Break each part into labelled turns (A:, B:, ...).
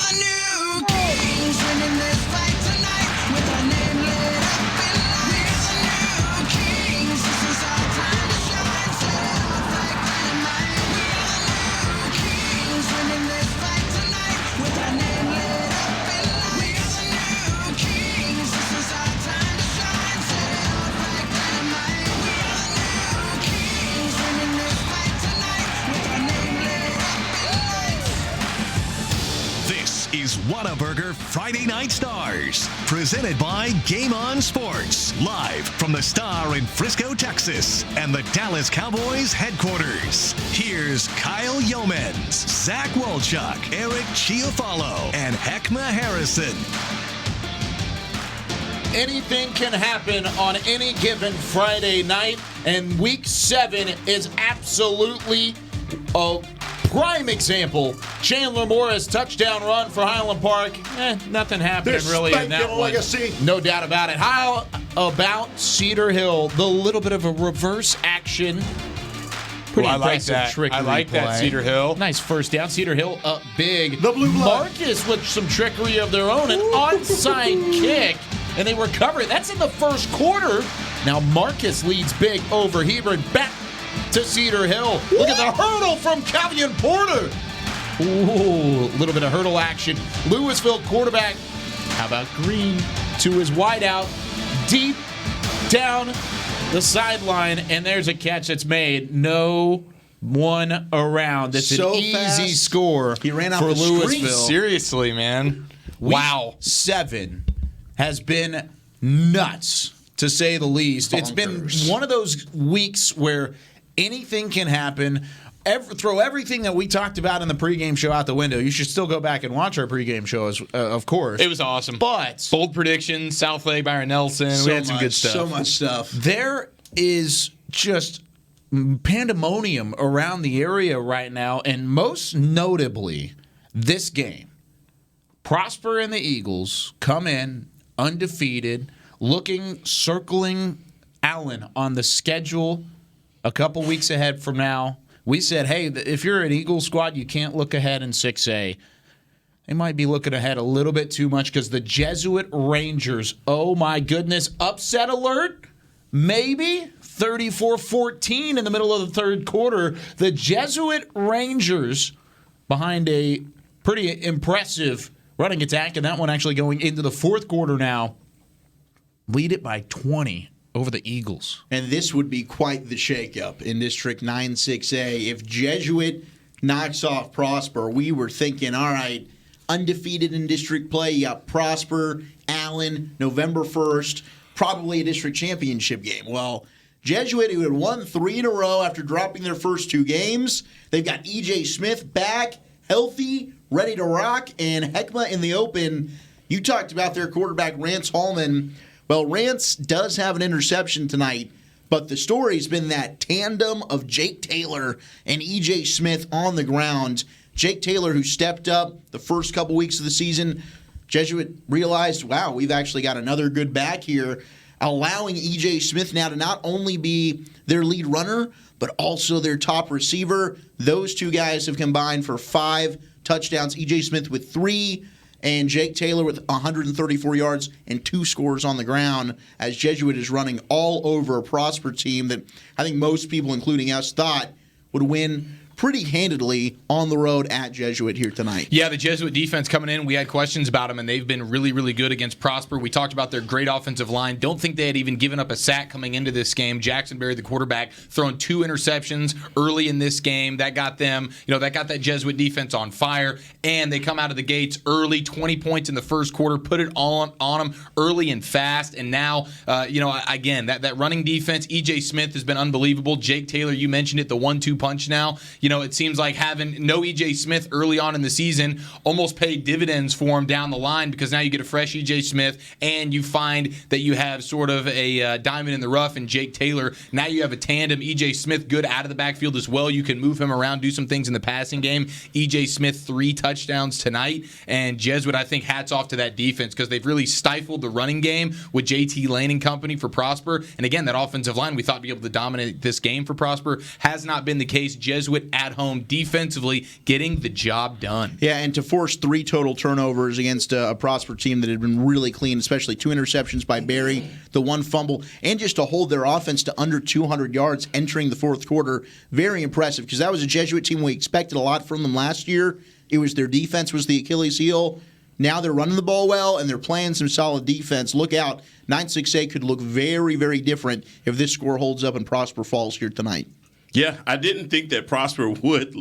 A: the new kings, winning this fight tonight with our name lit up in lights. We're the new kings, this is our time to shine. Set off like dynamite. We're the new kings, winning this fight tonight with our name lit up in lights. We're the new kings, this is our time to shine. Set off like dynamite. We're the new kings, winning this fight tonight with our name lit up in lights.
B: This is Whataburger Friday Night Stars, presented by Game On Sports, live from the Star in Frisco, Texas, and the Dallas Cowboys headquarters. Here's Kyle Yeomans, Zach Wolchuk, Eric Chiafalo, and Heckma Harrison.
C: Anything can happen on any given Friday night, and Week 7 is absolutely a prime example. Chandler Morris, touchdown run for Highland Park. Nothing happening really in that one.
D: Legacy.
C: No doubt about it. How about Cedar Hill? The little bit of a reverse action. Pretty
E: I like
C: impressive
E: that.
C: trickery
E: I like that,
C: play.
E: Cedar Hill.
C: Nice first down. Cedar Hill up big.
D: The blue blood.
C: Marcus with some trickery of their own. An onside kick. And they recover it. That's in the first quarter. Now Marcus leads big over Hebron. Back to Cedar Hill. Look at the hurdle from Calvian Porter. Ooh, a little bit of hurdle action. Louisville quarterback. How about Green to his wideout. Deep down the sideline. And there's a catch that's made. No one around. That's
D: So
C: an easy
D: fast.
C: score
D: He ran out
C: for
D: the screen.
C: Louisville.
E: Seriously, man. Wow.
C: Week 7 has been nuts, to say the least. It's been
D: Bonkers.
C: one of those weeks where anything can happen. Throw everything that we talked about in the pregame show out the window. You should still go back and watch our pregame show, of course.
E: It was awesome.
C: But
E: Bold predictions, South Lake, Byron Nelson.
D: So
E: we had some good
D: much,
E: stuff.
D: So much stuff.
C: there is just pandemonium around the area right now, and most notably, this game. Prosper and the Eagles come in undefeated, circling Allen on the schedule a couple weeks ahead from now. We said, hey, if you're an Eagles squad, you can't look ahead in 6A. They might be looking ahead a little bit too much because the Jesuit Rangers, oh my goodness, upset alert? Maybe 34-14 in the middle of the third quarter. The Jesuit Rangers behind a pretty impressive running attack, and that one actually going into the fourth quarter now. Lead it by 20 over the Eagles.
D: And this would be quite the shakeup in District 9-6A. If Jesuit knocks off Prosper, we were thinking, all right, undefeated in district play. You got Prosper, Allen, November 1st, probably a district championship game. Well, Jesuit, who had won 3 in a row after dropping their first 2 games, they've got E.J. Smith back, healthy, ready to rock, and Heckma in the open. You talked about their quarterback, Rance Hallman. Well, Rance does have an interception tonight, but the story's been that tandem of Jake Taylor and E.J. Smith on the ground. Jake Taylor, who stepped up the first couple weeks of the season, Jesuit realized, wow, we've actually got another good back here, allowing E.J. Smith now to not only be their lead runner, but also their top receiver. Those two guys have combined for 5 touchdowns. E.J. Smith with 3, and Jake Taylor with 134 yards and 2 scores on the ground, as Jesuit is running all over a Prosper team that I think most people, including us, thought would win pretty handedly on the road at Jesuit here tonight.
E: Yeah, the Jesuit defense coming in, we had questions about them, and they've been really, really good against Prosper. We talked about their great offensive line. Don't think they had even given up a sack coming into this game. Jackson Berry, the quarterback, throwing 2 interceptions early in this game. That got them, that got that Jesuit defense on fire, and they come out of the gates early, 20 points in the first quarter, put it on them early and fast, and now, again, that running defense, E.J. Smith has been unbelievable. Jake Taylor, you mentioned it, the 1-2 punch now. It seems like having no E.J. Smith early on in the season almost paid dividends for him down the line, because now you get a fresh E.J. Smith and you find that you have sort of a diamond in the rough in Jake Taylor. Now you have a tandem. E.J. Smith good out of the backfield as well. You can move him around, do some things in the passing game. E.J. Smith 3 touchdowns tonight. And Jesuit, I think, hats off to that defense, because they've really stifled the running game with J.T. Lane and company for Prosper. And again, that offensive line we thought would be able to dominate this game for Prosper has not been the case. Jesuit at home defensively, getting the job done.
D: Yeah, and to force 3 total turnovers against a Prosper team that had been really clean, especially 2 interceptions by Barry, the 1 fumble, and just to hold their offense to under 200 yards entering the fourth quarter, very impressive, because that was a Jesuit team we expected a lot from them last year. It was their defense was the Achilles heel. Now they're running the ball well, and they're playing some solid defense. Look out. 9-6A could look very, very different if this score holds up and Prosper falls here tonight.
F: Yeah, I didn't think that Prosper would.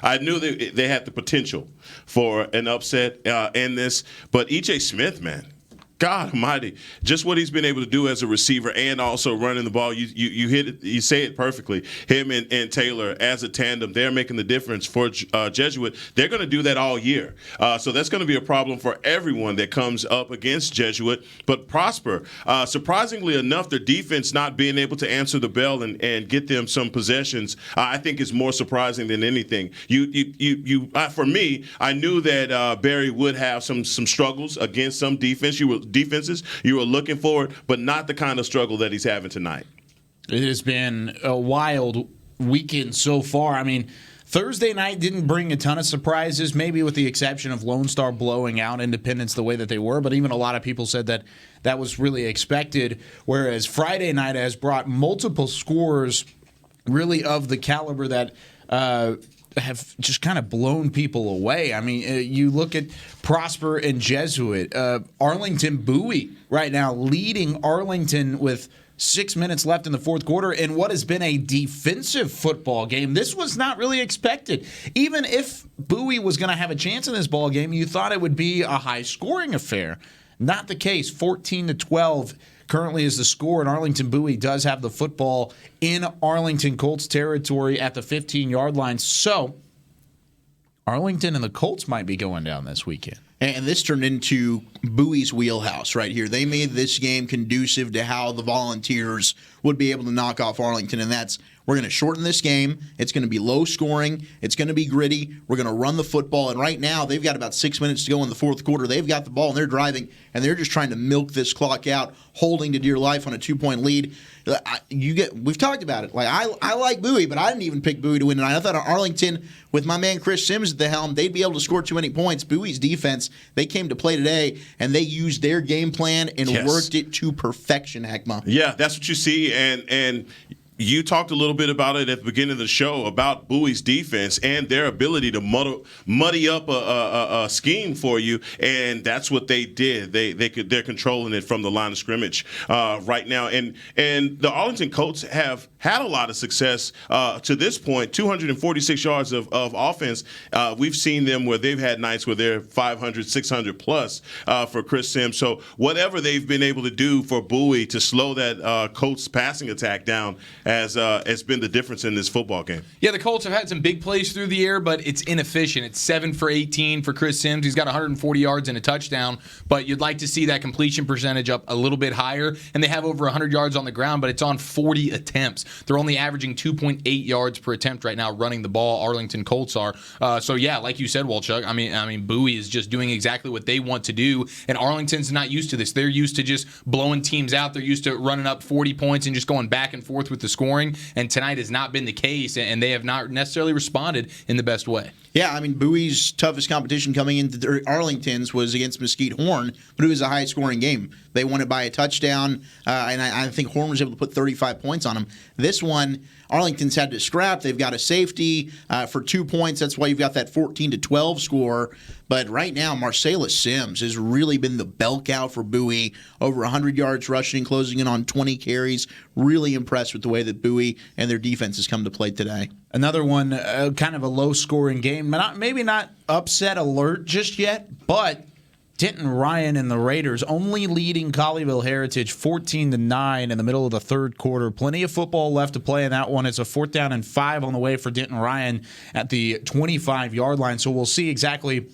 F: I knew they had the potential for an upset in this. But E.J. Smith, man, God almighty, just what he's been able to do as a receiver and also running the ball. You hit it, you say it perfectly. Him and Taylor as a tandem, they're making the difference for Jesuit. They're going to do that all year. So that's going to be a problem for everyone that comes up against Jesuit. But Prosper, surprisingly enough, their defense not being able to answer the bell and get them some possessions, I think is more surprising than anything. For me, I knew that Barry would have some struggles against some defenses you were looking for, but not the kind of struggle that he's having tonight.
C: It has been a wild weekend so far. I mean, Thursday night didn't bring a ton of surprises, maybe with the exception of Lone Star blowing out Independence the way that they were, but even a lot of people said that that was really expected, whereas Friday night has brought multiple scores really of the caliber that have just kind of blown people away. I mean, you look at Prosper and Jesuit. Arlington Bowie right now leading Arlington with 6 minutes left in the fourth quarter in what has been a defensive football game. This was not really expected. Even if Bowie was going to have a chance in this ball game, you thought it would be a high-scoring affair. Not the case. 14-12 currently is the score, and Arlington Bowie does have the football in Arlington Colts territory at the 15-yard line. So Arlington and the Colts might be going down this weekend.
D: And this turned into Bowie's wheelhouse right here. They made this game conducive to how the Volunteers would be able to knock off Arlington, and that's we're going to shorten this game. It's going to be low scoring. It's going to be gritty. We're going to run the football. And right now, they've got about 6 minutes to go in the fourth quarter. They've got the ball, and they're driving, and they're just trying to milk this clock out, holding to dear life on a 2-point lead. We've talked about it. Like I like Bowie, but I didn't even pick Bowie to win tonight. I thought Arlington, with my man Chris Sims at the helm, they'd be able to score too many points. Bowie's defense, they came to play today, and they used their game plan and worked it to perfection, Heckma.
F: Yeah, that's what you see, and you talked a little bit about it at the beginning of the show about Bowie's defense and their ability to muddy up a scheme for you, and that's what they did. They're controlling it from the line of scrimmage right now, and the Arlington Colts have had a lot of success to this point. 246 yards of offense. We've seen them where they've had nights where they're 500, 600 plus for Chris Sims. So whatever they've been able to do for Bowie to slow that Colts passing attack down has been the difference in this football game.
E: Yeah, the Colts have had some big plays through the air, but it's inefficient. It's 7 for 18 for Chris Sims. He's got 140 yards and a touchdown, but you'd like to see that completion percentage up a little bit higher, and they have over 100 yards on the ground, but it's on 40 attempts. They're only averaging 2.8 yards per attempt right now running the ball. Arlington Colts are. So yeah, like you said, Walchuk, I mean, Bowie is just doing exactly what they want to do, and Arlington's not used to this. They're used to just blowing teams out. They're used to running up 40 points and just going back and forth with the scoring, and tonight has not been the case, and they have not necessarily responded in the best way.
D: Yeah, I mean, Bowie's toughest competition coming into Arlington's was against Mesquite Horn, but it was a high-scoring game. They won it by a touchdown, and I think Horn was able to put 35 points on them. This one, Arlington's had to scrap. They've got a safety for 2 points. That's why you've got that 14-12 score. But right now, Marcellus Sims has really been the bell cow for Bowie. Over 100 yards rushing, closing in on 20 carries. Really impressed with the way that Bowie and their defense has come to play today.
C: Another one, kind of a low-scoring game. Maybe not upset alert just yet, but Denton Ryan and the Raiders only leading Colleyville Heritage 14-9 in the middle of the third quarter. Plenty of football left to play in that one. It's a 4th down and 5 on the way for Denton Ryan at the 25-yard line. So we'll see exactly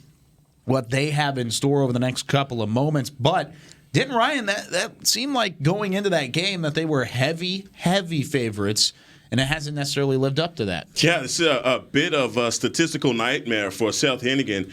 C: what they have in store over the next couple of moments. But Denton Ryan, that seemed like going into that game that they were heavy favorites. and it hasn't necessarily lived up to that.
F: Yeah, it's a bit of a statistical nightmare for Seth Hennigan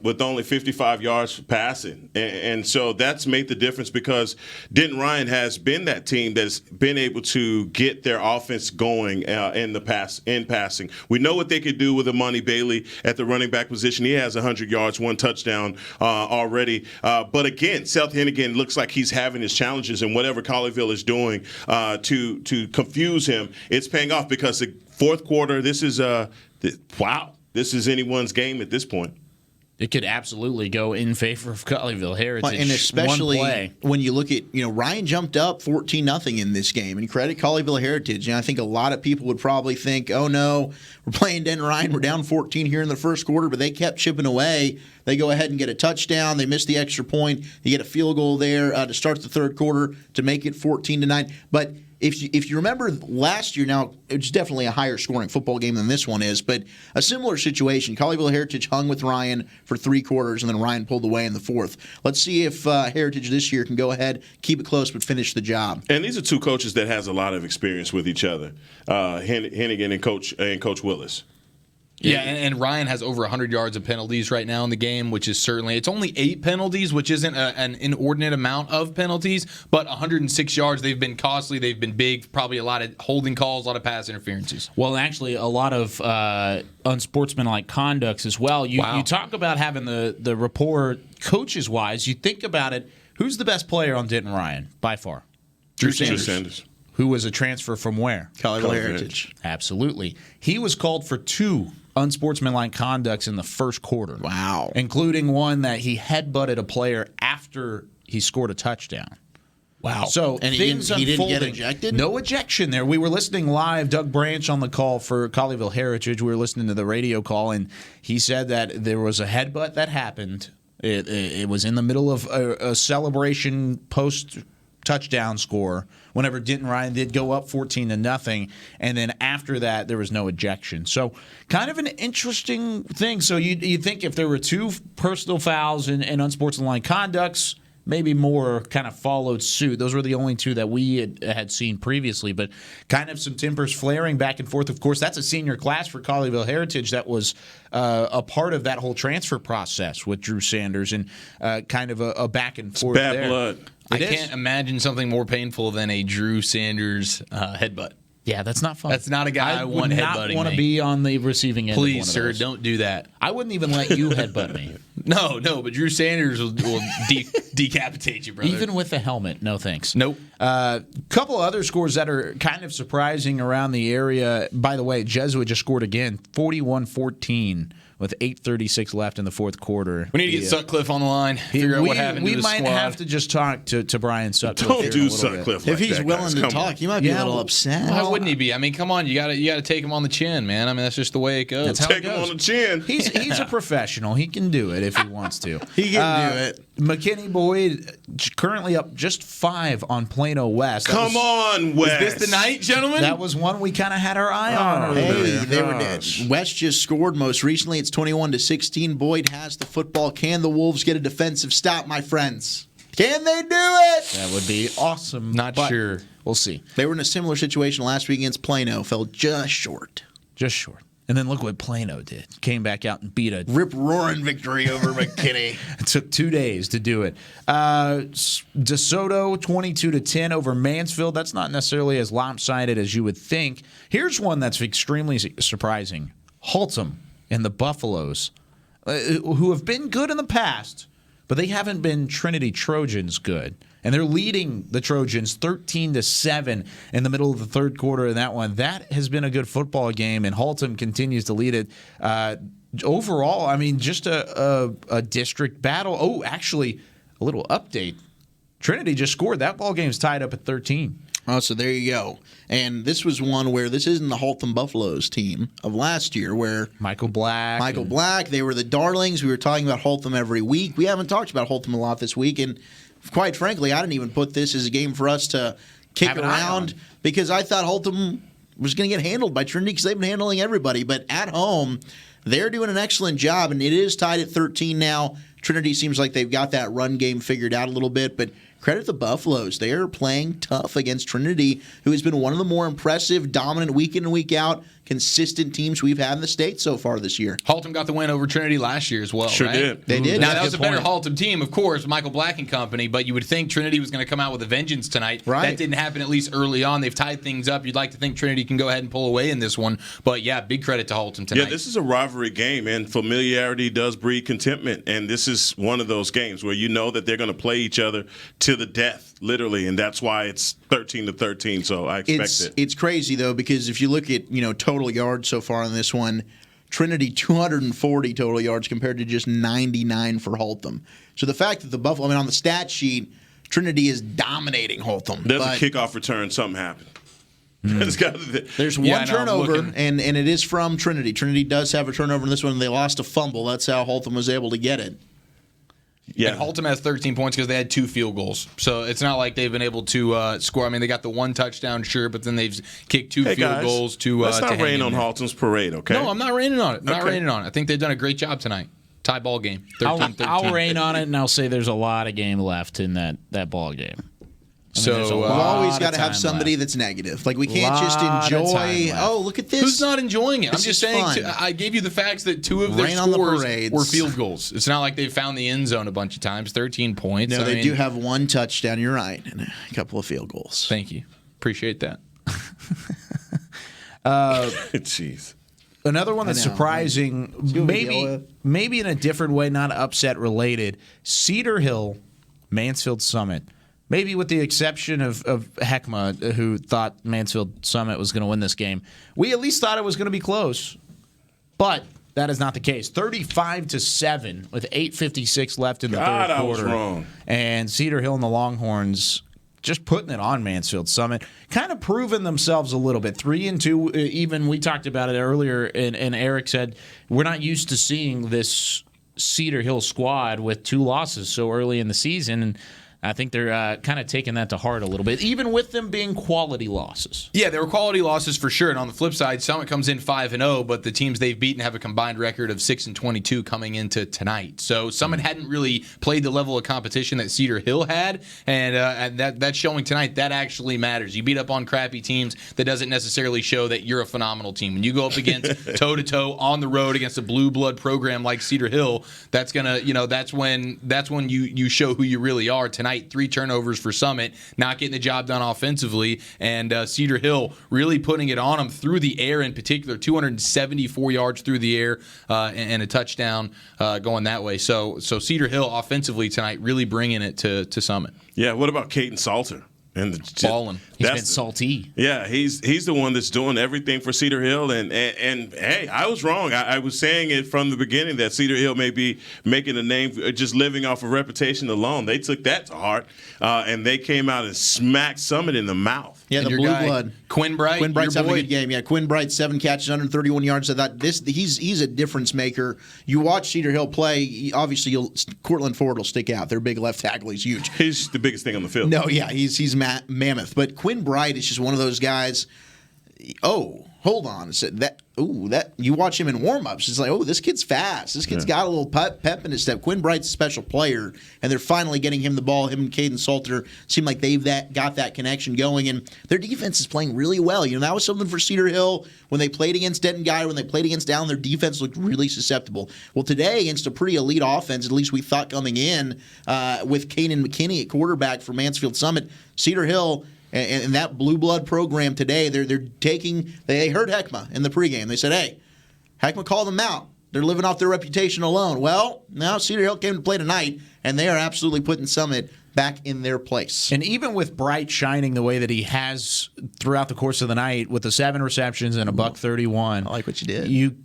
F: with only 55 yards passing. And so that's made the difference because Denton Ryan has been that team that's been able to get their offense going in passing. We know what they could do with Amani Bailey at the running back position. He has 100 yards, 1 touchdown already. But again, Seth Hennigan looks like he's having his challenges, and whatever Colleyville is doing to confuse him, it's paying off because the fourth quarter, this is anyone's game at this point.
C: It could absolutely go in favor of Colleyville Heritage.
D: And especially
C: one play.
D: when you look at, Ryan jumped up 14-0 in this game, and credit Colleyville Heritage. And I think a lot of people would probably think, oh no, we're playing Denton Ryan, we're down 14 here in the first quarter, but they kept chipping away. They go ahead and get a touchdown. They miss the extra point. You get a field goal there to start the third quarter to make it 14-9. But if you remember last year, now it's definitely a higher scoring football game than this one is, but a similar situation. Colleyville Heritage hung with Ryan for 3 quarters, and then Ryan pulled away in the fourth. Let's see if Heritage this year can go ahead, keep it close, but finish the job.
F: And these are two coaches that has a lot of experience with each other, Hennigan and Coach Willis.
E: Yeah, and Ryan has over 100 yards of penalties right now in the game, which is certainly – it's only 8 penalties, which isn't an inordinate amount of penalties, but 106 yards. They've been costly. They've been big, probably a lot of holding calls, a lot of pass interferences.
C: Well, actually, a lot of unsportsmanlike conducts as well. You talk about having the rapport coaches-wise. You think about it, who's the best player on Denton Ryan by far?
F: Drew Sanders.
C: Who was a transfer from where?
D: Colleyville Heritage.
C: Absolutely. He was called for 2 unsportsmanlike conducts in the first quarter.
D: Wow.
C: Including one that he headbutted a player after he scored a touchdown. Wow. So
D: and
C: he didn't
D: get ejected?
C: No ejection there. We were listening live. Doug Branch on the call for Colleyville Heritage. We were listening to the radio call, and he said that there was a headbutt that happened. It was in the middle of a celebration post-touchdown score whenever Denton Ryan did go up 14-0, and then after that there was no ejection. So kind of an interesting thing. So you think if there were 2 personal fouls and unsportsmanlike conducts, maybe more kind of followed suit. Those were the only 2 that we had seen previously, but kind of some tempers flaring back and forth. Of course, that's a senior class for Colleyville Heritage that was a part of that whole transfer process with Drew Sanders, and kind of a back and forth
F: Bad
C: there.
F: blood.
E: I can't imagine something more painful than a Drew Sanders headbutt.
C: Yeah, that's not fun.
E: That's not a guy I want headbutting me.
C: I would not want to be on the receiving end.
E: Please,
C: of
E: sir,
C: one of those.
E: don't do that.
C: I wouldn't even let you headbutt me.
E: No, but Drew Sanders will decapitate you, brother.
C: Even with a helmet, no thanks.
E: Nope.
C: Couple other scores that are kind of surprising around the area. By the way, Jesuit just scored again, 41-14 with 8:36 left in the fourth quarter.
E: We need to get Sutcliffe on the line, figure out what happened to the squad.
C: We might have to just talk to Brian Sutcliffe.
F: Don't do Sutcliffe like
D: If he's
F: that,
D: willing
F: guys.
D: to
F: Come
D: talk,
F: on.
D: he might be a little upset.
E: Why wouldn't he be? I mean, come on, you got to take him on the chin, man. I mean, that's just the way it goes.
C: That's how
F: Take
C: it
F: him
C: goes.
F: on the chin.
C: He's a professional. He can do it if he wants to.
D: He can do it.
C: McKinney Boyd currently up just 5 on Plano West.
F: Come on, Wes.
E: Is this the night, gentlemen?
C: That was one we kind of had our eye on.
F: Oh,
C: earlier.
D: Hey, they were dead. West just scored most recently. It's 21-16. Boyd has the football. Can the Wolves get a defensive stop, my friends? Can they do it?
C: That would be awesome.
E: Not
C: but
E: sure.
C: We'll see.
D: They were in a similar situation last week against Plano. Fell just short.
C: Just short. And then look what Plano did. Came back out and beat a
D: Rip-roaring victory over McKinney.
C: It took 2 days to do it. DeSoto 22-10 over Mansfield. That's not necessarily as lopsided as you would think. Here's one that's extremely surprising. Haltom and the Buffaloes, who have been good in the past, but they haven't been Trinity Trojans good. And they're leading the Trojans 13-7 in the middle of the third quarter of that one. That has been a good football game, and Haltom continues to lead it. Overall, I mean, just a district battle. Oh, actually, a little update. Trinity just scored. That ball game's tied up at 13.
D: Oh, so there you go. And this was one where this isn't the Haltom Buffaloes team of last year where
C: Michael Black,
D: they were the darlings. We were talking about Haltom every week. We haven't talked about Haltom a lot this week, and quite frankly, I didn't even put this as a game for us to kick
C: Have an eye
D: around
C: on.
D: because I thought Haltom was going to get handled by Trinity because they've been handling everybody. But at home, they're doing an excellent job, and it is tied at 13 now. Trinity seems like they've got that run game figured out a little bit, but credit the Buffaloes. They are playing tough against Trinity, who has been one of the more impressive, dominant week in and week out, consistent teams we've had in the state so far this year.
E: Haltom got the win over Trinity last year as well,
F: Sure
E: right?
F: did.
D: They did.
E: Now,
C: That's
E: that
C: a
E: was a
C: good
E: better
C: point.
E: Haltom team, of course, Michael Black and company, but you would think Trinity was going to come out with a vengeance tonight.
D: Right.
E: That didn't happen, at least early on. They've tied things up. You'd like to think Trinity can go ahead and pull away in this one. But, yeah, big credit to Haltom tonight.
F: Yeah, this is a rivalry game, and familiarity does breed contentment. And this is one of those games where you know that they're going to play each other to the death, literally, and that's why it's 13-13. So I expect it.
D: It's crazy though, because if you look at total yards so far in this one, Trinity 240 total yards compared to just 99 for Haltom. So the fact that the Buffalo, on the stat sheet, Trinity is dominating Haltom.
F: There's
D: but
F: a kickoff return. Something happened.
D: There's
E: Yeah, I
D: one
E: know, I'm
D: turnover,
E: looking.
D: and it is from Trinity. Trinity does have a turnover in this one. They lost a fumble. That's how Haltom was able to get it.
F: Yeah.
E: And Haltom has 13 points because they had 2 field goals. So it's not like they've been able to score. I mean, they got the 1 touchdown, sure, but then they've kicked 2
F: Hey,
E: field
F: guys,
E: goals to
F: let's not
E: hang
F: rain
E: in
F: on
E: there.
F: Haltom's parade, okay?
E: No, I'm not raining on it. Not
F: Okay.
E: raining on it. I think they've done a great job tonight. Tie ball game. 13-13.
C: I'll rain on it, and I'll say there's a lot of game left in that ball game.
E: So,
C: there's a
D: We've
C: lot
D: always
C: of
D: got to have
C: time
D: somebody
C: left.
D: that's negative. Like, we can't
C: Lot
D: just
C: of
D: enjoy,
C: time left.
D: oh, look at this.
E: who's not enjoying it? I'm
D: This
E: just
D: is
E: saying.
D: fun.
E: I gave you the facts that 2 of their
D: Rain on the
E: scores
D: parades.
E: were field goals. It's not like they found the end zone a bunch of times. 13 points.
D: No,
E: I
D: they
E: mean,
D: do have 1 touchdown, you're right, and a couple of field goals.
E: Thank you. Appreciate that.
F: Jeez.
C: Another one that's
D: I know.
C: surprising,
D: what we deal with.
C: maybe in a different way, not upset related. Cedar Hill, Mansfield Summit. Maybe with the exception of Heckma, who thought Mansfield Summit was going to win this game. We at least thought it was going to be close. But that is not the case. 35-7 with 8:56 left in the
F: God,
C: third
F: I was
C: quarter.
F: wrong.
C: And Cedar Hill and the Longhorns just putting it on Mansfield Summit, kind of proving themselves a little bit. 3-2, even we talked about it earlier, and Eric said we're not used to seeing this Cedar Hill squad with 2 losses so early in the season, and I think they're kind of taking that to heart a little bit, even with them being quality losses.
E: Yeah, they were quality losses for sure. And on the flip side, Summit comes in 5-0, but the teams they've beaten have a combined record of 6-22 coming into tonight. So Summit hadn't really played the level of competition that Cedar Hill had, and that's showing tonight. That actually matters. You beat up on crappy teams. That doesn't necessarily show that you're a phenomenal team. When you go up against toe-to-toe on the road against a blue blood program like Cedar Hill, that's gonna, that's when you show who you really are. Tonight, 3 turnovers for Summit, not getting the job done offensively, and Cedar Hill really putting it on them through the air in particular, 274 yards through the air and a touchdown going that way. So Cedar Hill offensively tonight really bringing it to Summit.
F: Yeah, what about Caden Salter? And
E: Balling.
C: He's been salty.
F: Yeah, he's the one that's doing everything for Cedar Hill, and hey, I was wrong. I was saying it from the beginning that Cedar Hill may be making a name just living off of reputation alone. They took that to heart, and they came out and smacked Summit in the mouth.
D: Yeah,
E: And
D: the
E: your
D: blue
E: guy,
D: blood.
E: Quinn Bright,
D: Quinn Bright's
E: your
D: having a
E: boy.
D: good game. Yeah, Quinn Bright, 7 catches, 131 yards. I thought he's a difference maker. You watch Cedar Hill play. Obviously, Cortland Ford will stick out. Their big left tackle. He's huge.
F: He's the biggest thing on the field.
D: No, yeah, he's mammoth. But Quinn Bright is just one of those guys. Oh, hold on. That you watch him in warm-ups. It's like, oh, this kid's fast. This kid's got a little pep in his step. Quinn Bright's a special player, and they're finally getting him the ball. Him and Caden Salter seem like they've got that connection going, and their defense is playing really well. That was something for Cedar Hill when they played against Denton Guy, when they played against Allen. Their defense looked really susceptible. Well, today against a pretty elite offense, at least we thought coming in with Kanan McKinney at quarterback for Mansfield Summit, Cedar Hill. And that blue blood program today, they heard Heckma in the pregame. They said, hey, Heckma called them out. They're living off their reputation alone. Well, now Cedar Hill came to play tonight, and they are absolutely putting Summit back in their place.
C: And even with Bright shining the way that he has throughout the course of the night with the 7 receptions and a $131,
D: I like what you did.
C: You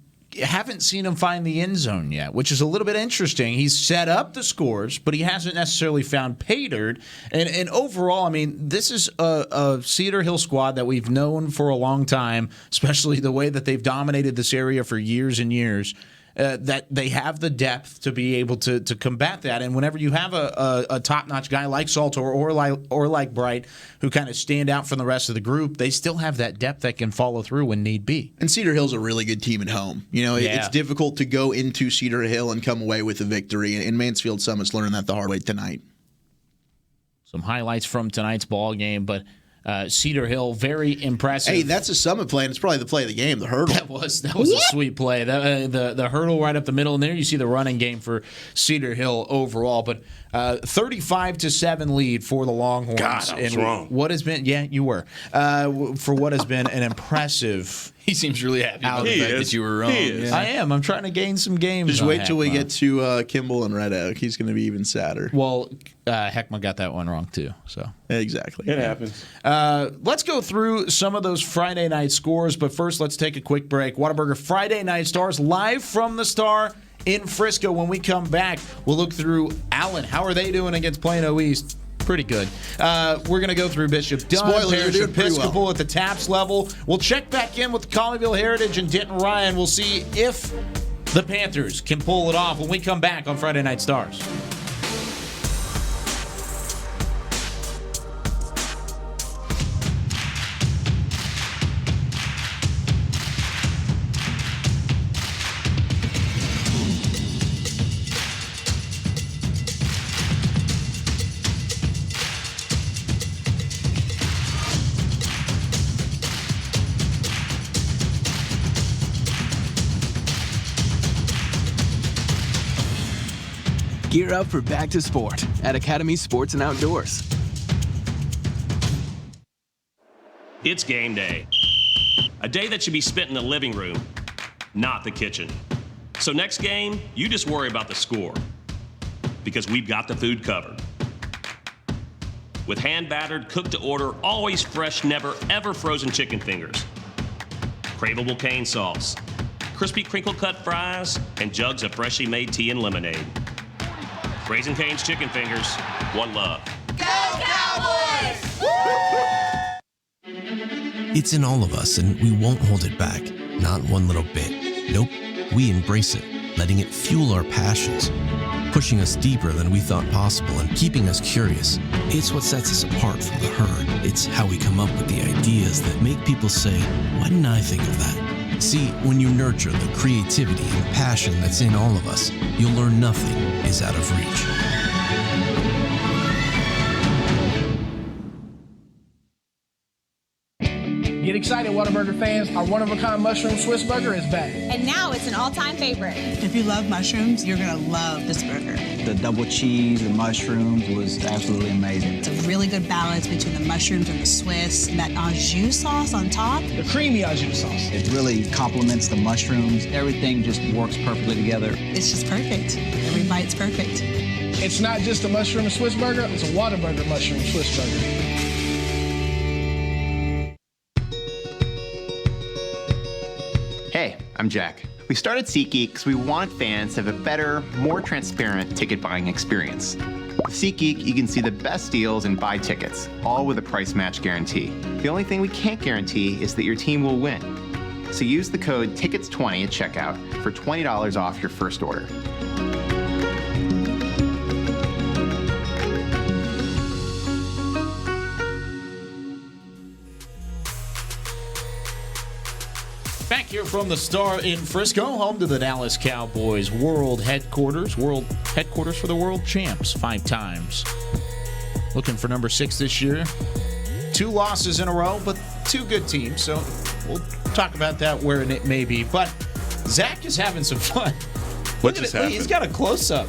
C: haven't seen him find the end zone yet, which is a little bit interesting. He's set up the scores, but he hasn't necessarily found pay dirt. And overall, I mean, this is a Cedar Hill squad that we've known for a long time, especially the way that they've dominated this area for years and years. That they have the depth to be able to combat that, and whenever you have a top-notch guy like Salter or like Bright, who kind of stand out from the rest of the group, they still have that depth that can follow through when need be.
D: And Cedar Hill's a really good team at home. It's difficult to go into Cedar Hill and come away with a victory, and Mansfield Summit's learning that the hard way tonight.
C: some highlights from tonight's ball game, but Cedar Hill, very impressive.
D: Hey, that's a Summit play, and it's probably the play of the game, the hurdle.
C: That was a sweet play. The hurdle right up the middle, and there you see the running game for Cedar Hill overall. But 35-7 lead for the Longhorns.
F: God, I was wrong.
C: What has been? Yeah, you were. For what has been an impressive.
E: He seems really happy about the
F: He
E: fact
F: is.
E: that you were wrong.
F: He is.
E: Yeah.
C: I am. I'm trying to gain some games.
D: Just
C: on
D: wait till we
C: Heckma.
D: get to Kimball and Red Oak. He's going to be even sadder.
C: Well, Heckma got that one wrong too. So.
D: Exactly.
F: It happens.
C: Let's go through some of those Friday night scores, but first let's take a quick break. Whataburger Friday Night Stars live from the Star in Frisco. When we come back, we'll look through Allen. How are they doing against Plano East? Pretty good. We're going to go through Bishop Dunn,
D: Spoiler,
C: Parish
D: they're doing pretty
C: Episcopal
D: well.
C: at the TAPS level. We'll check back in with Colleyville Heritage and Denton Ryan. We'll see if the Panthers can pull it off when we come back on Friday Night Stars.
G: Gear up for back to sport at Academy Sports and Outdoors.
H: It's game day. A day that should be spent in the living room, not the kitchen. So next game, you just worry about the score. Because we've got the food covered. With hand-battered, cooked-to-order, always fresh, never, ever frozen chicken fingers. Craveable cane sauce. Crispy crinkle-cut fries, and jugs of freshly made tea and lemonade. Raising Cane's Chicken Fingers, one love.
I: It's in all of us, and we won't hold it back. Not one little bit. Nope, we embrace it, letting it fuel our passions, pushing us deeper than we thought possible and keeping us curious. It's what sets us apart from the herd. It's how we come up with the ideas that make people say, why didn't I think of that? See, when you nurture the creativity and passion that's in all of us, you'll learn nothing is out of reach.
J: Get excited, Whataburger fans. Our one-of-a-kind mushroom Swiss burger is back.
K: And now it's an all-time favorite.
L: If you love mushrooms, you're gonna love this burger.
M: The double cheese, the mushrooms was absolutely amazing.
L: It's a really good balance between the mushrooms and the Swiss. And that au jus sauce on top.
J: The creamy au jus sauce.
M: It really complements the mushrooms. Everything just works perfectly together.
L: It's just perfect. Every bite's perfect.
J: It's not just a mushroom Swiss burger, it's a Whataburger mushroom Swiss burger.
N: Hey, I'm Jack. We started SeatGeek because we want fans to have a better, more transparent ticket buying experience. With SeatGeek, you can see the best deals and buy tickets, all with a price match guarantee. The only thing we can't guarantee is that your team will win. So use the code TICKETS20 at checkout for $20 off your first order.
C: Back here from the Star in Frisco, home to the Dallas Cowboys world headquarters for the world champs 5 times. Looking for number 6 this year. 2 losses in a row, but 2 good teams. So we'll talk about that where it may be. But Zach is having some fun.
F: What just happened?
C: He's got a close-up.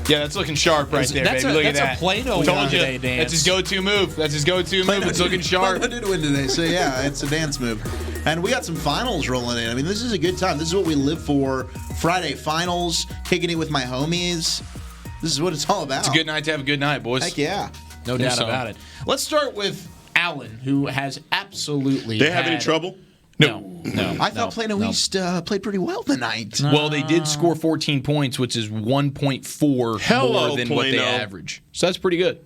E: Yeah, that's looking sharp right there,
C: That's
E: baby. Look at
C: that's
E: that.
C: a Plano
E: Told
C: one
E: you.
C: today, Dan.
E: That's his go-to move. It's looking sharp.
D: Plano did win today, so yeah, it's a dance move. And we got some finals rolling in. I mean, this is a good time. This is what we live for. Friday finals, kicking it with my homies. This is what it's all about.
E: It's a good night to have a good night, boys.
D: Heck yeah.
C: No doubt about it. Let's start with Allen, who has absolutely
F: They have any trouble?
C: No.
D: I thought Plano East played pretty well tonight.
E: Well, they did score 14 points, which is 1.4
F: Hello,
E: more than what they
F: Plano.
E: average. So that's pretty good.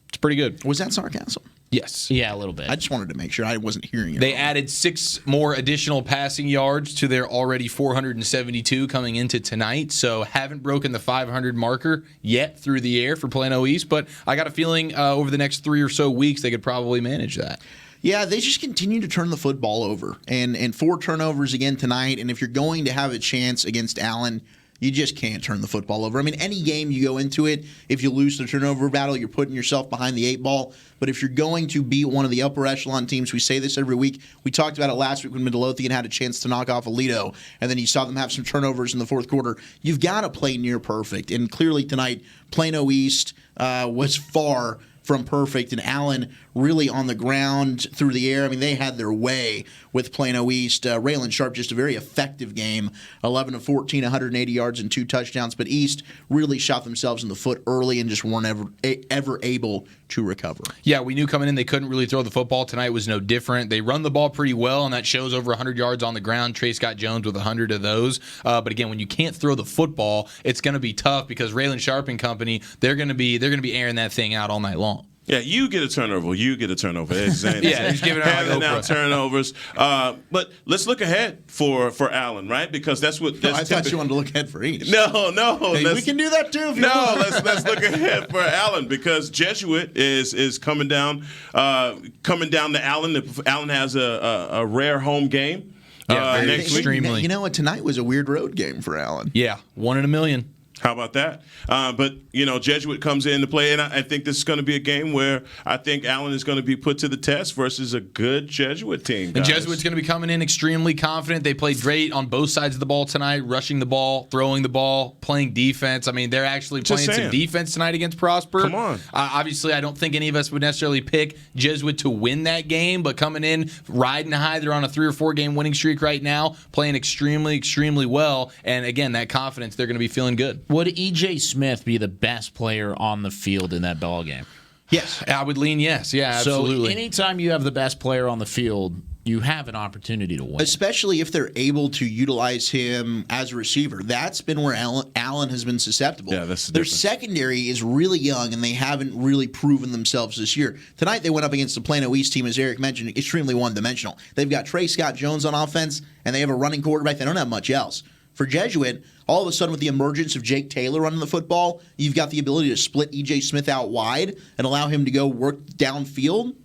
E: It's pretty good.
D: Was that sarcasm?
E: Yes.
C: Yeah, a little bit.
D: I just wanted to make sure I wasn't hearing it.
E: They added 6 more additional passing yards to their already 472 coming into tonight. So haven't broken the 500 marker yet through the air for Plano East. But I got a feeling over the next 3 or so weeks they could probably manage that.
D: Yeah, they just continue to turn the football over. And 4 turnovers again tonight. And if you're going to have a chance against Allen, You just can't turn the football over. I mean, any game you go into it, if you lose the turnover battle, you're putting yourself behind the 8 ball. But if you're going to beat one of the upper echelon teams, we say this every week. We talked about it last week when Midlothian had a chance to knock off Aledo, and then you saw them have some turnovers in the fourth quarter. You've got to play near perfect. And clearly tonight, Plano East was far from perfect, and Allen really on the ground through the air. I mean, they had their way with Plano East. Raylan Sharp, just a very effective game, 11 of 14, 180 yards and 2 touchdowns. But East really shot themselves in the foot early and just weren't ever able to recover.
E: Yeah, we knew coming in they couldn't really throw the football. Tonight was no different. They run the ball pretty well, and that shows over 100 yards on the ground. Trey Scott Jones with 100 of those. But again, when you can't throw the football, it's going to be tough because Raylan Sharp and company, they're going to be airing that thing out all night long.
F: Yeah, you get a turnover. You get a turnover.
E: Yeah, he's giving out
F: handing out turnovers. But let's look ahead for Allen, right? Because that's what.
D: I thought you wanted to look ahead for East.
F: No.
D: Hey, we can do that too. If you want.
F: Let's look ahead for Allen because Jesuit is coming down to Allen. Allen has a rare home game next week.
E: Extremely.
D: You know what? Tonight was a weird road game for Allen.
E: Yeah, 1 in a million.
F: How about that? But, Jesuit comes in to play, and I think this is going to be a game where I think Allen is going to be put to the test versus a good Jesuit team.
E: The Jesuit's going to be coming in extremely confident. They played great on both sides of the ball tonight, rushing the ball, throwing the ball, playing defense. I mean, they're actually playing some defense tonight against Prosper.
F: Come on.
E: Obviously, I don't think any of us would necessarily pick Jesuit to win that game, but coming in, riding high. They're on a 3 or 4 game winning streak right now, playing extremely, extremely well. And again, that confidence, they're going to be feeling good.
C: Would E.J. Smith be the best player on the field in that ball game?
E: Yes. I would lean yes. Yeah, absolutely.
C: So anytime you have the best player on the field, you have an opportunity to win.
D: Especially if they're able to utilize him as a receiver. That's been where Allen has been susceptible.
F: Yeah, that's the
D: Their
F: difference.
D: secondary is really young, and they haven't really proven themselves this year. Tonight they went up against the Plano East team, as Eric mentioned, extremely one-dimensional. They've got Trey Scott Jones on offense, and they have a running quarterback. They don't have much else. For Jesuit, all of a sudden with the emergence of Jake Taylor running the football, you've got the ability to split E.J. Smith out wide and allow him to go work downfield.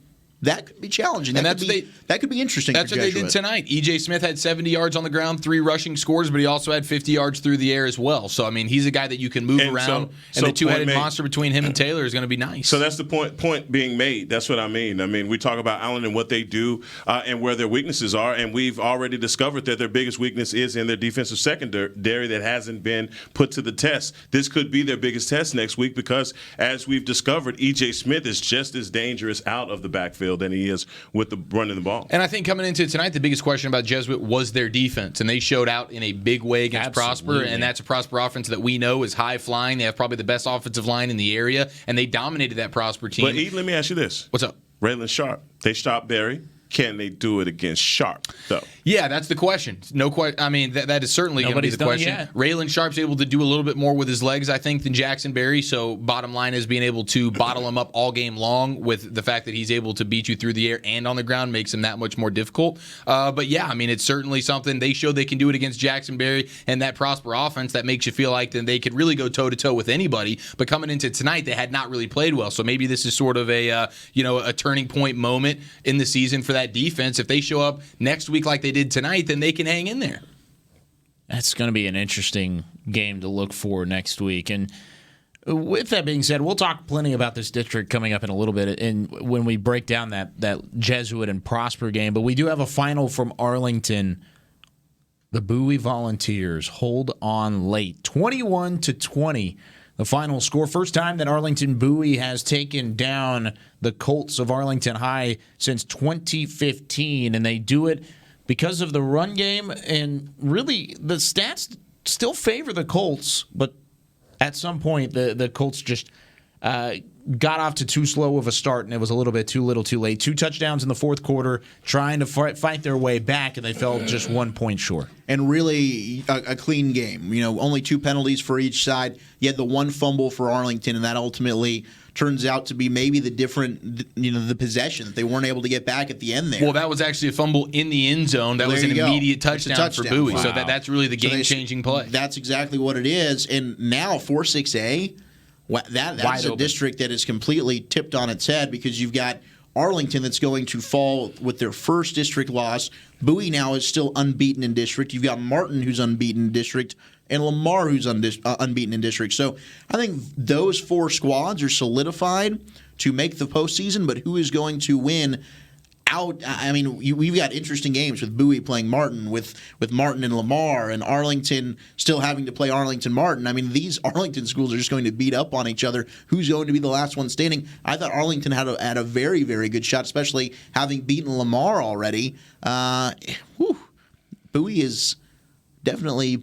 D: That could be challenging. That could be interesting.
E: That's what they did tonight. E.J. Smith had 70 yards on the ground, 3 rushing scores, but he also had 50 yards through the air as well. So, I mean, he's a guy that you can move around, and the two-headed monster between him and Taylor is going to be nice.
F: So that's the point being made. That's what I mean. I mean, we talk about Allen and what they do and where their weaknesses are, and we've already discovered that their biggest weakness is in their defensive secondary that hasn't been put to the test. This could be their biggest test next week because, as we've discovered, E.J. Smith is just as dangerous out of the backfield than he is with the running the ball.
E: And I think coming into tonight, the biggest question about Jesuit was their defense, and they showed out in a big way against Prosper, and that's a Prosper offense that we know is high flying. They have probably the best offensive line in the area, and they dominated that Prosper team.
F: But let me ask you this:
E: what's up?
F: Raylan Sharp. They stopped Berry. Can they do it against Sharp, though?
E: Yeah, that's the question. No question. I mean, that is certainly going to be the question. Yet. Raylan Sharp's able to do a little bit more with his legs, I think, than Jackson Berry. So, bottom line is being able to bottle him up all game long with the fact that he's able to beat you through the air and on the ground makes him that much more difficult. But yeah, I mean, it's certainly something. They showed they can do it against Jackson Berry and that Prosper offense that makes you feel like then they could really go toe to toe with anybody. But coming into tonight, they had not really played well. So maybe this is sort of a turning point moment in the season for that defense. If they show up next week like they did tonight, then they can hang in there.
C: That's going to be an interesting game to look for next week. And with that being said, we'll talk plenty about this district coming up in a little bit and when we break down that Jesuit and Prosper game. But we do have a final from Arlington. The Bowie Volunteers hold on late, 21-20. The final score. First time that Arlington Bowie has taken down the Colts of Arlington High since 2015, and they do it because of the run game. And really, the stats still favor the Colts, but at some point, the Colts just got off to too slow of a start, and it was a little bit too little too late. 2 touchdowns in the fourth quarter, trying to fight their way back, and they fell just 1 point short.
D: And really a clean game. Only 2 penalties for each side. You had the 1 fumble for Arlington, and that ultimately turns out to be maybe the possession that they weren't able to get back at the end there.
E: Well, that was actually a fumble in the end zone. That was an immediate touchdown for Bowie. Wow. So that's really the game-changing play.
D: That's exactly what it is. And now 4-6A, that's a district that is completely tipped on its head because you've got Arlington that's going to fall with their first district loss. Bowie now is still unbeaten in district. You've got Martin who's unbeaten in district. and Lamar, who's unbeaten in district. So I think those 4 squads are solidified to make the postseason, but who is going to win out? I mean, we've got interesting games with Bowie playing Martin, with Martin and Lamar, and Arlington still having to play Arlington-Martin. I mean, these Arlington schools are just going to beat up on each other. Who's going to be the last one standing? I thought Arlington had a very, very good shot, especially having beaten Lamar already. Bowie is definitely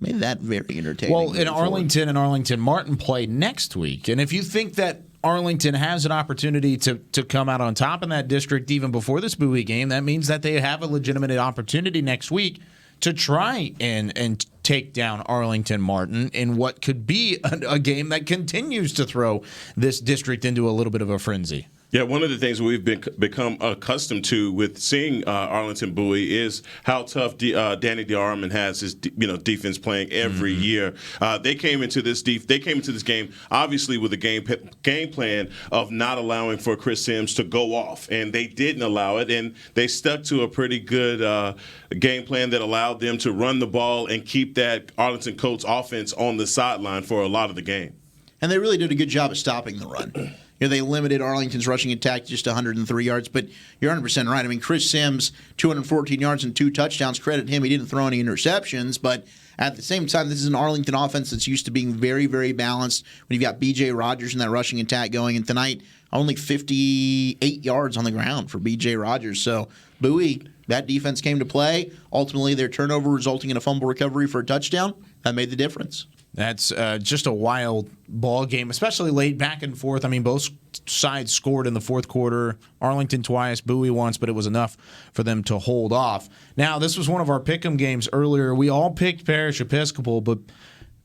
D: made that very entertaining.
C: Well, in Arlington and Arlington-Martin play next week, and if you think that Arlington has an opportunity to come out on top in that district even before this Bowie game, that means that they have a legitimate opportunity next week to try and take down Arlington-Martin in what could be a game that continues to throw this district into a little bit of a frenzy.
F: Yeah, one of the things we've become accustomed to with seeing Arlington Bowie is how tough Danny DeArmond has his defense playing every year. They came into this game obviously with a game plan of not allowing for Chris Sims to go off, and they didn't allow it, and they stuck to a pretty good game plan that allowed them to run the ball and keep that Arlington Colts offense on the sideline for a lot of the game.
D: And they really did a good job of stopping the run. They limited Arlington's rushing attack to just 103 yards, but you're 100% right. I mean, Chris Sims, 214 yards and 2 touchdowns. Credit him. He didn't throw any interceptions, but at the same time, this is an Arlington offense that's used to being very, very balanced when you've got B.J. Rogers in that rushing attack going. And tonight, only 58 yards on the ground for B.J. Rogers. So, Bowie, that defense came to play. Ultimately, their turnover resulting in a fumble recovery for a touchdown. That made the difference.
C: That's just a wild ball game, especially late back and forth. I mean, both sides scored in the fourth quarter. Arlington twice, Bowie once, but it was enough for them to hold off. Now, this was one of our pick'em games earlier. We all picked Parish Episcopal, but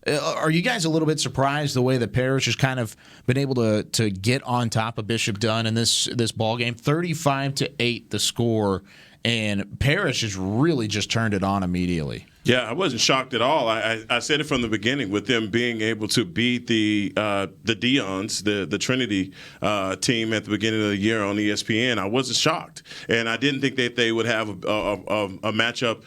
C: are you guys a little bit surprised the way that Parish has kind of been able to get on top of Bishop Dunn in this ball game? 35-8 the score, and Parish has really just turned it on immediately.
F: Yeah, I wasn't shocked at all. I said it from the beginning with them being able to beat the Deons, the Trinity team at the beginning of the year on ESPN. I wasn't shocked, and I didn't think that they would have a matchup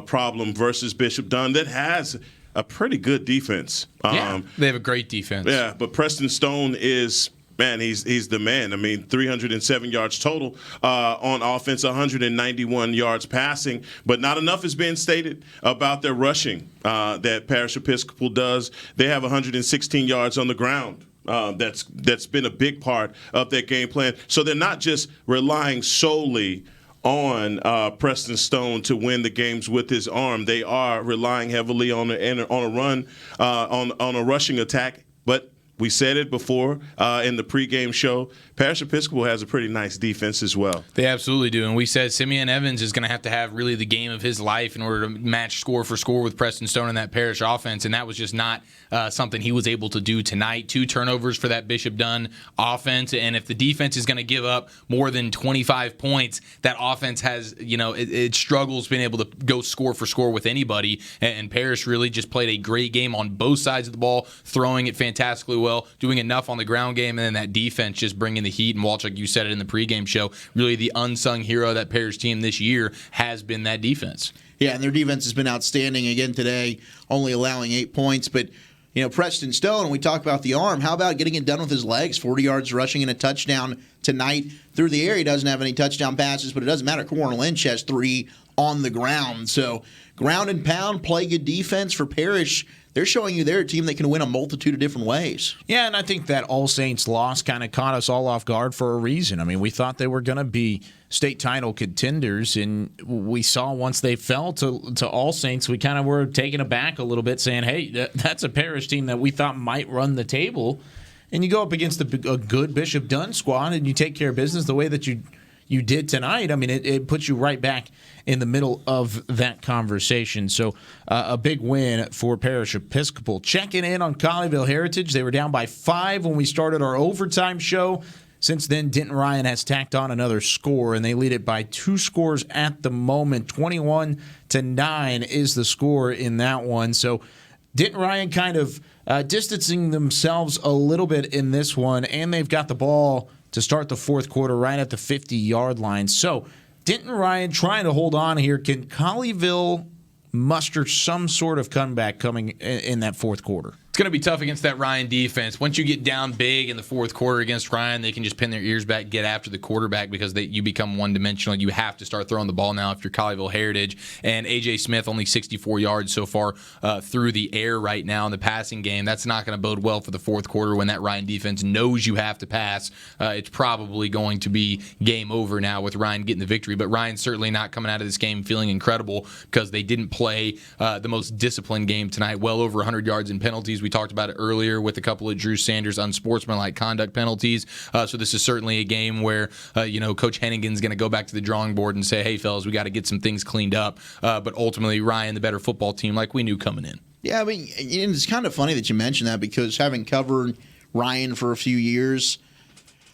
F: problem versus Bishop Dunn that has a pretty good defense.
E: They have a great defense.
F: Yeah, but Preston Stone is. Man, he's the man. I mean, 307 yards total on offense, 191 yards passing, but not enough is being stated about their rushing that Parish Episcopal does. They have 116 yards on the ground. That's been a big part of their game plan. So they're not just relying solely on Preston Stone to win the games with his arm. They are relying heavily on a run, on a rushing attack, but we said it before in the pregame show. Parish Episcopal has a pretty nice defense as well.
E: They absolutely do. And we said Simeon Evans is going to have really the game of his life in order to match score for score with Preston Stone in that Parish offense. And that was just not something he was able to do tonight. 2 turnovers for that Bishop Dunn offense. And if the defense is going to give up more than 25 points, that offense has, it struggles being able to go score for score with anybody. And Parish really just played a great game on both sides of the ball, throwing it fantastically well, doing enough on the ground game, and then that defense just bringing the heat. And Walchuk, you said it in the pregame show, really the unsung hero of that Parish team this year has been that defense.
D: Yeah, and their defense has been outstanding again today, only allowing 8 points. But, Preston Stone, we talk about the arm. How about getting it done with his legs? 40 yards rushing and a touchdown tonight through the air. He doesn't have any touchdown passes, but it doesn't matter. Cornel Lynch has 3 on the ground. So ground and pound, play good defense for Parish. They're showing you they're a team that can win a multitude of different ways.
C: Yeah, and I think that All Saints loss kind of caught us all off guard for a reason. I mean, we thought they were going to be state title contenders, and we saw once they fell to All Saints, we kind of were taken aback a little bit, saying, hey, that's a Parish team that we thought might run the table. And you go up against a good Bishop Dunn squad, and you take care of business the way that you did tonight. I mean, it puts you right back in the middle of that conversation. So a big win for Parish Episcopal. Checking in on Colleyville Heritage. They were down by 5 when we started our overtime show. Since then, Denton Ryan has tacked on another score, and they lead it by 2 scores at the moment. 21-9 is the score in that one. So Denton Ryan kind of distancing themselves a little bit in this one, and they've got the ball to start the fourth quarter right at the 50-yard line. So Denton Ryan trying to hold on here. Can Colleyville muster some sort of comeback coming in that fourth quarter.
E: It's going to be tough against that Ryan defense. Once you get down big in the fourth quarter against Ryan, they can just pin their ears back, get after the quarterback because you become one-dimensional. You have to start throwing the ball now if you're Colleyville Heritage. And A.J. Smith, only 64 yards so far through the air right now in the passing game. That's not going to bode well for the fourth quarter when that Ryan defense knows you have to pass. It's probably going to be game over now with Ryan getting the victory. But Ryan's certainly not coming out of this game feeling incredible because they didn't play the most disciplined game tonight. Well over 100 yards in penalties. We talked about it earlier with a couple of Drew Sanders unsportsmanlike conduct penalties. So this is certainly a game where, Coach Hennigan's going to go back to the drawing board and say, hey, fellas, we got to get some things cleaned up. But ultimately, Ryan, the better football team, like we knew coming in.
D: Yeah, I mean, it's kind of funny that you mentioned that because having covered Ryan for a few years,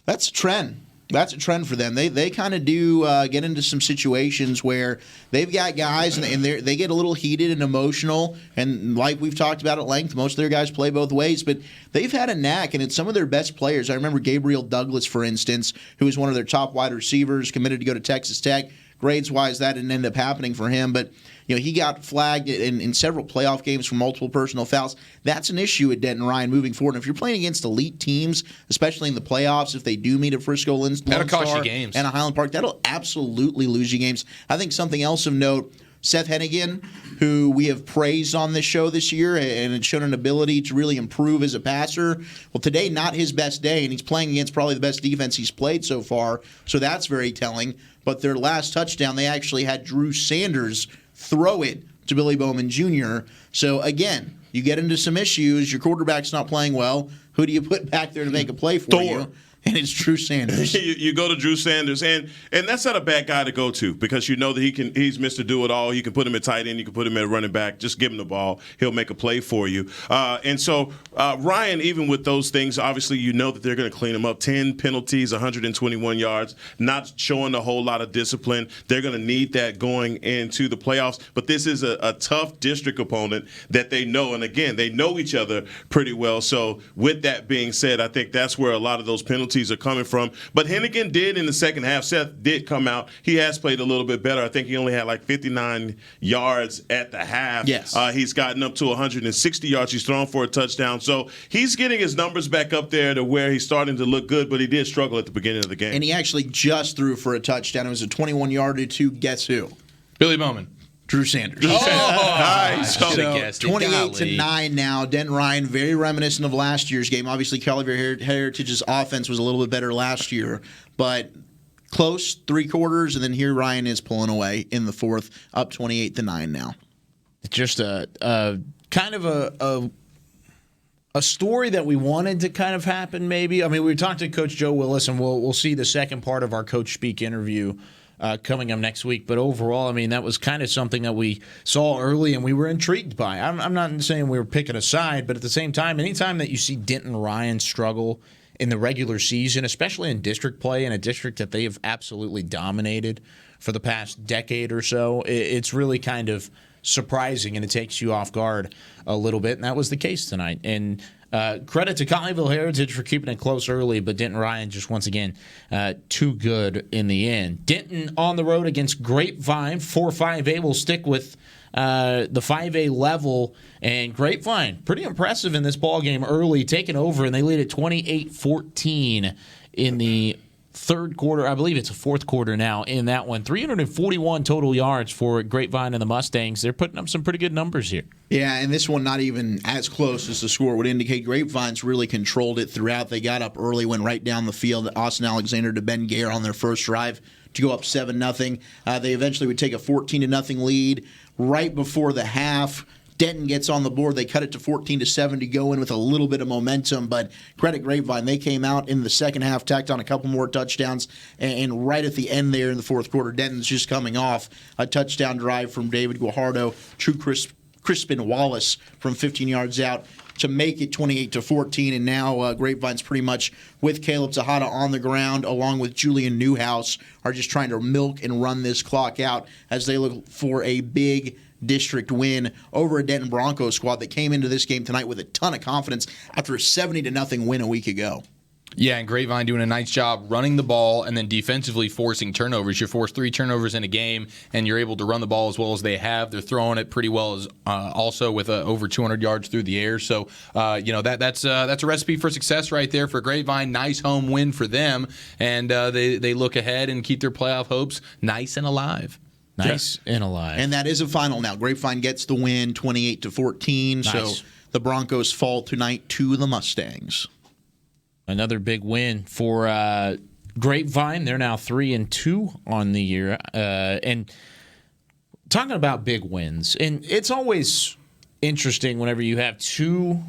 D: that's a trend. That's a trend for them. They kind of do get into some situations where they've got guys and they get a little heated and emotional. And like we've talked about at length, most of their guys play both ways. But they've had a knack, and it's some of their best players. I remember Gabriel Douglas, for instance, who was one of their top wide receivers, committed to go to Texas Tech. Grades-wise, that didn't end up happening for him. But he got flagged in several playoff games for multiple personal fouls. That's an issue at Denton Ryan moving forward. And if you're playing against elite teams, especially in the playoffs, if they do meet a Frisco Lone
E: that'll cost
D: Star
E: you games.
D: And a Highland Park, that'll absolutely lose you games. I think something else of note, Seth Hennigan, who we have praised on this show this year and has shown an ability to really improve as a passer. Well, today, not his best day, and he's playing against probably the best defense he's played so far, so that's very telling. But their last touchdown, they actually had Drew Sanders throw it to Billy Bowman Jr. So, again, you get into some issues. Your quarterback's not playing well. Who do you put back there to make a play for you? And it's Drew Sanders.
F: you go to Drew Sanders, and that's not a bad guy to go to because you know that he's Mr. Do-It-All. You can put him at tight end. You can put him at running back. Just give him the ball. He'll make a play for you. And so Ryan, even with those things, obviously you know that they're going to clean him up. 10 penalties, 121 yards, not showing a whole lot of discipline. They're going to need that going into the playoffs. But this is a tough district opponent that they know. And, again, they know each other pretty well. So with that being said, I think that's where a lot of those penalties are coming from. But Hennigan did in the second half. Seth did come out. He has played a little bit better. I think he only had like 59 yards at the half.
D: Yes.
F: He's gotten up to 160 yards. He's thrown for a touchdown. So he's getting his numbers back up there to where he's starting to look good, but he did struggle at the beginning of the game.
D: And he actually just threw for a touchdown. It was a 21-yarder to guess who?
E: Billy Bowman.
D: Drew Sanders.
F: Nice.
D: So 28-9 now. Denton Ryan, very reminiscent of last year's game. Obviously, Colleyville Heritage's offense was a little bit better last year, but close, 3 quarters, and then here Ryan is pulling away in the fourth, up 28-9 now.
C: It's just a kind of a story that we wanted to kind of happen, maybe. I mean, we talked to Coach Joe Willis, and we'll see the second part of our Coach Speak interview coming up next week. But overall, I mean, that was kind of something that we saw early and we were intrigued by. I'm not saying we were picking a side, but at the same time, anytime that you see Denton Ryan struggle in the regular season, especially in district play, in a district that they have absolutely dominated for the past decade or so, it's really kind of surprising and it takes you off guard a little bit. And that was the case tonight. And credit to Colleyville Heritage for keeping it close early, but Denton Ryan just once again too good in the end. Denton on the road against Grapevine, 4-5A. Will stick with the 5A level, and Grapevine pretty impressive in this ball game early, taking over, and they lead at 28-14 in the third quarter. I believe it's a fourth quarter now in that one. 341 total yards for Grapevine and the Mustangs. They're putting up some pretty good numbers here.
D: Yeah, and this one not even as close as the score would indicate. Grapevine's really controlled it throughout. They got up early, went right down the field. Austin Alexander to Ben Gare on their first drive to go up 7-0. They eventually would take a 14-0 lead right before the half. Denton gets on the board. They cut it to 14-7 to go in with a little bit of momentum, but credit Grapevine. They came out in the second half, tacked on a couple more touchdowns, and right at the end there in the fourth quarter, Denton's just coming off a touchdown drive from David Guajardo, True Crispin Wallace from 15 yards out to make it 28-14, and now Grapevine's pretty much with Caleb Tejada on the ground, along with Julian Newhouse, are just trying to milk and run this clock out as they look for a big district win over a Denton Broncos squad that came into this game tonight with a ton of confidence after a 70-0 win a week ago.
E: Yeah, and Grapevine doing a nice job running the ball and then defensively forcing turnovers. You force 3 turnovers in a game, and you're able to run the ball as well as they have. They're throwing it pretty well, as also with over 200 yards through the air. So, that's a recipe for success right there for Grapevine. Nice home win for them, and they look ahead and keep their playoff hopes nice and alive.
C: Nice and alive.
D: And that is a final now. Grapevine gets the win 28-14.
C: Nice.
D: So the Broncos fall tonight to the Mustangs.
C: Another big win for Grapevine. They're now 3-2 on the year. And talking about big wins, and it's always interesting whenever you have 2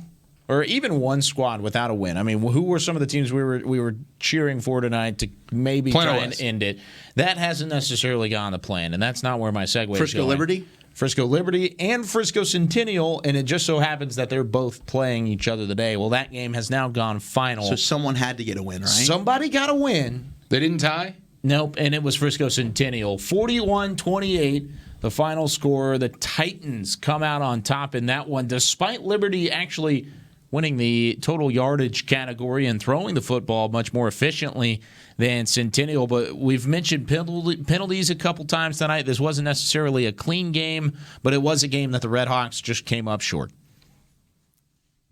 C: or even one squad without a win. I mean, who were some of the teams we were cheering for tonight to maybe try and end it? That hasn't necessarily gone to plan, and that's not where my segue is
D: Frisco Liberty?
C: Frisco Liberty and Frisco Centennial, and it just so happens that they're both playing each other today. Well, that game has now gone final.
D: So someone had to get a win, right?
C: Somebody got a win.
E: They didn't tie?
C: Nope, and it was Frisco Centennial. 41-28, the final score. The Titans come out on top in that one, despite Liberty actually winning the total yardage category and throwing the football much more efficiently than Centennial. But we've mentioned penalties a couple times tonight. This wasn't necessarily a clean game, but it was a game that the Red Hawks just came up short.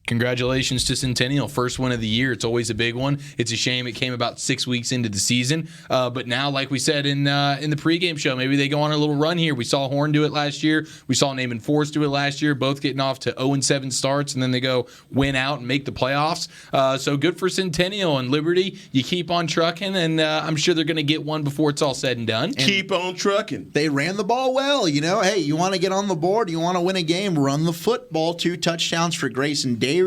E: Congratulations to Centennial. First win of the year. It's always a big one. It's a shame it came about 6 weeks into the season. But now, like we said in the pregame show, maybe they go on a little run here. We saw Horn do it last year. We saw Naaman Force do it last year, both getting off to 0-7 starts, and then they go win out and make the playoffs. So good for Centennial and Liberty. You keep on trucking, and I'm sure they're going to get one before it's all said and done.
F: Keep on trucking.
D: They ran the ball well. Hey, you want to get on the board, you want to win a game, run the football. 2 touchdowns for Grayson Davies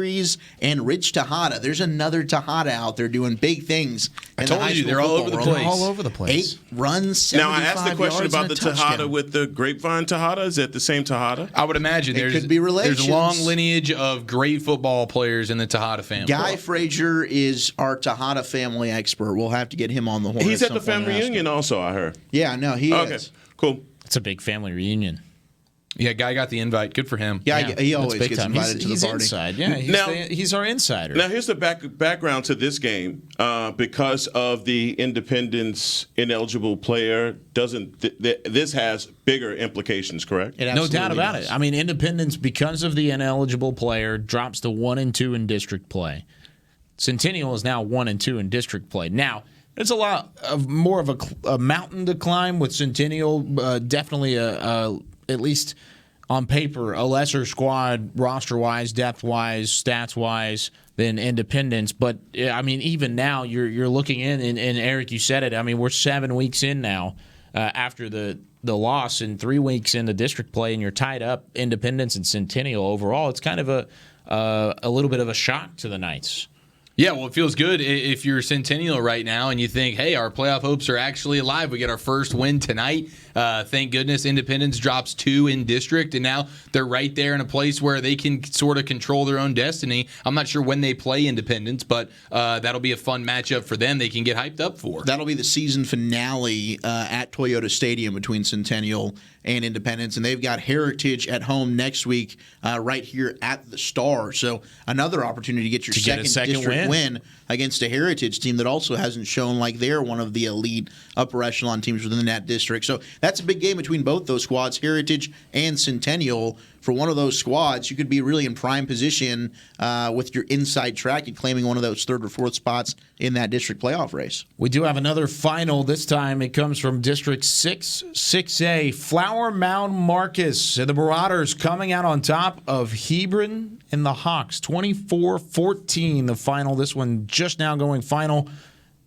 D: and Rich Tejada. There's another Tejada out there doing big things.
E: I told you, they're all over the place.
C: They're all over the place.
D: 8 runs, 75
F: Now, I asked the question
D: yards
F: about
D: and
F: the
D: a touchdown.
F: Tejada with the Grapevine Tejada. Is that the same Tejada?
E: I would imagine
D: It could be relations.
E: There's a long lineage of great football players in the Tejada family.
D: Guy Frazier is our Tejada family expert. We'll have to get him on the horn.
F: He's at the family reunion also, I heard.
D: Yeah, no, he
F: Okay,
D: is.
F: cool.
C: It's a big family reunion.
E: Yeah, Guy got the invite. Good for him.
D: Yeah, he always
C: That's big
D: gets
C: time.
D: invited to
C: He's
D: the party.
C: inside. Yeah, he's our insider.
F: Now, here's the background to this game. Because of the Independence ineligible player, this has bigger implications, correct?
C: No doubt about it. I mean, Independence, because of the ineligible player, drops to 1-2 in district play. Centennial is now 1-2 in district play. Now, it's a lot of more of a mountain to climb with Centennial. Definitely at least on paper, a lesser squad roster-wise, depth-wise, stats-wise than Independence. But, I mean, even now you're looking in, and Eric, you said it. I mean, we're 7 weeks in now after the loss and 3 weeks into district play, and you're tied up Independence and Centennial overall. It's kind of a little bit of a shock to the Knights.
E: Yeah, well, it feels good if you're Centennial right now and you think, hey, our playoff hopes are actually alive. We get our first win tonight. Thank goodness Independence drops 2 in district, and now they're right there in a place where they can sort of control their own destiny. I'm not sure when they play Independence, but that'll be a fun matchup for them they can get hyped up for.
D: That'll be the season finale at Toyota Stadium between Centennial and Independence, and they've got Heritage at home next week right here at the Star. So another opportunity to get your second district win against a Heritage team that also hasn't shown like they're one of the elite upper echelon teams within that district. So that's a big game between both those squads, Heritage and Centennial. For one of those squads, you could be really in prime position with your inside track and claiming one of those 3rd or 4th spots in that district playoff race.
C: We do have another final. This time it comes from District 6A. Flower Mound Marcus and the Marauders coming out on top of Hebron and the Hawks. 24-14 the final. This one just now going final.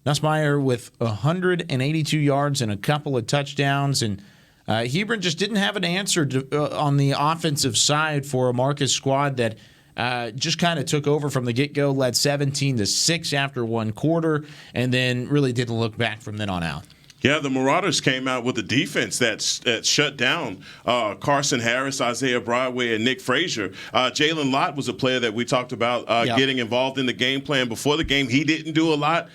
C: Nussmeier with 182 yards and a couple of touchdowns, and Hebron just didn't have an answer on the offensive side for a Marcus squad that just kind of took over from the get-go, led 17-6 after one quarter, and then really didn't look back from then on out.
F: Yeah, the Marauders came out with a defense that shut down Carson Harris, Isaiah Broadway, and Nick Frazier. Jalen Lott was a player that we talked about getting involved in the game plan before the game. He didn't do a lot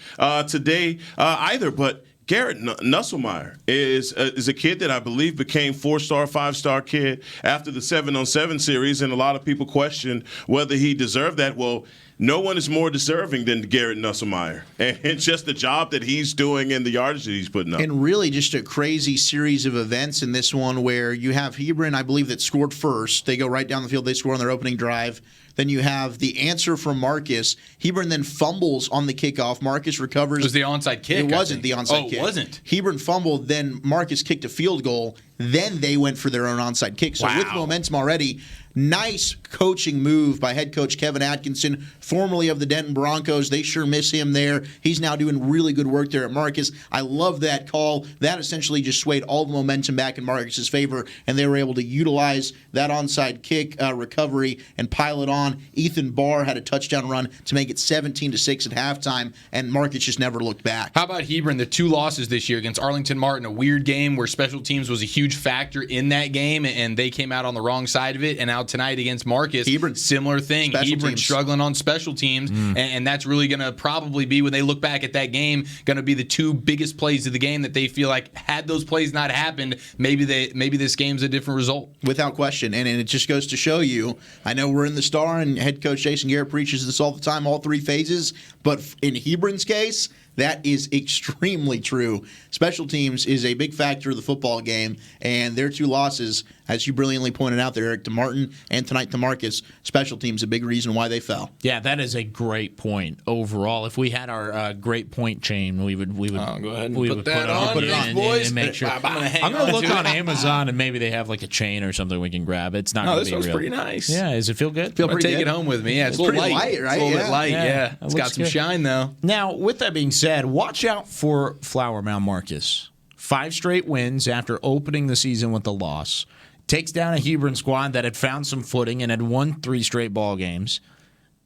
F: today either, but Garrett Nussmeier is a kid that I believe became 4-star, 5-star kid after the 7-on-7 series, and a lot of people questioned whether he deserved that. Well, no one is more deserving than Garrett Nussmeier. And it's just the job that he's doing and the yardage that he's putting up.
D: And really just a crazy series of events in this one where you have Hebron, I believe, that scored first. They go right down the field. They score on their opening drive. Then you have the answer from Marcus. Hebron then fumbles on the kickoff. Marcus recovers.
E: It was the onside kick.
D: It wasn't the onside kick.
E: Oh, it wasn't?
D: Hebron fumbled. Then Marcus kicked a field goal. Then they went for their own onside kick. So with momentum already, nice coaching move by head coach Kevin Atkinson, formerly of the Denton Broncos. They sure miss him there. He's now doing really good work there at Marcus. I love that call. That essentially just swayed all the momentum back in Marcus's favor, and they were able to utilize that onside kick recovery and pile it on. Ethan Barr had a touchdown run to make it 17-6 at halftime, and Marcus just never looked back.
E: How about Hebron? The 2 losses this year against Arlington Martin, a weird game where special teams was a huge factor in that game, and they came out on the wrong side of it. And now tonight against Marcus,
D: Hebron,
E: similar thing. Hebron struggling on special teams, and that's really going to probably be, when they look back at that game, going to be the 2 biggest plays of the game that they feel like, had those plays not happened, maybe this game's a different result.
D: Without question. And it just goes to show you, I know we're in the Star, and head coach Jason Garrett preaches this all the time, all 3 phases, but in Hebron's case, that is extremely true. Special teams is a big factor of the football game, and their 2 losses, as you brilliantly pointed out there, Eric, to Martin and tonight to Marcus, special teams a big reason why they fell.
C: Yeah, that is a great point overall. If we had our great point chain, we would
E: go ahead and
C: we
E: put
C: would
E: that
C: put it on, boys. And make sure.
E: I'm
C: going to look on Amazon, and maybe they have like a chain or something we can grab. It's not.
E: No, this one's pretty nice.
C: Yeah, does it feel good?
E: Feel pretty good. Take it home with me. Yeah, it's a little
D: pretty light, right?
E: It's a little bit light. Yeah. It's got some
C: good.
E: shine though.
C: Now, with that being said, watch out for Flower Mound Marcus. 5 straight wins after opening the season with a loss. Takes down a Hebron squad that had found some footing and had won 3 straight ball games.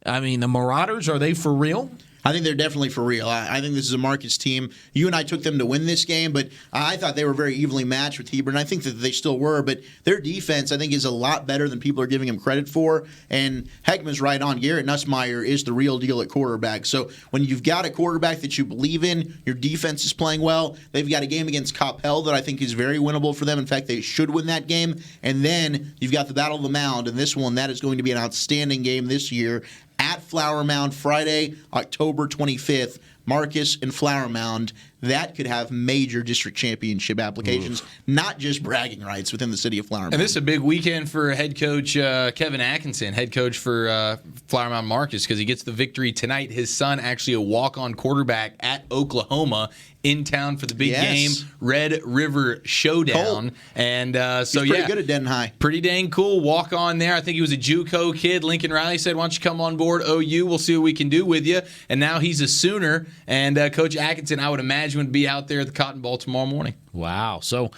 C: I mean, the Marauders, are they for real?
D: I think they're definitely for real. I think this is a Marcus team. You and I took them to win this game, but I thought they were very evenly matched with Hebron. I think that they still were, but their defense, I think, is a lot better than people are giving them credit for. And Heckman's right on. Garrett Nussmeier is the real deal at quarterback. So when you've got a quarterback that you believe in, your defense is playing well. They've got a game against Coppell that I think is very winnable for them. In fact, they should win that game. And then you've got the Battle of the Mound, and this one, that is going to be an outstanding game this year at Flower Mound, Friday, October 25th. Marcus and Flower Mound, that could have major district championship applications, not just bragging rights within the city of Flower Mound.
E: And this is a big weekend for head coach Kevin Atkinson, head coach for Flower Mound Marcus, because he gets the victory tonight. His son actually a walk-on quarterback at Oklahoma, in town for the big game, Red River Showdown.
D: Cool.
E: And
D: He's pretty good at Denton High.
E: Pretty dang cool. Walk on there. I think he was a JUCO kid. Lincoln Riley said, why don't you come on board OU? We'll see what we can do with you. And now he's a Sooner. And Coach Atkinson, I would imagine, would be out there at the Cotton Bowl tomorrow morning.
C: Wow. So,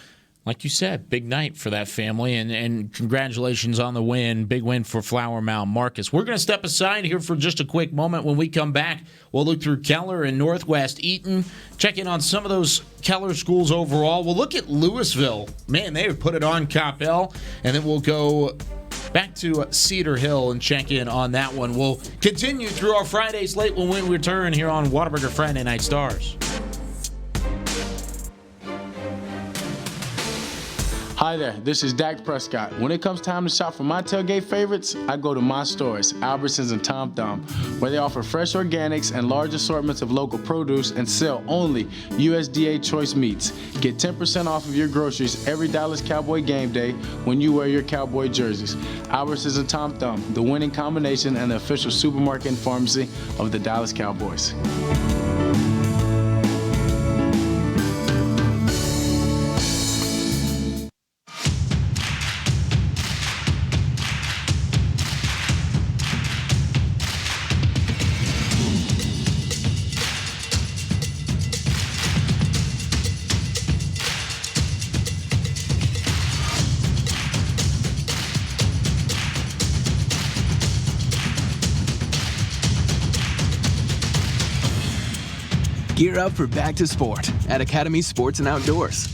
C: like you said, big night for that family, and congratulations on the win. Big win for Flower Mound Marcus. We're going to step aside here for just a quick moment. When we come back, we'll look through Keller and Northwest Eaton, check in on some of those Keller schools overall. We'll look at Louisville. Man, they have put it on Coppell, and then we'll go back to Cedar Hill and check in on that one. We'll continue through our Friday slate when we return here on Whataburger Friday Night Stars.
O: Hi there, this is Dak Prescott. When it comes time to shop for my tailgate favorites, I go to my stores, Albertsons and Tom Thumb, where they offer fresh organics and large assortments of local produce and sell only USDA choice meats. Get 10% off of your groceries every Dallas Cowboy game day when you wear your Cowboy jerseys. Albertsons and Tom Thumb, the winning combination and the official supermarket and pharmacy of the Dallas Cowboys.
G: Gear up for back to sport at Academy Sports and Outdoors.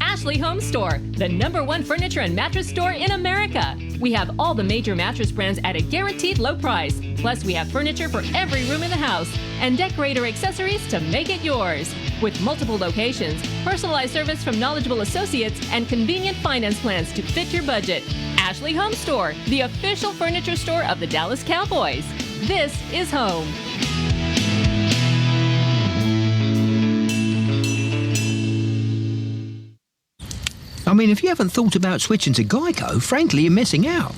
P: Ashley Home Store, the #1 furniture and mattress store in America. We have all the major mattress brands at a guaranteed low price. Plus, we have furniture for every room in the house and decorator accessories to make it yours. With multiple locations, personalized service from knowledgeable associates, and convenient finance plans to fit your budget. Ashley Home Store, the official furniture store of the Dallas Cowboys. This is home.
Q: I mean, if you haven't thought about switching to Geico, frankly, you're missing out.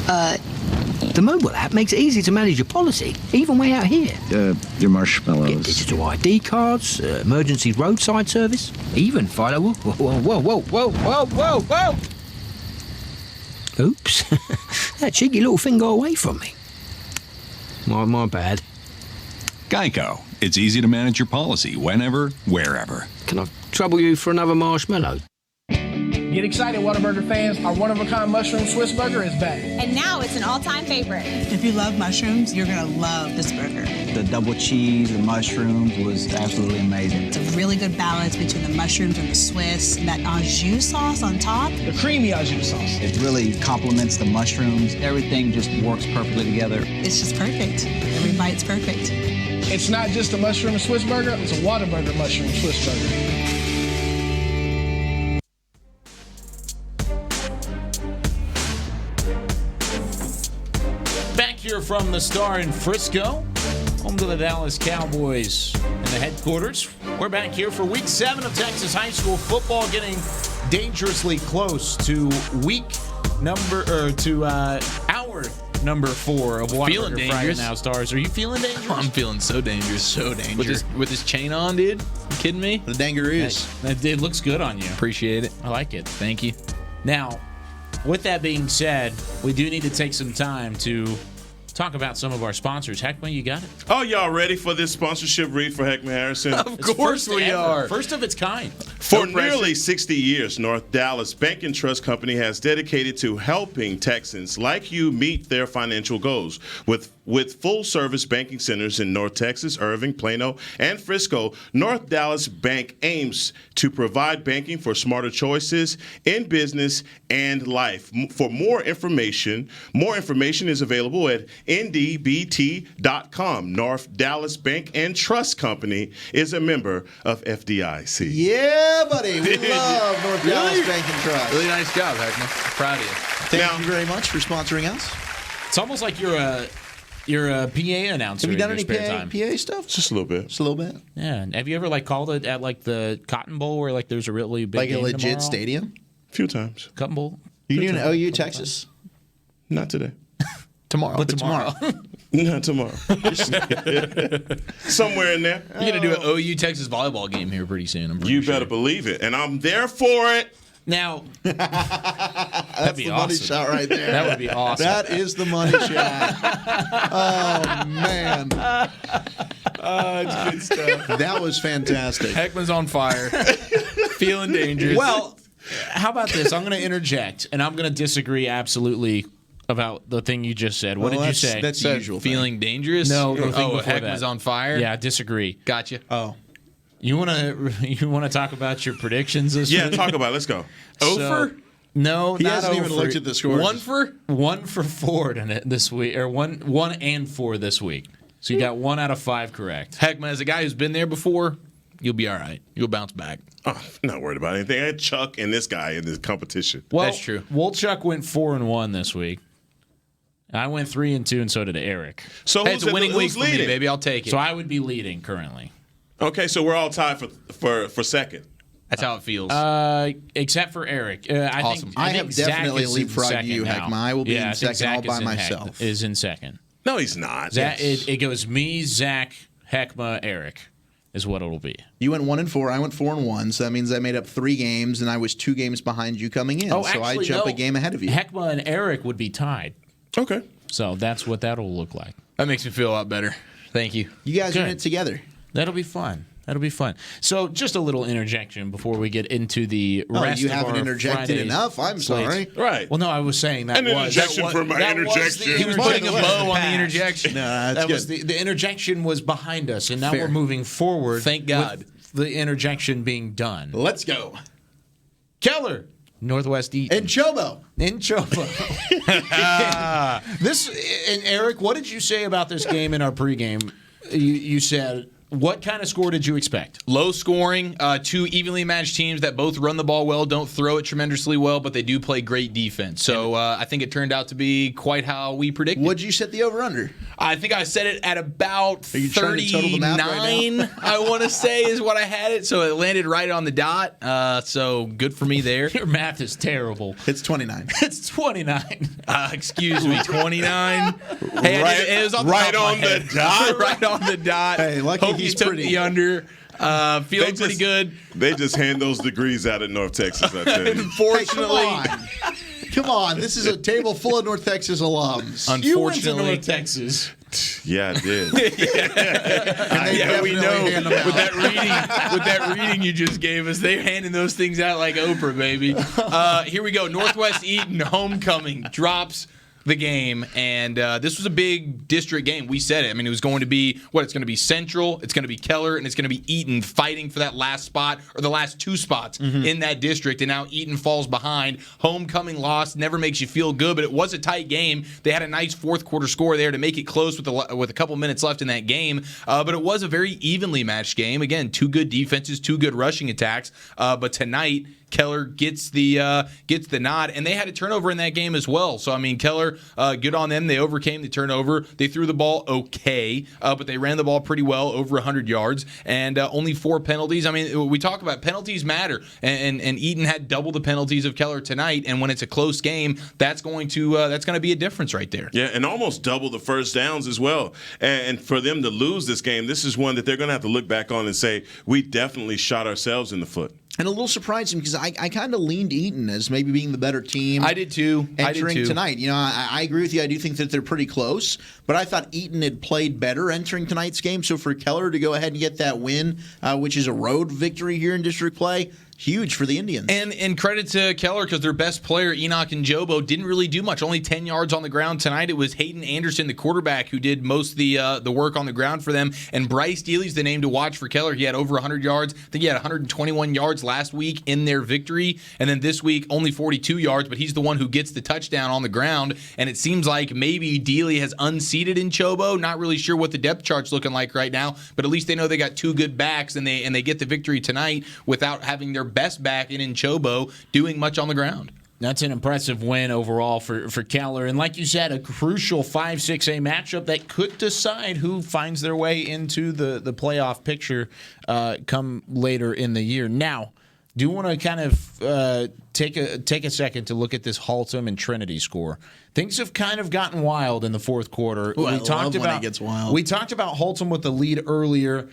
Q: The mobile app makes it easy to manage your policy, even way out here.
R: Your marshmallows.
Q: Get digital ID cards, emergency roadside service, even follow. Whoa. Oops. That cheeky little thing got away from me. My bad.
S: Geico. It's easy to manage your policy whenever, wherever.
Q: Can I trouble you for another marshmallow?
J: Get excited, Whataburger fans. Our one-of-a-kind mushroom Swiss burger is back.
K: And now it's an all-time favorite.
L: If you love mushrooms, you're going to love this burger.
M: The double cheese, the mushrooms was absolutely amazing.
L: It's a really good balance between the mushrooms and the Swiss. And that au jus sauce on top.
J: The creamy au jus sauce.
M: It really complements the mushrooms. Everything just works perfectly together.
L: It's just perfect. Every bite's perfect.
J: It's not just a mushroom Swiss burger, it's a Whataburger mushroom Swiss burger.
C: Here from the Star in Frisco, home to the Dallas Cowboys and the headquarters. We're back here for week 7 of Texas high school football, getting dangerously close to hour number 4 of Whataburger Friday Now Stars. Are you feeling dangerous?
E: I'm feeling so dangerous. So dangerous. With this chain on, dude? You kidding me?
D: The dangaroos.
C: It looks good on you.
E: Appreciate it.
C: I like it.
E: Thank you.
C: Now, with that being said, we do need to take some time to talk about some of our sponsors. Heckman, you got it?
F: Oh, y'all ready for this sponsorship read for Heckman Harrison?
E: Of course we are.
C: First of its kind.
F: For nearly 60 years, North Dallas Bank and Trust Company has dedicated to helping Texans like you meet their financial goals. With full-service banking centers in North Texas, Irving, Plano, and Frisco, North Dallas Bank aims to provide banking for smarter choices in business and life. For more information is available at ndbt.com. North Dallas Bank and Trust Company is a member of FDIC.
D: Yeah, buddy. We love North Dallas Bank and Trust.
E: Really nice job, Heckman. Proud of you.
D: Thank you very much for sponsoring us.
C: It's almost like you're a PA announcer.
D: Have you done
C: in your
D: any
C: spare time.
D: PA stuff?
F: Just a little bit.
D: Just a little bit.
C: Yeah. And have you ever called it at the Cotton Bowl where there's a really big
D: like
C: game
D: a legit
C: tomorrow?
D: stadium?
F: A few times.
C: Cotton Bowl.
D: You doing OU Texas?
F: Not today.
D: Tomorrow.
C: But tomorrow.
F: Not tomorrow. Somewhere in there.
E: You're going to do an OU Texas volleyball game here pretty soon. I'm
F: You better believe it. And I'm there for it.
C: Now,
D: That's
C: be
D: the
C: awesome.
D: money shot right there.
C: That would be awesome.
D: That is the money shot. Oh, man.
E: It's good stuff.
D: That was fantastic.
E: Heckman's on fire. Feeling dangerous.
C: Well, how about this? I'm going to interject, and I'm going to disagree absolutely about the thing you just said. What did you say?
D: That's the usual thing.
E: Feeling dangerous?
C: No, the thing before
E: Heckman's
C: that.
E: on fire?
C: Yeah, I disagree.
E: Gotcha.
D: Oh.
C: You want to talk about your predictions this week?
F: Yeah, talk about it. Let's go.
E: Over?
C: No,
D: He
C: not
D: hasn't even
C: over.
D: looked at the scores.
C: 1 for 4 in it this week, or 1 and 4 this week. So you got 1 out of 5 correct.
E: Heckman, as a guy who's been there before, you'll be all right. You'll bounce back.
F: Oh, I'm not worried about anything. I had Chuck and this guy in this competition.
C: Well,
E: That's true.
C: Wolchuk went 4-1 this week. I went 3-2, and so did Eric.
F: So
E: Hey, it's a winning week for me, baby. I'll take it.
C: So I would be leading currently.
F: Okay, so we're all tied for second.
E: That's how it feels.
C: Except for Eric.
E: Awesome.
D: I
C: think
D: have
C: Zach
D: definitely
C: is in
D: leapfrogged
C: second
D: you,
C: now.
D: Heckma. I will be in
C: I think
D: second all
C: Zach
D: by
C: is in
D: myself.
C: Is in second.
F: No, he's not.
C: It goes me, Zach, Heckma, Eric is what it'll be.
D: You went 1-4. I went 4-1. So that means I made up 3 games, and I was 2 games behind you coming in. So I jump a game ahead of you.
C: Heckma and Eric would be tied.
F: Okay.
C: So that's what that'll look like.
E: That makes me feel a lot better. Thank you.
D: You guys are in
C: Good.
D: it together.
C: That'll be fun. That'll be fun. So just a little interjection before we get into the rest
D: you
C: of
D: haven't
C: our
D: interjected
C: Friday
D: enough. I'm
C: slates.
D: sorry.
F: Right.
C: Well, no, I was saying that
F: An
C: was
F: interjection
C: that
F: for my
C: that was
F: interjection.
C: the
F: He was
E: putting a bow on the
C: past.
E: interjection.
D: No, that's
C: That
D: good.
C: was the interjection was behind us, and now
E: Fair.
C: we're moving forward.
E: Thank God.
C: with the interjection being done.
D: Let's go.
C: Keller, Northwest Eaton.
D: And Chobo.
C: In Chobo. And Eric, what did you say about this game in our pregame? You said, what kind of score did you expect?
E: Low scoring, two evenly matched teams that both run the ball well, don't throw it tremendously well, but they do play great defense. So I think it turned out to be quite how we predicted.
D: What'd you set the over-under?
E: I think I set it at about
D: 39,
E: right I want to say is what I had it. So it landed right on the dot. So good for me there.
C: Your math is terrible.
D: It's 29.
C: It's 29.
E: Excuse me, 29. Hey, it was on the
F: right
E: top
F: on
E: of my
F: the
E: head.
F: dot?
E: Right on the dot.
D: Hey, lucky
E: Hope
D: he's
E: you took
D: pretty.
E: the under. Feeling pretty good.
F: They just hand those degrees out in North Texas, I tell you.
E: Unfortunately.
D: Come on. This is a table full of North Texas alums.
C: You went to
E: Unfortunately.
C: North Texas.
F: Yeah, I did.
E: Yeah, we know. With that reading you just gave us, they're handing those things out like Oprah, baby. Here we go. Northwest Eaton homecoming drops the game, and this was a big district game. We said it. I mean, it was going to be it's going to be Central, it's going to be Keller, and it's going to be Eaton fighting for that last spot or the last two spots in that district. And now Eaton falls behind. Homecoming loss never makes you feel good, but it was a tight game. They had a nice fourth quarter score there to make it close with a couple minutes left in that game. But it was a very evenly matched game. Again, two good defenses, two good rushing attacks. But tonight, Keller gets the nod, and they had a turnover in that game as well. So I mean, Keller, good on them. They overcame the turnover. They threw the ball okay, but they ran the ball pretty well, over 100 yards, and only 4 penalties. I mean, we talk about penalties matter, and Eaton had double the penalties of Keller tonight. And when it's a close game, that's going to be a difference right there.
F: Yeah, and almost double the first downs as well. And for them to lose this game, this is one that they're going to have to look back on and say, we definitely shot ourselves in the foot.
D: And a little surprising because I kind of leaned Eaton as maybe being the better team.
E: I did too.
D: Entering tonight. You know, I agree with you. I do think that they're pretty close, but I thought Eaton had played better entering tonight's game. So for Keller to go ahead and get that win, which is a road victory here in district play, huge for the Indians.
E: And credit to Keller because their best player, Enoch and Jobo, didn't really do much. Only 10 yards on the ground tonight. It was Hayden Anderson, the quarterback, who did most of the work on the ground for them. And Bryce Dealey's the name to watch for Keller. He had over 100 yards. I think he had 121 yards last week in their victory. And then this week, only 42 yards, but he's the one who gets the touchdown on the ground. And it seems like maybe Dealey has unseated in Chobo. Not really sure what the depth chart's looking like right now, but at least they know they got two good backs, and they get the victory tonight without having their best back in Chobo doing much on the ground.
C: That's an impressive win overall for Keller. And like you said, a crucial 5-6A matchup that could decide who finds their way into the playoff picture come later in the year. Now, do you want to kind of take a second to look at this Haltom and Trinity score? Things have kind of gotten wild in the fourth quarter.
D: Ooh, I love when it gets wild.
C: We talked about Haltom with the lead earlier.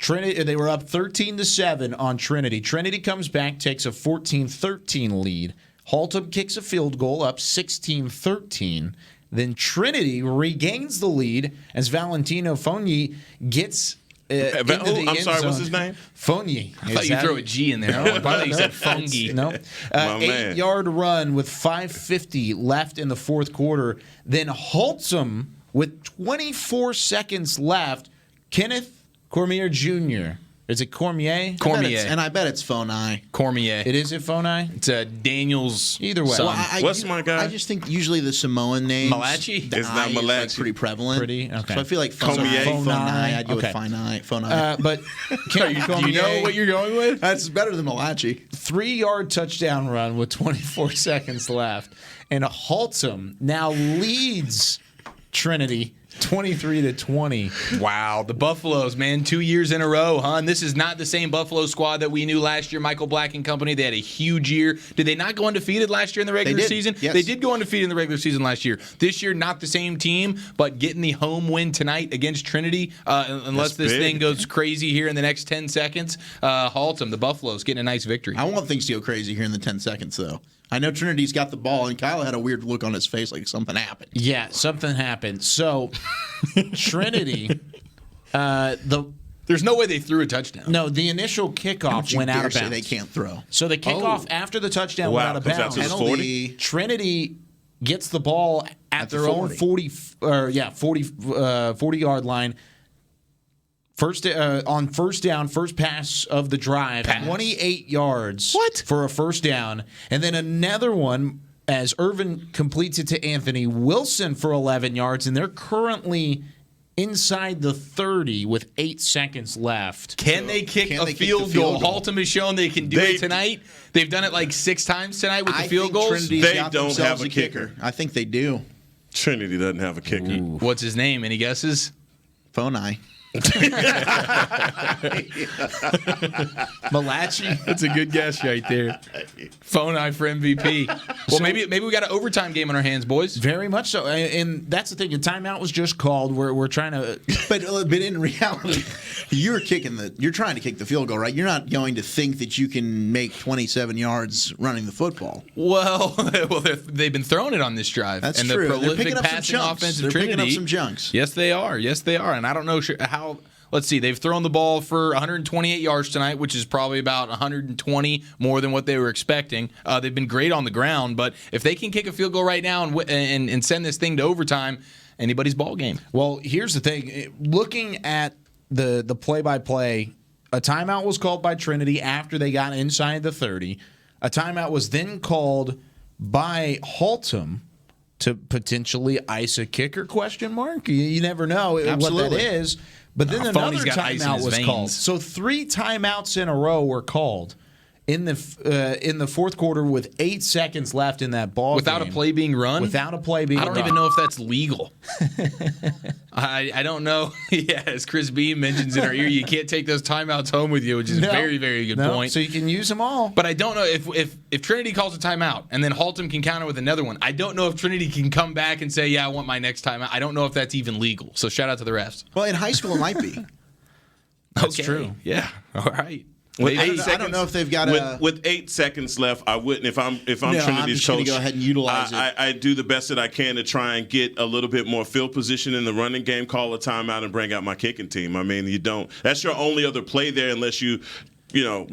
C: Trinity, they were up 13-7 on Trinity. Trinity comes back, takes a 14-13 lead. Haltom kicks a field goal, up 16-13. Then Trinity regains the lead as Valentino Fogni gets into the
F: I'm
C: end
F: sorry,
C: zone.
F: what's his name?
E: I
C: Fogni.
E: thought you throw a G in there. I thought you said fungi.
C: No. 8-yard run with 5:50 left in the fourth quarter. Then Haltom with 24 seconds left. Kenneth Cormier Jr. Is it Cormier?
E: Cormier.
D: And I bet it's Phonai.
E: Cormier.
C: It is at Phonai?
E: It's Daniel's
C: Either way.
E: son.
D: Well,
F: What's my guy?
D: I just think usually the Samoan names.
E: Malachi?
D: The
F: It's
D: I
F: not
D: is, like,
F: Malachi.
D: pretty prevalent.
C: Pretty? Okay.
D: So I feel like
F: Cormier.
D: Phonai. I'd go with
C: Okay.
D: Phonai.
C: But Kenneth
E: Do you know what you're going with?
D: That's better than Malachi.
C: 3-yard touchdown run with 24 seconds left. And Haltom now leads Trinity 23-20.
E: Wow, the Buffaloes, man, 2 years in a row, huh? And this is not the same Buffalo squad that we knew last year. Michael Black and company, they had a huge year. Did they not go undefeated last year in the regular season?
D: Yes.
E: They did go undefeated in the regular season last year. This year, not the same team, but getting the home win tonight against Trinity, unless this thing goes crazy here in the next 10 seconds, Haltom, the Buffaloes, getting a nice victory.
D: I want things to go crazy here in the 10 seconds, though. I know Trinity's got the ball, and Kyle had a weird look on his face like something happened.
C: Yeah, something happened. So, Trinity,
E: There's no way they threw a touchdown.
C: No, the initial kickoff went out of bounds.
D: They can't throw.
C: So the kikoff after the touchdown went out of bounds.
F: Comes out to the 40?
C: Trinity gets the ball at their own 40-yard line. First down, first pass of the drive, 28 yards for a first down. And then another one as Irvin completes it to Anthony Wilson for 11 yards, and they're currently inside the 30 with 8 seconds left.
E: Can they kick a field goal? Haltom has shown they can do it tonight. They've done it like 6 times tonight with the field goals.
D: They don't have a kicker. I think they do.
F: Trinity doesn't have a kicker.
E: Ooh. What's his name? Any guesses?
D: Phonai.
C: Malachi.
E: That's a good guess right there. Phonai for MVP. Well, maybe we got an overtime game on our hands, boys.
C: Very much so, and that's the thing. A timeout was just called. We're trying to,
D: but in reality, you're trying to kick the field goal, right? You're not going to think that you can make 27 yards running the football.
E: Well, they've been throwing it on this drive.
D: That's
E: and
D: true.
E: The prolific
D: They're picking up
E: passing
D: some chunks.
E: offensive
D: They're
E: Trinity.
D: picking up some junks.
E: Yes, they are. And I don't know how. Let's see. They've thrown the ball for 128 yards tonight, which is probably about 120 more than what they were expecting. They've been great on the ground, but if they can kick a field goal right now and send this thing to overtime, anybody's ball game.
C: Well, here's the thing. Looking at the play-by-play, a timeout was called by Trinity after they got inside the 30. A timeout was then called by Haltom to potentially ice a kicker, ? You never know what that is. But then another timeout was called. So 3 timeouts in a row were called in the fourth quarter with 8 seconds left in that ball
E: without
C: game.
E: A play being run?
C: Without a play being run.
E: I don't even know if that's legal. I don't know. Yeah, as Chris Beam mentions in our ear, you can't take those timeouts home with you, which is a very, very good point.
C: So you can use them all.
E: But I don't know if Trinity calls a timeout and then Haltom can counter with another one. I don't know if Trinity can come back and say, yeah, I want my next timeout. I don't know if that's even legal. So shout out to the refs.
D: Well, in high school it might be.
C: That's true.
E: Yeah. All right.
F: With
D: I don't know if they've got
F: with 8 seconds left. I wouldn't if I'm
D: I'm
F: Trinity's
D: just
F: coach.
D: Go ahead and utilize it.
F: I do the best that I can to try and get a little bit more field position in the running game. Call a timeout and bring out my kicking team. I mean, you don't. That's your only other play there, unless you're not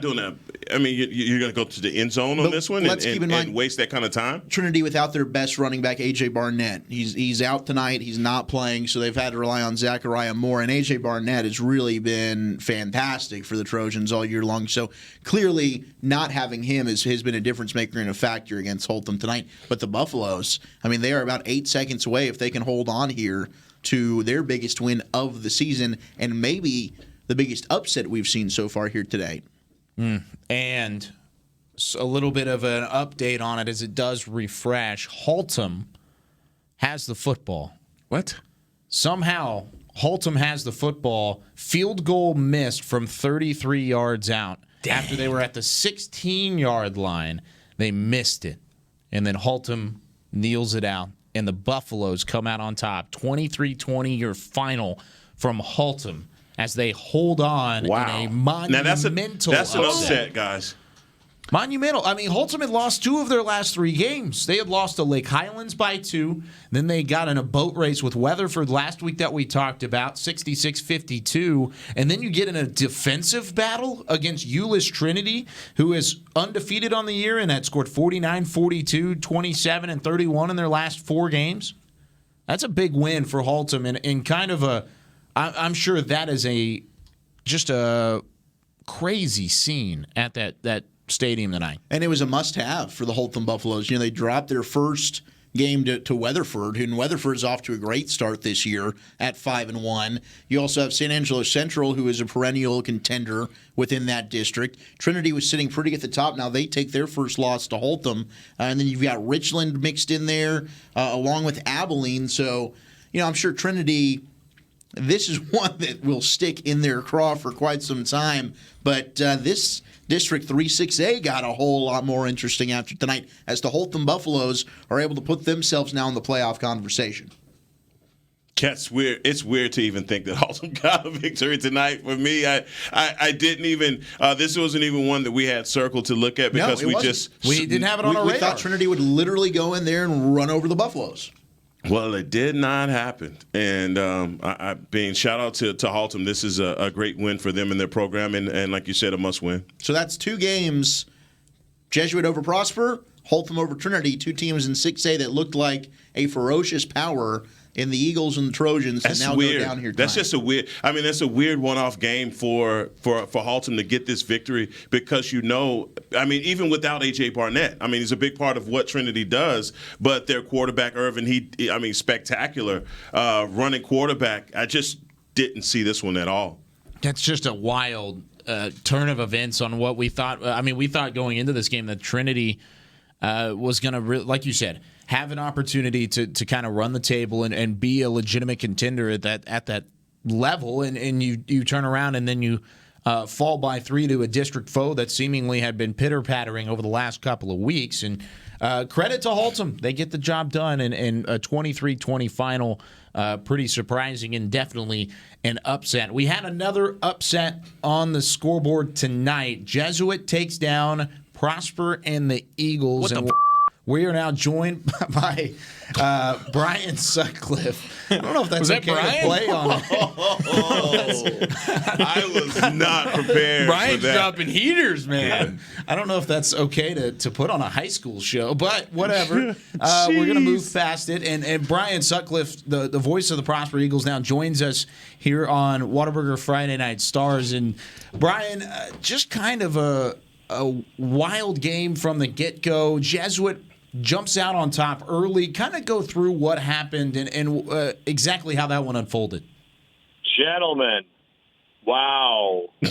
F: doing that. I mean, you're going to go to the end zone on this one and waste that kind of time.
D: Trinity without their best running back, A.J. Barnett. He's out tonight. He's not playing, so they've had to rely on Zachariah Moore. And A.J. Barnett has really been fantastic for the Trojans all year long. So clearly not having him has been a difference maker and a factor against Haltom tonight. But the Buffaloes, I mean, they are about 8 seconds away if they can hold on here to their biggest win of the season and maybe the biggest upset we've seen so far here today.
C: And a little bit of an update on it as it does refresh. Haltom has the football.
F: What?
C: Somehow, Haltom has the football. Field goal missed from 33 yards out. Dang. After they were at the 16-yard line, they missed it. And then Haltom kneels it out, and the Buffaloes come out on top. 23-20, your final from Haltom, as they hold on in a monumental
F: that's an upset, guys.
C: Monumental. I mean, Haltom had lost 2 of their last 3 games. They had lost to Lake Highlands by 2. Then they got in a boat race with Weatherford last week that we talked about, 66-52. And then you get in a defensive battle against Euless Trinity, who is undefeated on the year and had scored 49, 42, 27, and 31 in their last 4 games. That's a big win for Haltom and kind of a – I'm sure that is just a crazy scene at that stadium tonight.
D: And it was a must-have for the Haltom Buffaloes. You know, they dropped their first game to Weatherford, and Weatherford's off to a great start this year at 5-1. You also have San Angelo Central, who is a perennial contender within that district. Trinity was sitting pretty at the top. Now they take their first loss to Haltom. And then you've got Richland mixed in there, along with Abilene. So, you know, I'm sure Trinity – this is one that will stick in their craw for quite some time. But this District 3-6A got a whole lot more interesting after tonight as the Haltom Buffaloes are able to put themselves now in the playoff conversation.
F: It's weird. It's weird to even think that Haltom got a victory tonight. For me, I didn't even. This wasn't even one that we had circled to look at because
C: we didn't have it on our radar.
D: We thought Trinity would literally go in there and run over the Buffaloes.
F: Well, it did not happen. And being shout out to Haltom, this is a great win for them in their program. And like you said, a must win.
D: So that's 2 games. Jesuit over Prosper, Haltom over Trinity, 2 teams in 6A that looked like a ferocious power in the Eagles and the Trojans,
F: That's
D: and now
F: weird.
D: go down here.
F: That's just a weird. I mean, that's a weird one-off game for Haltom to get this victory because I mean, even without AJ Barnett, I mean, he's a big part of what Trinity does. But their quarterback Irvin, spectacular running quarterback. I just didn't see this one at all.
C: That's just a wild turn of events on what we thought. I mean, we thought going into this game that Trinity was going to, like you said, have an opportunity to kind of run the table and be a legitimate contender at that level, and you turn around and then you fall by 3 to a district foe that seemingly had been pitter-pattering over the last couple of weeks. And credit to Haltom. They get the job done in a 23-20 final. Pretty surprising and definitely an upset. We had another upset on the scoreboard tonight. Jesuit takes down Prosper and the Eagles. We are now joined by Brian Sutcliffe. I don't know if that's okay to play on it.
F: I was not prepared.
E: Brian's
F: for that.
E: dropping heaters, man.
C: I don't know if that's okay to put on a high school show, but whatever. We're going to move past it. And Brian Sutcliffe, the voice of the Prosper Eagles, now joins us here on Whataburger Friday Night Stars. And Brian, just kind of a wild game from the get-go. Jesuit jumps out on top early. Kind of go through what happened and exactly how that one unfolded.
R: Gentlemen, wow.
C: You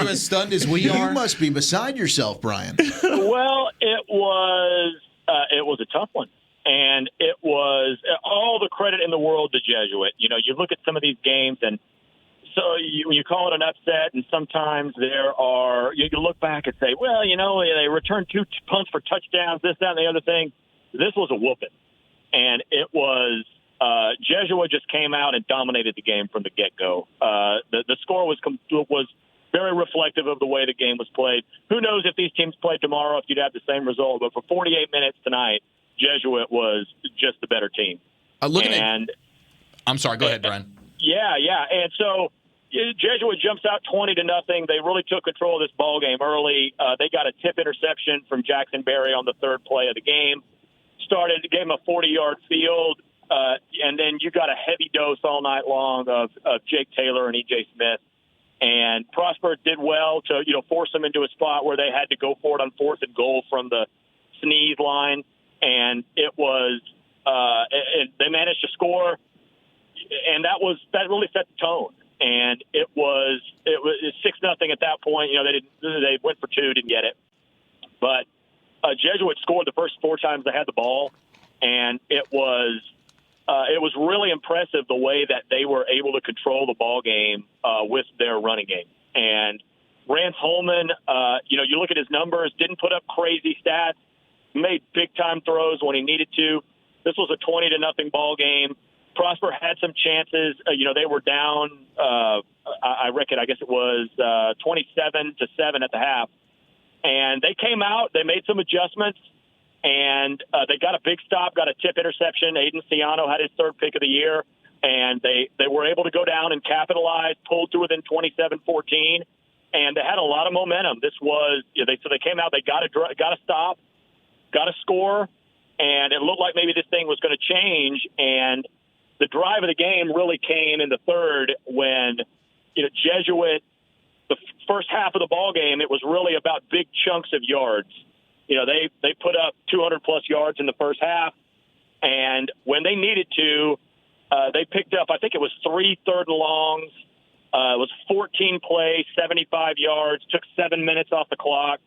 C: as stunned as we are?
D: You must be beside yourself, Brian.
R: Well, it was a tough one. And it was all the credit in the world to Jesuit. You know, you look at some of these games and so you call it an upset, and sometimes you can look back and say, well, you know, they returned 2 punts for touchdowns, this, that, and the other thing. This was a whooping. And it was Jesuit just came out and dominated the game from the get-go. The score was very reflective of the way the game was played. Who knows if these teams played tomorrow if you'd have the same result. But for 48 minutes tonight, Jesuit was just the better team.
E: I'm sorry. Go ahead, Brian.
R: Yeah. And so Jesuit jumps out 20-0. They really took control of this ball game early. They got a tip interception from Jackson Berry on the 3rd play of the game. Gave him a 40-yard field, and then you got a heavy dose all night long of Jake Taylor and E.J. Smith. And Prosper did well to force them into a spot where they had to go for it on 4th and goal from the sneeze line, and it was they managed to score, and that really set the tone. And it was 6-0 at that point. You know, they went for 2, didn't get it. But Jesuit scored the first 4 times they had the ball, and it was really impressive the way that they were able to control the ball game with their running game. And Rance Holman, you look at his numbers, didn't put up crazy stats, made big time throws when he needed to. This was a 20-0 ball game. Prosper had some chances. They were down. I guess it was 27-7 at the half, and they came out. They made some adjustments, and they got a big stop, got a tip interception. Aiden Ciano had his 3rd pick of the year, and they were able to go down and capitalize, pulled to within 27-14, and they had a lot of momentum. This was so they came out. They got a stop, got a score, and it looked like maybe this thing was going to change. And the drive of the game really came in the 3rd when, Jesuit, the first half of the ball game, it was really about big chunks of yards. They put up 200-plus yards in the first half, and when they needed to, they picked up, I think it was 3 3rd and longs. It was 14 plays, 75 yards, took 7 minutes off the clock,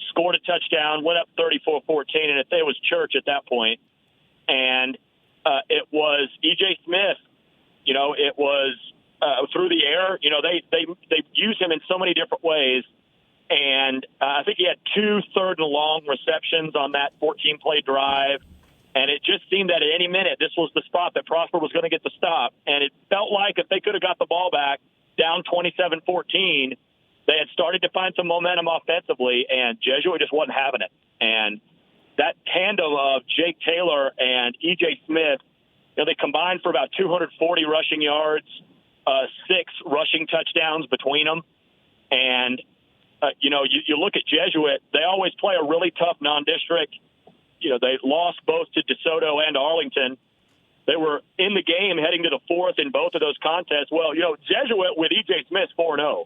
R: scored a touchdown, went up 34-14, and it was church at that point. And it was E.J. Smith. It was through the air. They use him in so many different ways. And I think he had 2 3rd and long receptions on that 14-play drive. And it just seemed that at any minute, this was the spot that Prosper was going to get the stop. And it felt like if they could have got the ball back down 27-14, they had started to find some momentum offensively, and Jesuit just wasn't having it. And that tandem of Jake Taylor and E.J. Smith, they combined for about 240 rushing yards, 6 rushing touchdowns between them. And, you look at Jesuit, they always play a really tough non-district. They lost both to DeSoto and Arlington. They were in the game heading to the fourth in both of those contests. Well, Jesuit with E.J. Smith 4-0,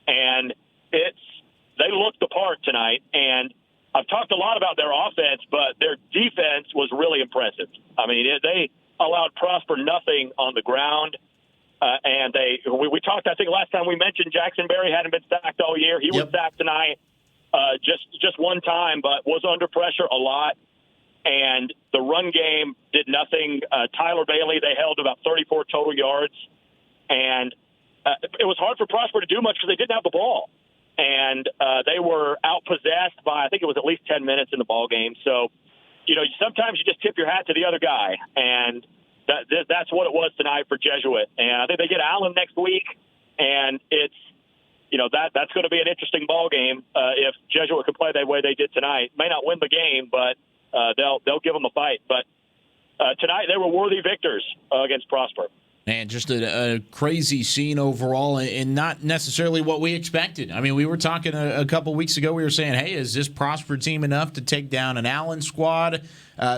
R: and they looked the part tonight. And I've talked a lot about their offense, but their defense was really impressive. I mean, they allowed Prosper nothing on the ground. And we talked, I think last time we mentioned Jackson Berry hadn't been sacked all year. He was sacked tonight just one time, but was under pressure a lot. And the run game did nothing. Tyler Bailey, they held about 34 total yards. And it was hard for Prosper to do much because they didn't have the ball. And they were outpossessed by, I think it was at least 10 minutes in the ball game. So, sometimes you just tip your hat to the other guy. And that's what it was tonight for Jesuit. And I think they get Allen next week. And it's, that's going to be an interesting ball game if Jesuit can play the way they did tonight. May not win the game, but they'll give them a fight. But tonight they were worthy victors against Prosper.
C: Man, just a crazy scene overall, and not necessarily what we expected. I mean, we were talking a couple weeks ago. We were saying, hey, is this Prosper team enough to take down an Allen squad?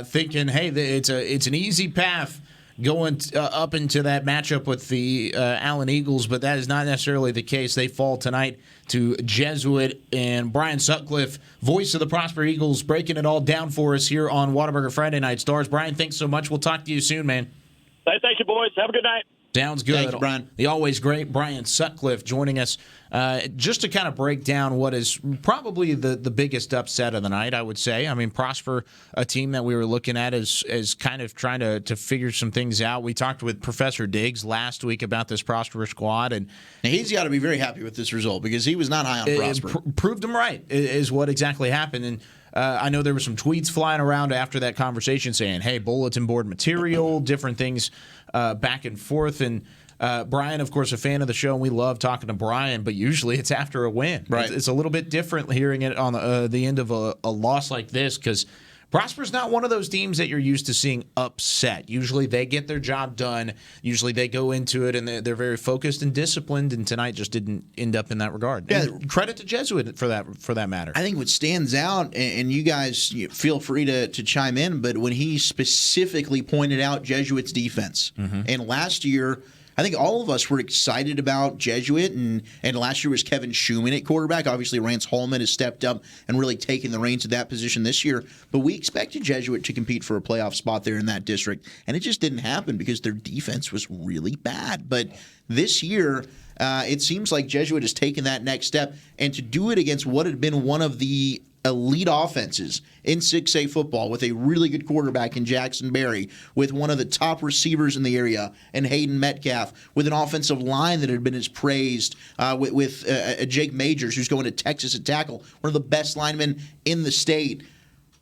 C: Thinking, hey, it's an easy path going up into that matchup with the Allen Eagles, but that is not necessarily the case. They fall tonight to Jesuit, and Brian Sutcliffe, voice of the Prosper Eagles, breaking it all down for us here on Whataburger Friday Night Stars. Brian, thanks so much. We'll talk to you soon, man.
R: Thank you, boys. Have a good night.
C: Sounds good.
D: Thank you, Brian.
C: The always great Brian Sutcliffe joining us just to kind of break down what is probably the biggest upset of the night, I would say. I mean, Prosper, a team that we were looking at as kind of trying to figure some things out. We talked with Professor Diggs last week about this Prosper squad. And
D: now he's got to be very happy with this result because he was not high on Prosper.
C: Proved him right is what exactly happened. And I know there were some tweets flying around after that conversation saying, hey, bulletin board material, different things back and forth. And Brian, of course, a fan of the show, and we love talking to Brian, but usually it's after a win.
D: Right.
C: It's a little bit different hearing it on the end of a loss like this because Prosper's not one of those teams that you're used to seeing upset. Usually they get their job done. Usually they go into it and they're very focused and disciplined, and tonight just didn't end up in that regard.
D: Yeah.
C: And credit to Jesuit for that matter.
D: I think what stands out, and you guys feel free to chime in, but when he specifically pointed out Jesuit's defense, and last year, I think all of us were excited about Jesuit, and last year was Kevin Schumann at quarterback. Obviously, Rance Holman has stepped up and really taken the reins of that position this year. But we expected Jesuit to compete for a playoff spot there in that district, and it just didn't happen because their defense was really bad. But this year, it seems like Jesuit has taken that next step, and to do it against what had been one of the elite offenses in 6A football with a really good quarterback in Jackson Berry, with one of the top receivers in the area in Hayden Metcalf, with an offensive line that had been as praised with Jake Majors, who's going to Texas at tackle, one of the best linemen in the state.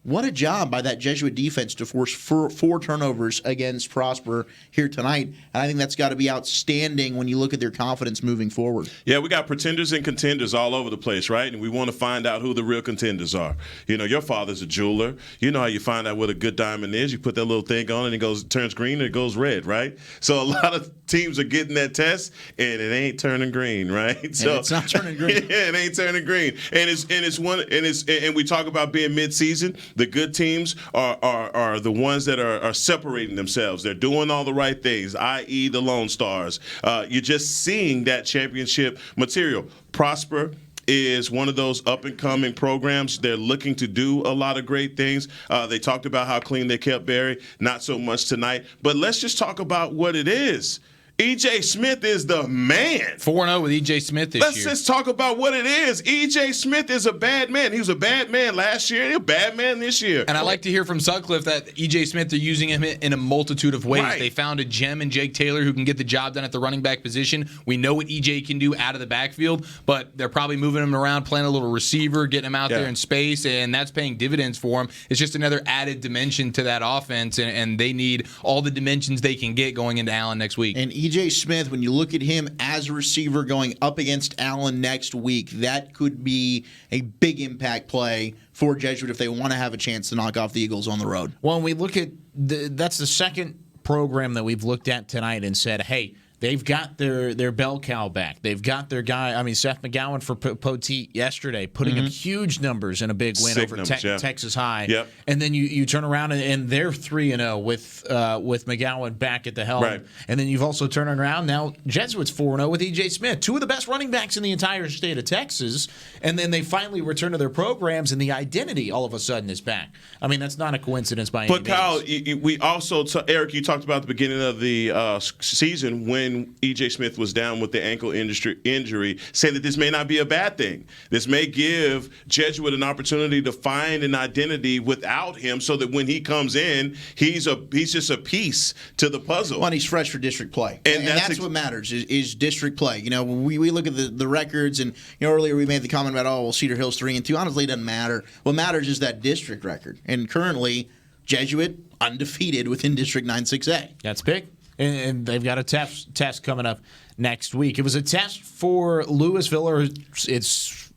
D: What a job by that Jesuit defense to force four turnovers against Prosper here tonight. And I think that's got to be outstanding when you look at their confidence moving forward.
F: Yeah, we got pretenders and contenders all over the place, right? And we want to find out who the real contenders are. Your father's a jeweler. You know how you find out what a good diamond is. You put that little thing on and it turns green and it goes red, right? So a lot of teams are getting that test and it ain't turning green, right?
D: So it's not turning green.
F: Yeah, it ain't turning green. And we talk about being mid-season. The good teams are the ones that are separating themselves. They're doing all the right things, i.e. the Lone Stars. You're just seeing that championship material. Prosper is one of those up-and-coming programs. They're looking to do a lot of great things. They talked about how clean they kept Barry. Not so much tonight. But let's just talk about what it is. E.J. Smith is the man.
E: 4-0 with E.J. Smith this year.
F: Let's just talk about what it is. E.J. Smith is a bad man. He was a bad man last year. He's a bad man this year.
E: And I like to hear from Sutcliffe that E.J. Smith, they're using him in a multitude of ways.
F: Right.
E: They found a gem in Jake Taylor who can get the job done at the running back position. We know what E.J. can do out of the backfield, but they're probably moving him around, playing a little receiver, getting him out there in space, and that's paying dividends for him. It's just another added dimension to that offense, and they need all the dimensions they can get going into Allen next week.
D: And E.J. Smith, when you look at him as a receiver going up against Allen next week, that could be a big impact play for Jesuit if they want to have a chance to knock off the Eagles on the road.
C: Well, when we look at that's the second program that we've looked at tonight and said, hey, They've got their bell cow back. They've got their guy. I mean, Seth McGowan for Poteet yesterday, putting up huge numbers in a big win over Texas High.
F: Yep.
C: And then you turn around and they're 3-0 with McGowan back at the helm.
F: Right.
C: And then you've also turned around now. Jesuits 4-0 with E.J. Smith, two of the best running backs in the entire state of Texas. And then they finally return to their programs, and the identity all of a sudden is back. I mean, that's not a coincidence by any means.
F: But Kyle, we also Eric, you talked about at the beginning of the season when E.J. Smith was down with the ankle injury, say that this may not be a bad thing. This may give Jesuit an opportunity to find an identity without him, so that when he comes in, he's just a piece to the puzzle.
D: Well, and he's fresh for district play, and that's what matters is district play. You know, when we look at the records, and earlier we made the comment about Cedar Hill's 3-2. Honestly, it doesn't matter. What matters is that district record, and currently Jesuit undefeated within District 9-6A.
C: That's big. And they've got a test coming up next week. It was a test for Louisville, or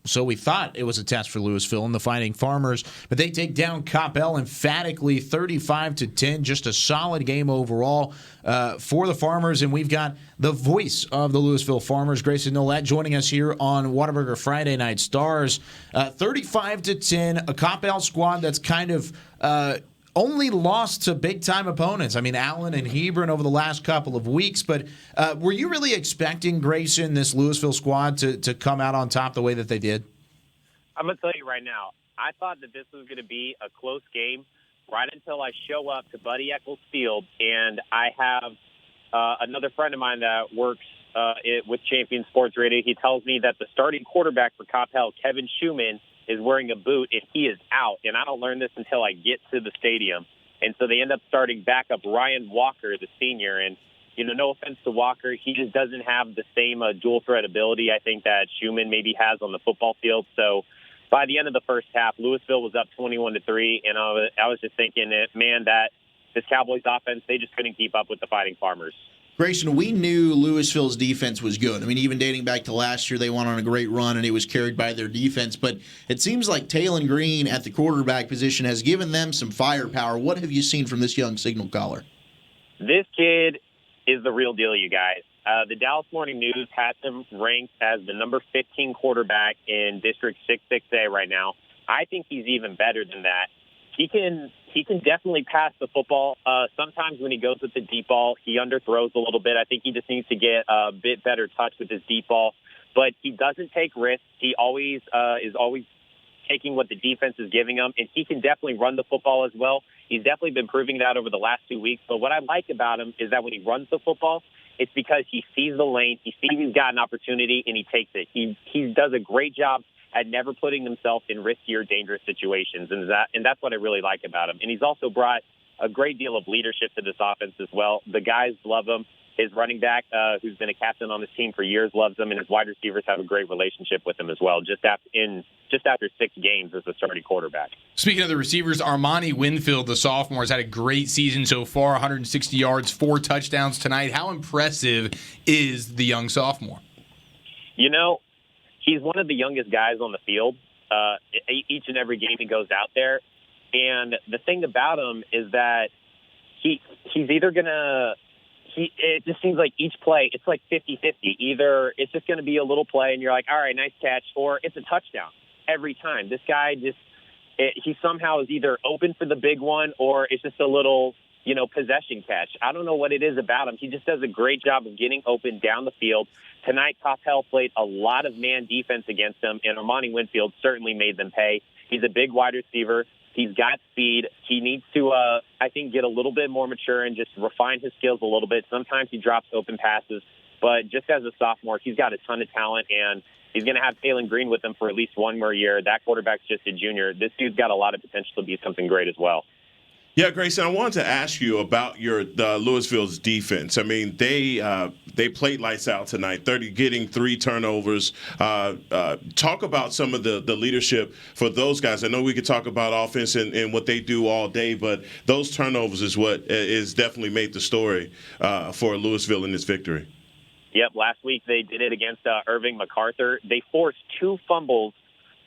C: so we thought it was a test for Louisville and the Fighting Farmers, but they take down Coppell emphatically, 35-10. Just a solid game overall for the Farmers, and we've got the voice of the Louisville Farmers, Grayson Nolet, joining us here on Whataburger Friday Night Stars. 35-10, a Coppell squad that's kind of only lost to big-time opponents. I mean, Allen and Hebron over the last couple of weeks. But were you really expecting, Grayson, this Louisville squad to come out on top the way that they did?
T: I'm going to tell you right now, I thought that this was going to be a close game right until I show up to Buddy Eccles Field, and I have another friend of mine that works with Champion Sports Radio. He tells me that the starting quarterback for Coppell, Kevin Schumann, is wearing a boot, and he is out. And I don't learn this until I get to the stadium. And so they end up starting backup Ryan Walker, the senior. And, no offense to Walker, he just doesn't have the same dual threat ability I think that Schumann maybe has on the football field. So by the end of the first half, Louisville was up 21-3, and I was just thinking, man, that this Cowboys offense, they just couldn't keep up with the Fighting Farmers.
D: Grayson, we knew Louisville's defense was good. I mean, even dating back to last year, they went on a great run, and it was carried by their defense. But it seems like Talon Green at the quarterback position has given them some firepower. What have you seen from this young signal caller?
T: This kid is the real deal, you guys. The Dallas Morning News has him ranked as the number 15 quarterback in District 6-6A right now. I think he's even better than that. He can definitely pass the football. Sometimes when he goes with the deep ball, he underthrows a little bit. I think he just needs to get a bit better touch with his deep ball. But he doesn't take risks. He always is always taking what the defense is giving him, and he can definitely run the football as well. He's definitely been proving that over the last 2 weeks. But what I like about him is that when he runs the football, it's because he sees the lane, he sees he's got an opportunity, and he takes it. He does a great job at never putting himself in riskier, dangerous situations, and that's what I really like about him. And he's also brought a great deal of leadership to this offense as well. The guys love him. His running back, who's been a captain on this team for years, loves him, and his wide receivers have a great relationship with him as well. Just after 6 games as the starting quarterback.
E: Speaking of the receivers, Armani Winfield, the sophomore, has had a great season so far. 160 yards, 4 touchdowns tonight. How impressive is the young sophomore?
T: He's one of the youngest guys on the field. Each and every game he goes out there, and the thing about him is that he's either gonna. It just seems like each play, it's like 50-50. Either it's just going to be a little play and you're like, all right, nice catch, or it's a touchdown every time. This guy he somehow is either open for the big one or it's just a little, possession catch. I don't know what it is about him. He just does a great job of getting open down the field. Tonight, Coppell played a lot of man defense against him, and Armani Winfield certainly made them pay. He's a big wide receiver. He's got speed. He needs to, I think, get a little bit more mature and just refine his skills a little bit. Sometimes he drops open passes, but just as a sophomore, he's got a ton of talent, and he's going to have Talon Green with him for at least one more year. That quarterback's just a junior. This dude's got a lot of potential to be something great as well.
F: Yeah, Grayson, I wanted to ask you about the Louisville's defense. I mean, they played lights out tonight, getting 3 turnovers. Talk about some of the leadership for those guys. I know we could talk about offense and what they do all day, but those turnovers is what is definitely made the story for Louisville in this victory.
T: Yep, last week they did it against Irving MacArthur. They forced 2 fumbles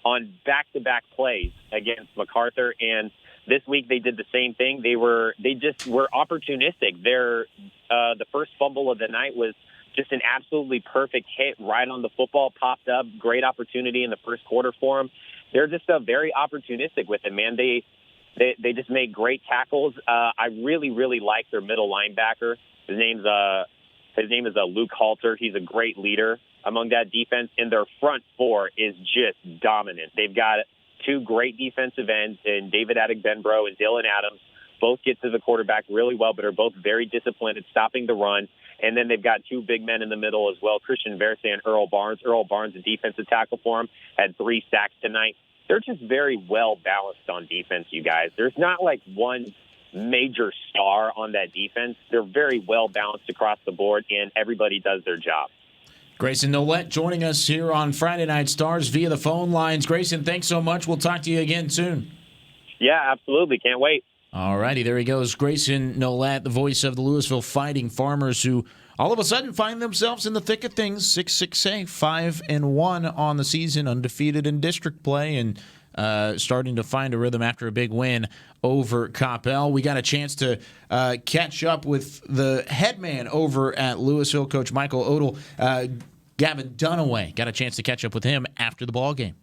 T: on back-to-back plays against MacArthur, and This week they did the same thing. They just were opportunistic. The first fumble of the night was just an absolutely perfect hit right on the football, popped up, great opportunity in the first quarter for them. They're just very opportunistic with it, man. They just make great tackles. I really, really like their middle linebacker. His name is Luke Halter. He's a great leader among that defense, and their front four is just dominant. They've got two great defensive ends in David Adegbenbro and Dylan Adams. Both get to the quarterback really well, but are both very disciplined at stopping the run. And then they've got two big men in the middle as well, Christian Verse and Earl Barnes. Earl Barnes, a defensive tackle for him, had 3 sacks tonight. They're just very well balanced on defense, you guys. There's not like one major star on that defense. They're very well balanced across the board, and everybody does their job.
C: Grayson Nolet joining us here on Friday Night Stars via the phone lines. Grayson, thanks so much. We'll talk to you again soon.
T: Yeah, absolutely. Can't wait.
C: All righty, there he goes. Grayson Nolet, the voice of the Louisville Fighting Farmers, who all of a sudden find themselves in the thick of things. 6-6A, 5-1 on the season, undefeated in district play, and starting to find a rhythm after a big win over Coppell. We got a chance to catch up with the head man over at Louisville, Coach Michael Odell. Gavin Dunaway, got a chance to catch up with him after the ball game.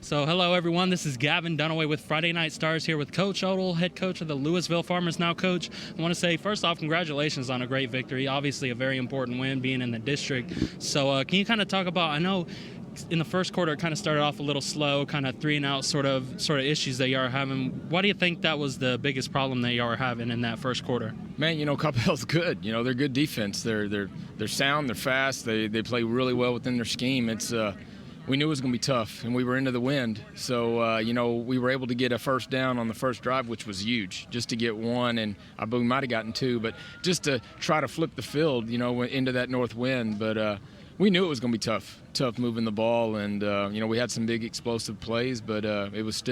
U: So hello everyone, this is Gavin Dunaway with Friday Night Stars here with Coach Odell, head coach of the Louisville Farmers now. Coach, I want to say first off, congratulations on a great victory. Obviously a very important win being in the district. So can you kind of talk about, I know in the first quarter it kind of started off a little slow, kind of 3-and-out sort of issues that you are having. Why do you think that was the biggest problem that you are having in that first quarter?
V: Man, Coppell's good. They're good defense. They're sound, they're fast, they play really well within their scheme. It's we knew it was going to be tough, and we were into the wind. So, we were able to get a first down on the first drive, which was huge, just to get one, and I believe we might have gotten 2, but just to try to flip the field, into that north wind. But we knew it was going to be tough moving the ball, and, we had some big explosive plays, but it was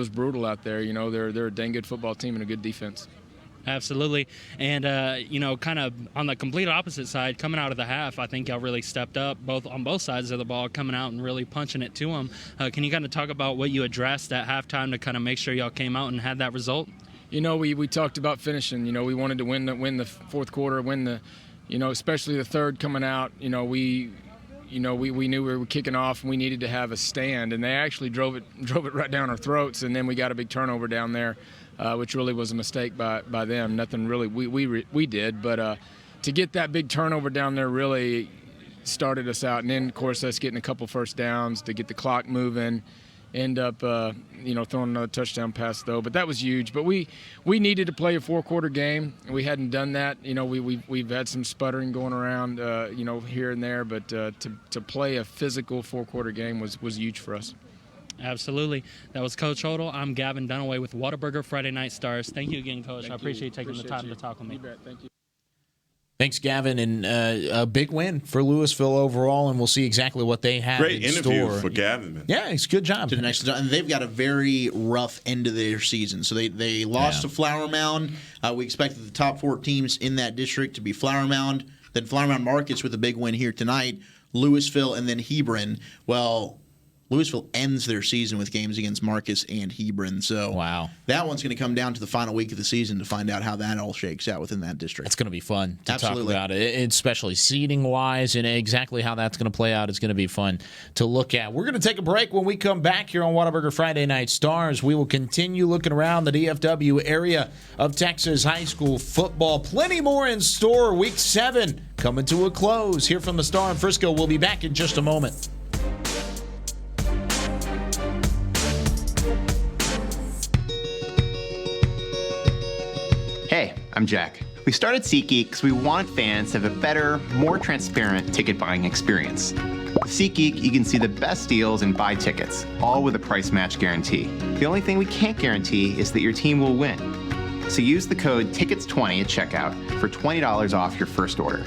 V: brutal out there. They're a dang good football team and a good defense.
U: Absolutely. And, kind of on the complete opposite side, coming out of the half, I think y'all really stepped up on both sides of the ball, coming out and really punching it to them. Can you kind of talk about what you addressed at halftime to kind of make sure y'all came out and had that result?
V: We talked about finishing. We wanted to win the fourth quarter, win the, especially the third coming out. We knew we were kicking off and we needed to have a stand, and they actually drove it right down our throats, and then we got a big turnover down there. Which really was a mistake by them. Nothing really we did, but to get that big turnover down there really started us out. And then, of course, us getting a couple first downs to get the clock moving, end up throwing another touchdown pass though. But that was huge. But we needed to play a 4-quarter game. We hadn't done that. We've had some sputtering going around here and there, but to play a physical 4-quarter game was huge for us.
U: Absolutely. That was Coach Odell. I'm Gavin Dunaway with Whataburger Friday Night Stars. Thank you again, Coach. I appreciate you taking the time to talk with me.
V: You bet. Thank you.
C: Thanks, Gavin, and a big win for Louisville overall, and we'll see exactly what they have
F: Great
C: in
F: interview
C: store.
F: for Gavin, man.
C: Yeah, it's a good job.
D: To the next, and they've got a very rough end of their season. So they lost to Flower Mound. We expected the top 4 teams in that district to be Flower Mound, then Flower Mound Marcus with a big win here tonight, Louisville, and then Hebron. Well, Louisville ends their season with games against Marcus and Hebron. So that one's going to come down to the final week of the season to find out how that all shakes out within that district.
C: It's going to be fun to
D: Absolutely.
C: talk about it, especially seeding-wise, and exactly how that's going to play out is going to be fun to look at. We're going to take a break. When we come back here on Whataburger Friday Night Stars, we will continue looking around the DFW area of Texas high school football. Plenty more in store. Week 7 coming to a close. Here from the Star in Frisco. We'll be back in just a moment.
N: Hey, I'm Jack. We started SeatGeek because we want fans to have a better, more transparent ticket buying experience. With SeatGeek, you can see the best deals and buy tickets, all with a price match guarantee. The only thing we can't guarantee is that your team will win. So use the code TICKETS20 at checkout for $20 off your first order.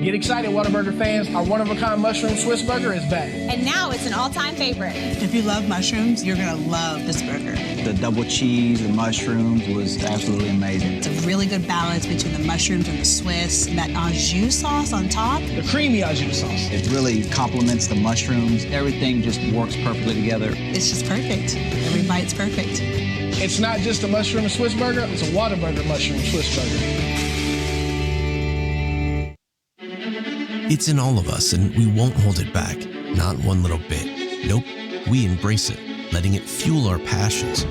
W: Get
J: Get excited, Whataburger fans. Our one-of-a-kind mushroom Swiss burger is back.
K: And now it's an all-time favorite.
L: If you love mushrooms, you're going to love this burger.
M: The double cheese and mushrooms was absolutely amazing.
L: It's a really good balance between the mushrooms and the Swiss, and that au jus sauce on top.
J: The creamy au jus sauce.
M: It really complements the mushrooms. Everything just works perfectly together.
L: It's just perfect. Every bite's perfect.
J: It's not just a mushroom Swiss burger, it's a Whataburger mushroom Swiss burger.
I: It's in all of us, and we won't hold it back. Not one little bit. Nope, we embrace it, letting it fuel our passions,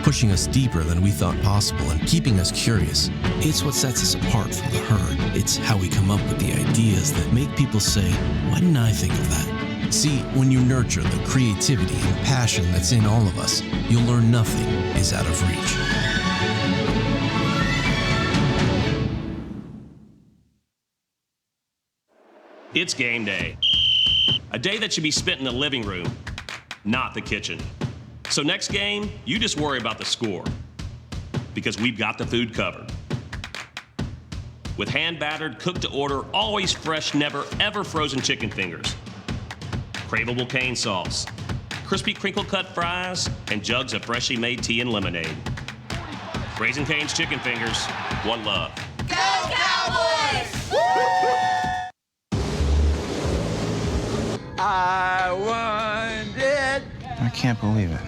I: pushing us deeper than we thought possible and keeping us curious. It's what sets us apart from the herd. It's how we come up with the ideas that make people say, why didn't I think of that? See, when you nurture the creativity and passion that's in all of us, you'll learn nothing is out of reach.
H: It's game day. A day that should be spent in the living room, not the kitchen. So next game, you just worry about the score. Because we've got the food covered. With hand-battered, cooked-to-order, always fresh, never, ever frozen chicken fingers. Craveable cane sauce. Crispy crinkle-cut fries, and jugs of freshly made tea and lemonade. Raising Cane's Chicken Fingers, one love.
A: Go Cowboys!
B: I want it.
W: I can't believe it.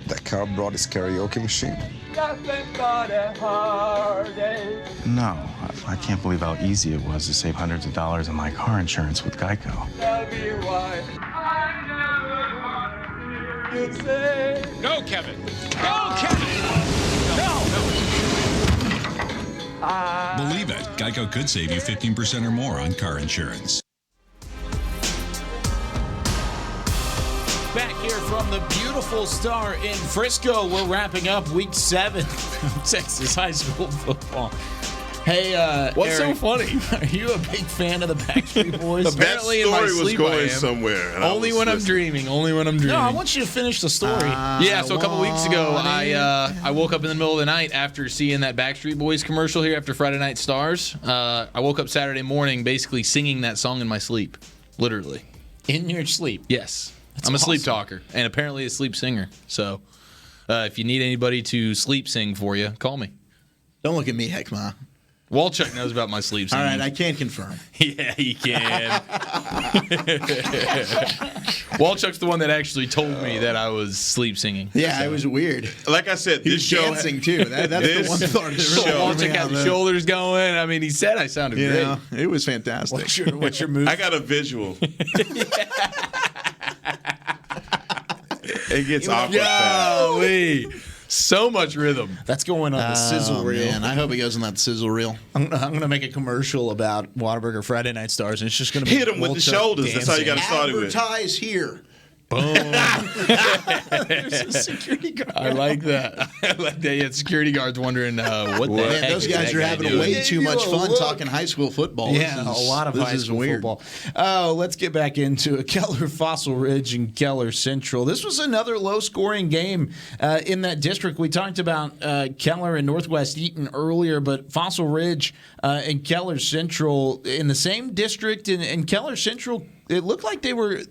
W: That car brought his karaoke machine.
B: Nothing but a heartache.
W: No, I can't believe how easy it was to save hundreds of dollars on my car insurance with Geico.
B: Tell me why I never wanted you say.
E: Go, Kevin. Go, Kevin.
S: Believe it, Geico could save you 15% or more on car insurance.
C: Back here from the beautiful Star in Frisco, we're wrapping up week 7 of Texas high school football. Hey,
F: what's
C: Eric,
F: so funny?
C: Are you a big fan of the Backstreet Boys?
F: Apparently, that story was going somewhere.
E: Only when I'm dreaming. Only when I'm dreaming.
C: No, I want you to finish the story.
E: Yeah, so a couple weeks ago, I woke up in the middle of the night after seeing that Backstreet Boys commercial here after Friday Night Stars. I woke up Saturday morning basically singing that song in my sleep, literally.
C: In your sleep?
E: Yes.
C: That's
E: I'm a sleep
C: awesome.
E: talker and apparently a sleep singer. So if you need anybody to sleep sing for you, call me.
D: Don't look at me, Heckma.
E: Walchuk knows about my sleep singing.
D: All right, I can confirm.
E: Yeah, he can. Walchuk's the one that actually told me that I was sleep singing.
D: Yeah,
E: So.
D: it was weird.
F: Like I said,
D: He
F: this
D: was
F: show
D: dancing too. That's the one part that really
E: Walchuk
D: threw me
E: had
D: out
E: the
D: of
E: shoulders going. I mean, he said I sounded
D: You
E: great.
D: know, it was fantastic.
C: What's your move?
F: I got a visual. It gets awkward fast.
E: Golly. So much rhythm.
C: That's going on the sizzle reel.
D: Man, I hope it goes on that sizzle reel.
C: I'm gonna make a commercial about Whataburger Friday Night Stars, and it's just gonna be
F: Hit him with the
C: Walchuk
F: shoulders. That's how you got to
C: dancing.
F: start it with.
D: Advertise here.
E: Boom.
C: There's a security guard.
E: I like that. I like that. Yeah, security guards wondering what the
D: Man,
E: heck
D: those
E: is
D: guys
E: that
D: are
E: guy
D: having
E: doing?
D: way too much
C: you a
D: fun
C: look.
D: talking high school football.
C: Yeah, a lot of high school football. Oh, let's get back into it. Keller Fossil Ridge and Keller Central. This was another low-scoring game in that district. We talked about Keller and Northwest Eaton earlier, but Fossil Ridge and Keller Central in the same district, and Keller Central, it looked like they were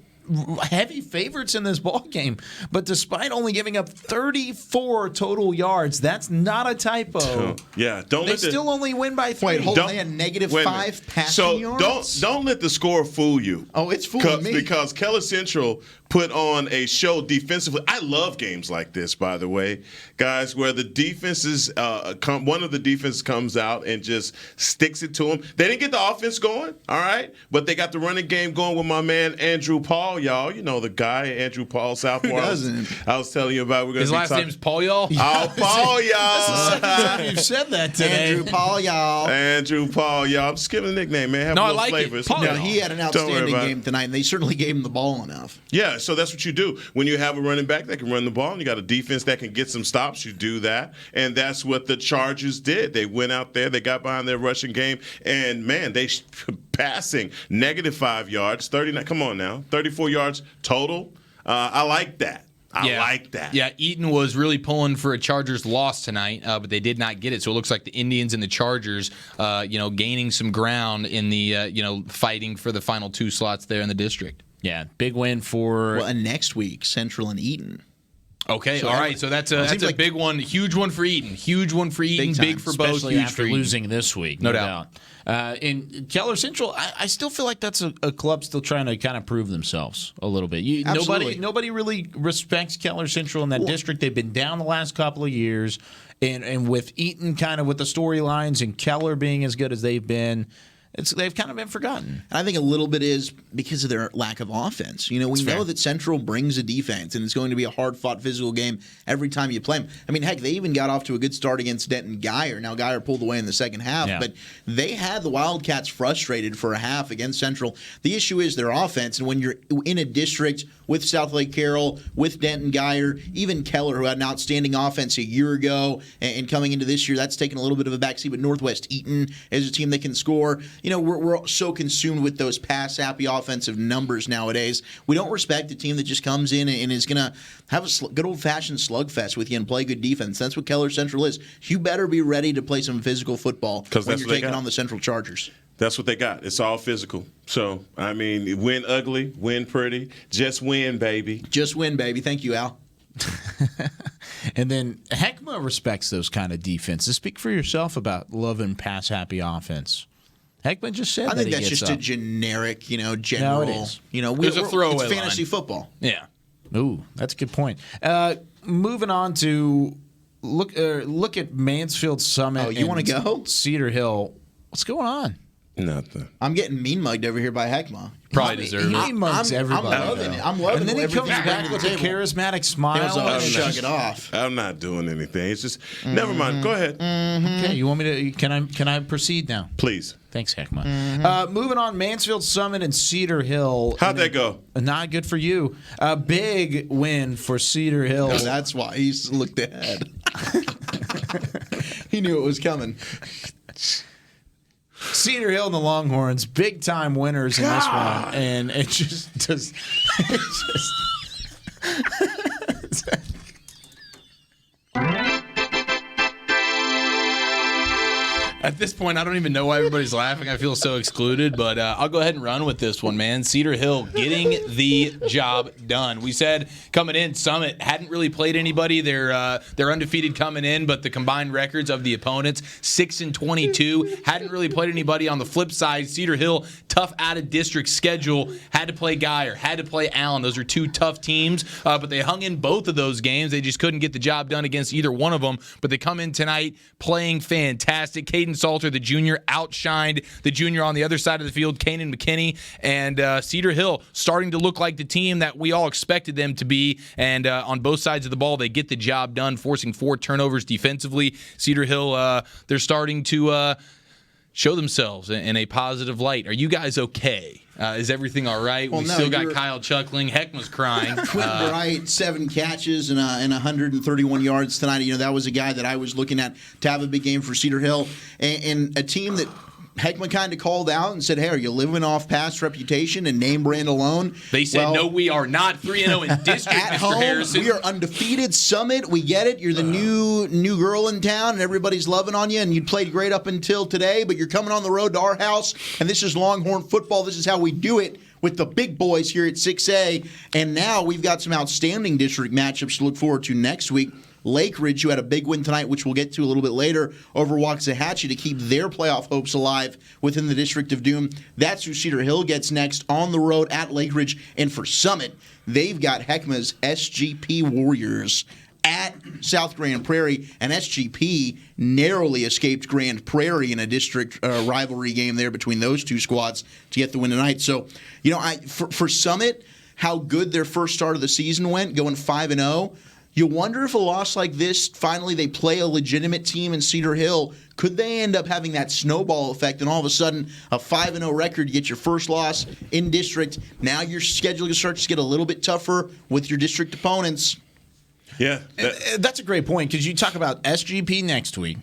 C: heavy favorites in this ball game, but despite only giving up 34 total yards, that's not a typo.
F: Yeah,
C: They still only win by 3.
D: Wait, hold on. They had negative
F: Wait a
D: 5
F: minute.
D: passing
F: so
D: yards?
F: don't let the score fool you.
D: Oh, it's fooling me.
F: Because Keller Central put on a show defensively. I love games like this, by the way, guys, where the defenses one of the defenses comes out and just sticks it to them. They didn't get the offense going, all right, but they got the running game going with my man Andrew Paul, y'all. You know the guy, Andrew Paul Southwell.
D: Who doesn't?
F: I was telling you about.
E: His last name's Paul, y'all?
F: Oh, Paul, y'all.
C: That's the second time you've said that today.
D: Andrew Paul, y'all.
F: Andrew Paul, y'all. I'm just giving a nickname, man. Have
E: No,
F: a
E: I
F: little
E: like it.
F: flavors.
E: Paul,
D: No, he had an
F: Don't worry
D: outstanding
F: about it.
D: game tonight, and they certainly gave him the ball enough.
F: Yeah, so that's what you do. When you have a running back that can run the ball and you got a defense that can get some stops, you do that. And that's what the Chargers did. They went out there, they got behind their rushing game, and, man, they passing negative 5 yards, 39. Come on now, 34 yards total. I like that. I like that.
E: Yeah, Eaton was really pulling for a Chargers loss tonight, but they did not get it. So it looks like the Indians and the Chargers, gaining some ground in the, fighting for the final 2 slots there in the district.
C: Yeah, big win for...
D: Well, and next week, Central and Eaton.
E: Okay, so, all right. So that's a big one. Huge one for Eaton. Huge one for Eaton. Big for both.
C: Especially
E: huge
C: after
E: for Eaton.
C: losing this week. No doubt. In Keller Central, I still feel like that's a club still trying to kind of prove themselves a little bit. Nobody really respects Keller Central in that district. They've been down the last couple of years. And with Eaton kind of with the storylines and Keller being as good as they've been, they've kind of been forgotten.
D: I think a little bit is because of their lack of offense. We know that Central brings a defense, and it's going to be a hard-fought physical game every time you play them. I mean, heck, they even got off to a good start against Denton Geyer. Now, Geyer pulled away in the second half, but they had the Wildcats frustrated for a half against Central. The issue is their offense, and when you're in a district with South Lake Carroll, with Denton Geyer, even Keller, who had an outstanding offense a year ago, and coming into this year, that's taken a little bit of a backseat, but Northwest Eaton is a team that can score. We're so consumed with those pass-happy offensive numbers nowadays. We don't respect a team that just comes in and is going to have a good old-fashioned slugfest with you and play good defense. That's what Keller Central is. You better be ready to play some physical football when you're taking on the Central Chargers.
F: That's what they got. It's all physical. So, I mean, win ugly, win pretty. Just win, baby.
D: Just win, baby. Thank you, Al.
C: And then Heckma respects those kind of defenses. Speak for yourself about loving pass-happy offense. Heckman just said
D: I think that's
C: just
D: a generic, general.
C: No, it is.
E: There's a throwaway
D: It's fantasy
E: line.
D: Football.
E: Yeah.
C: Ooh, that's a good point. Moving on to look at Mansfield Summit.
D: Oh, you want to go?
C: Cedar Hill. What's going on?
F: Nothing.
D: I'm getting mean mugged over here by Heckma.
E: Probably deserve it.
C: He mugs everybody.
D: I'm loving it. I'm loving
C: and then
D: it.
C: he comes back with a charismatic smile.
D: Shrug it off.
F: I'm not doing anything. It's just never mind. Go ahead.
C: Okay, you want me to? Can I proceed now?
F: Please.
C: Thanks, Heckma. Moving on, Mansfield Summit and Cedar Hill.
F: How'd that go?
C: Not good for you. A big win for Cedar Hill.
D: No, that's why he looked ahead. He knew it was coming.
C: Cedar Hill and the Longhorns, big time winners in this one, and it just does.
E: At this point, I don't even know why everybody's laughing. I feel so excluded, but I'll go ahead and run with this one, man. Cedar Hill getting the job done. We said coming in, Summit hadn't really played anybody. They're undefeated coming in, but the combined records of the opponents, 6-22, hadn't really played anybody. On the flip side, Cedar Hill, tough out-of-district schedule, had to play Geyer, had to play Allen. Those are two tough teams, but they hung in both of those games. They just couldn't get the job done against either one of them, but they come in tonight playing fantastic. Caden Salter, the junior, outshined the junior on the other side of the field, Kanan McKinney, and Cedar Hill starting to look like the team that we all expected them to be, and on both sides of the ball, they get the job done, forcing 4 turnovers defensively. Cedar Hill, they're starting to show themselves in a positive light. Are you guys okay? Is everything all right?
D: Well,
E: we
D: no,
E: still got Kyle chuckling. Heckma's crying.
D: Quentin Bright, 7 catches and 131 yards tonight. That was a guy that I was looking at to have a big game for Cedar Hill. And a team that Heckman kind of called out and said, hey, are you living off past reputation and name brand alone?
E: They said, no, we are not 3-0 in district,
D: at
E: Mr.
D: home,
E: Harrison.
D: We are undefeated. Summit, we get it. You're the new girl in town, and everybody's loving on you, and you played great up until today, but you're coming on the road to our house, and this is Longhorn football. This is how we do it with the big boys here at 6A. And now we've got some outstanding district matchups to look forward to next week. Lake Ridge, who had a big win tonight, which we'll get to a little bit later, over Waxahachie to keep their playoff hopes alive within the District of Doom. That's who Cedar Hill gets next on the road at Lake Ridge. And for Summit, they've got Heckma's SGP Warriors at South Grand Prairie, and SGP narrowly escaped Grand Prairie in a district rivalry game there between those two squads to get the win tonight. So, for Summit, how good their first start of the season went, going 5-0, you wonder if a loss like this, finally they play a legitimate team in Cedar Hill, could they end up having that snowball effect and all of a sudden a 5-0 record, you get your first loss in district. Now your schedule starts to get a little bit tougher with your district opponents.
F: Yeah.
C: That's a great point because you talk about SGP next week.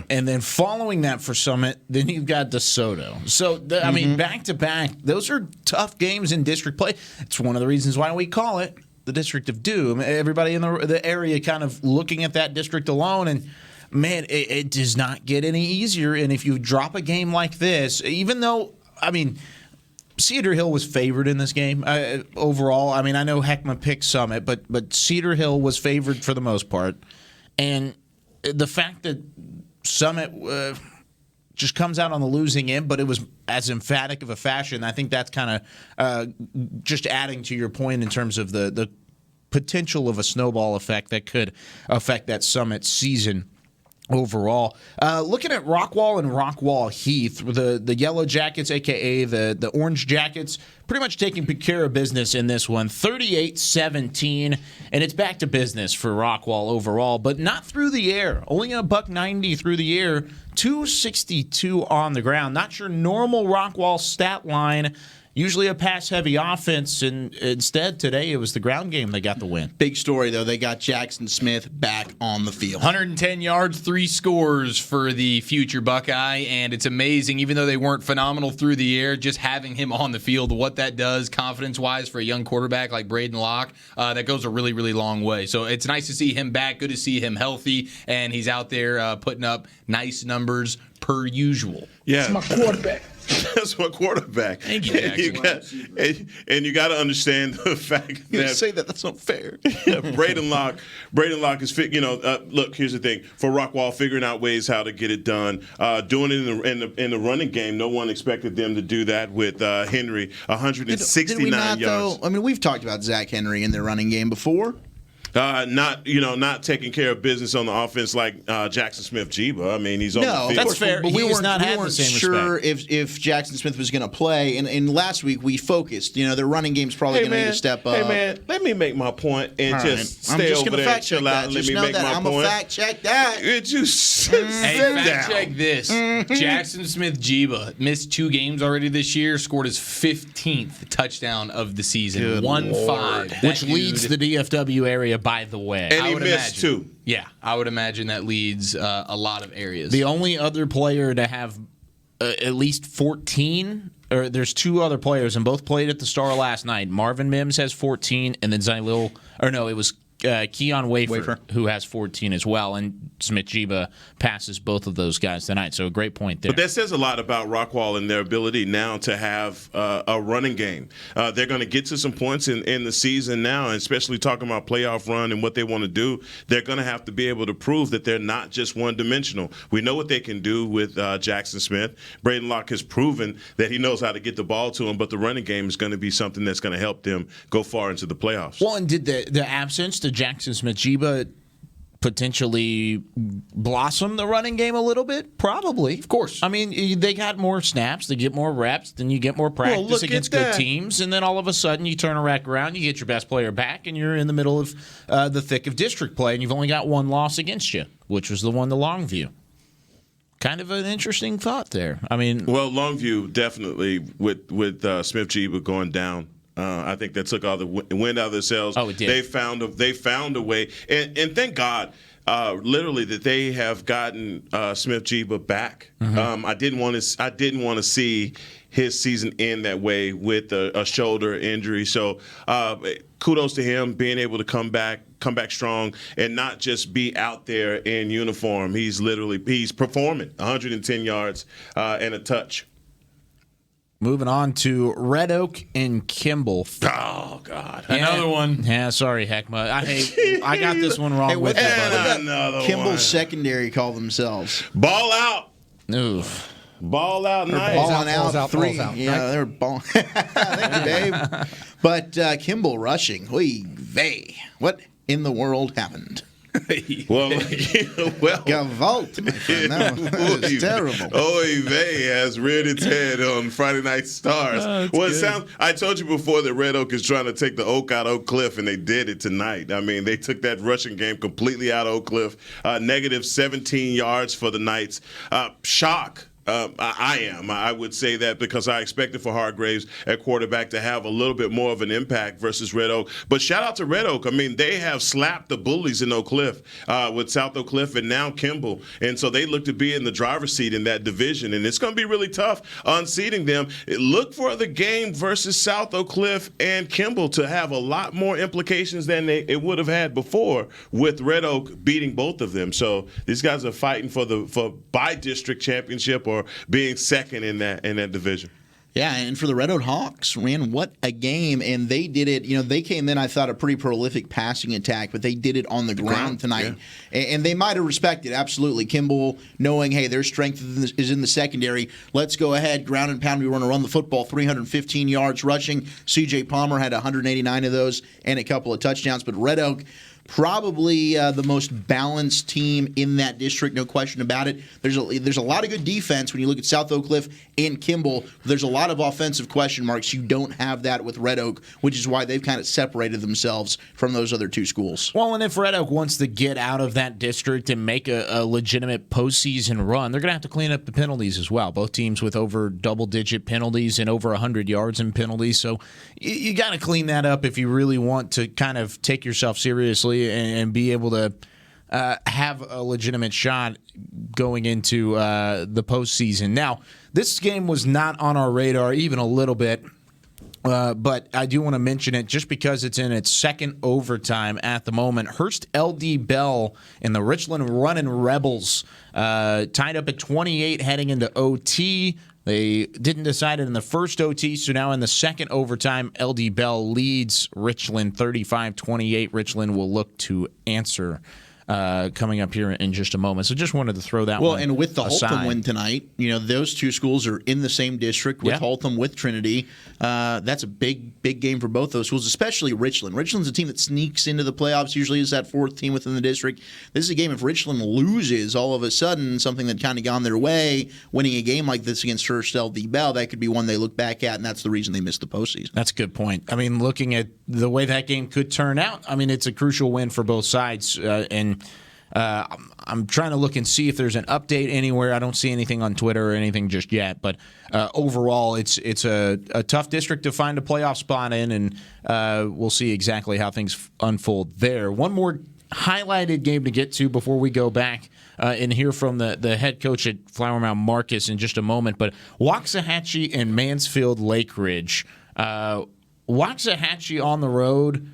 C: And then following that for Summit, then you've got DeSoto. So, back to back, those are tough games in district play. It's one of the reasons why we call it the District of Doom. Everybody in the area kind of looking at that district alone, and man, it does not get any easier. And if you drop a game like this, even though, I mean, Cedar Hill was favored in this game overall. I mean, I know Heckma picked Summit, but Cedar Hill was favored for the most part. And the fact that Summit just comes out on the losing end, but it was as emphatic of a fashion, I think that's kind of just adding to your point in terms of the potential of a snowball effect that could affect that Summit season overall. Looking at Rockwall and Rockwall Heath, the Yellow Jackets, a.k.a. the Orange Jackets, pretty much taking care of business in this one, 38-17, and it's back to business for Rockwall overall, but not through the air. Only a $190 through the air, 262 on the ground. Not your normal Rockwall stat line. Usually a pass-heavy offense, and instead today it was the ground game that got the win.
D: Big story, though. They got Jackson Smith back on the field.
E: 110 yards, 3 scores for the future Buckeye, and it's amazing, even though they weren't phenomenal through the air, just having him on the field, what that does confidence-wise for a young quarterback like Braden Locke, that goes a really, really long way. So it's nice to see him back, good to see him healthy, and he's out there putting up nice numbers per usual.
F: Yeah.
J: That's my quarterback.
F: That's my quarterback.
E: Thank you,
F: and you got to understand the fact that
D: say that's not fair.
F: Braden Locke is fit. Look, here's the thing: for Rockwall, figuring out ways how to get it done, doing it in the running game. No one expected them to do that with Henry, 169
D: Did we not,
F: yards.
D: though? I mean, we've talked about Zach Henry in their running game before.
F: Not taking care of business on the offense like Jackson Smith-Jiba. I mean, he's on the field.
C: That's fair.
D: But we weren't sure
C: respect.
D: if Jackson Smith was going to play. And last week we focused. Their running game's probably going to need to step up.
F: Hey, man, let me make my point and just
D: I'm
F: stay
D: just
F: over
D: gonna
F: there,
D: fact check
F: chill out,
D: that.
F: and let
D: Just
F: me
D: know
F: make
D: that
F: my
D: I'm
F: point.
D: a fact check that.
F: It just
E: Hey,
F: sit
E: fact
F: down.
E: check this. Jackson Smith-Jiba missed 2 games already this year, scored his 15th touchdown of the season.
D: Good
E: 1-5.
D: Lord.
C: Which leads the DFW area, by the way.
F: And he missed 2.
E: Yeah, I would imagine that leads a lot of areas.
C: The only other player to have at least 14, or there's 2 other players, and both played at the Star last night. Marvin Mims has 14, and then it was Keon Wafer, who has 14 as well, and Smith-Jiba passes both of those guys tonight. So a great point there.
F: But that says a lot about Rockwall and their ability now to have a running game. They're going to get to some points in the season now, and especially talking about playoff run and what they want to do. They're going to have to be able to prove that they're not just one-dimensional. We know what they can do with Jackson Smith. Braden Locke has proven that he knows how to get the ball to him, but the running game is going to be something that's going to help them go far into the playoffs.
C: Well, and did the absence to Jackson Smith-Jiba potentially blossom the running game a little bit? Probably.
E: Of course.
C: I mean, they got more snaps, they get more reps, then you get more practice against good teams, and then all of a sudden you turn around, you get your best player back, and you're in the middle of the thick of district play, and you've only got 1 loss against you, which was the one to Longview. Kind of an interesting thought there. I mean,
F: well, Longview definitely with Smith-Jiba going down. I think that took all the wind out of their sails.
C: Oh, it did.
F: They found a way, and thank God, literally that they have gotten Smith-Jiba back.
C: Mm-hmm.
F: I didn't want to see his season end that way with a shoulder injury. So kudos to him being able to come back strong and not just be out there in uniform. He's performing 110 yards and a touch.
C: moving on to Red Oak and Kimball.
F: Oh, God.
E: Another one.
C: Yeah, sorry, Heckma. I got this one wrong with you, buddy.
D: Kimball's secondary call themselves.
F: Ball out.
C: Oof.
F: Ball out night.
D: Balling out 3. Yeah, they're balling. Thank you, babe. But Kimball rushing. Oy vey. What in the world happened?
F: Well,
D: Gavolt. That is terrible.
F: Oy vey has reared its head on Friday Night Stars. I told you before that Red Oak is trying to take the Oak out of Oak Cliff, and they did it tonight. I mean, they took that rushing game completely out of Oak Cliff. Negative 17 yards for the Knights. Shock I am. I would say that because I expected for Hargraves at quarterback to have a little bit more of an impact versus Red Oak. But shout out to Red Oak. I mean, they have slapped the bullies in Oak Cliff with South Oak Cliff and now Kimball. And so they look to be in the driver's seat in that division. And it's going to be really tough unseating them. Look for the game versus South Oak Cliff and Kimball to have a lot more implications than it would have had before with Red Oak beating both of them. So these guys are fighting for by district championship or being second in that division.
D: Yeah, and for the Red Oak Hawks, man, what a game. And they did it, they came in, I thought, a pretty prolific passing attack, but they did it on the ground tonight. Yeah. And they might have respected, absolutely, Kimball knowing, hey, their strength is in the secondary. Let's go ahead, ground and pound. We want to run the football, 315 yards rushing. C.J. Palmer had 189 of those and a couple of touchdowns. But Red Oak, probably the most balanced team in that district, no question about it. There's a lot of good defense when you look at South Oak Cliff and Kimball. There's a lot of offensive question marks. You don't have that with Red Oak, which is why they've kind of separated themselves from those other two schools.
C: Well, and if Red Oak wants to get out of that district and make a legitimate postseason run, they're going to have to clean up the penalties as well. Both teams with over double-digit penalties and over 100 yards in penalties. So you got to clean that up if you really want to kind of take yourself seriously and be able to have a legitimate shot going into the postseason. Now, this game was not on our radar even a little bit, but I do want to mention it just because it's in its second overtime at the moment. Hearst L.D. Bell and the Richland Runnin' Rebels tied up at 28 heading into OT. They didn't decide it in the first OT, so now in the second overtime, LD Bell leads Richland 35-28. Richland will look to answer coming up here in just a moment. So just wanted to throw that one
D: Well, and with the
C: aside.
D: Holtham win tonight, those two schools are in the same district with Holtham, with Trinity. That's a big game for both those schools, especially Richland. Richland's a team that sneaks into the playoffs, usually is that fourth team within the district. This is a game if Richland loses all of a sudden, something that kind of gone their way, winning a game like this against Hearst LD Bell, that could be one they look back at, and that's the reason they missed the postseason.
C: That's a good point. I mean, looking at the way that game could turn out, I mean, it's a crucial win for both sides, and I'm trying to look and see if there's an update anywhere. I don't see anything on Twitter or anything just yet. But overall, it's a tough district to find a playoff spot in, and we'll see exactly how things unfold there. One more highlighted game to get to before we go back and hear from the head coach at Flower Mound, Marcus, in just a moment. But Waxahachie and Mansfield Lake Ridge. Waxahachie on the road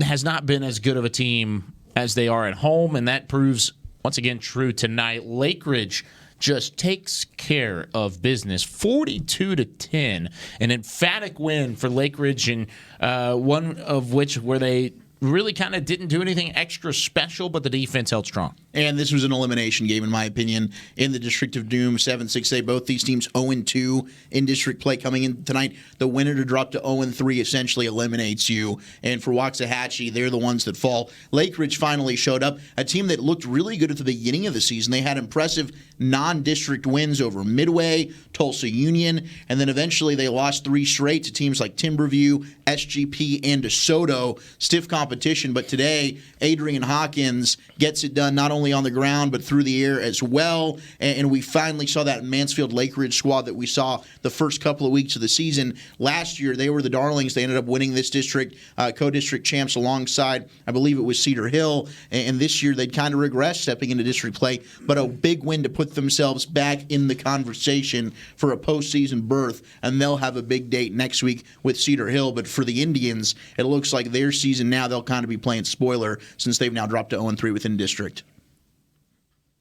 C: has not been as good of a team as they are at home, and that proves once again true tonight. Lake Ridge just takes care of business, 42-10, an emphatic win for Lake Ridge, and one of which where they really kind of didn't do anything extra special, but the defense held strong.
D: And this was an elimination game, in my opinion, in the District of Doom, 7-6A. Both these teams 0-2 in district play coming in tonight. The winner to drop to 0-3 essentially eliminates you. And for Waxahachie, they're the ones that fall. Lake Ridge finally showed up, a team that looked really good at the beginning of the season. They had impressive non-district wins over Midway, Tulsa Union, and then eventually they lost 3 straight to teams like Timberview, SGP, and DeSoto. Stiff competition, but today Adrian Hawkins gets it done not only on the ground but through the air as well, and we finally saw that Mansfield Lake Ridge squad that we saw the first couple of weeks of the season. Last year they were the darlings. They ended up winning this district, co-district champs alongside, I believe it was Cedar Hill, and this year they'd kind of regressed stepping into district play, but a big win to put themselves back in the conversation for a postseason berth, and they'll have a big date next week with Cedar Hill. But for the Indians, it looks like their season now, they'll kind of be playing spoiler since they've now dropped to 0-3 within district.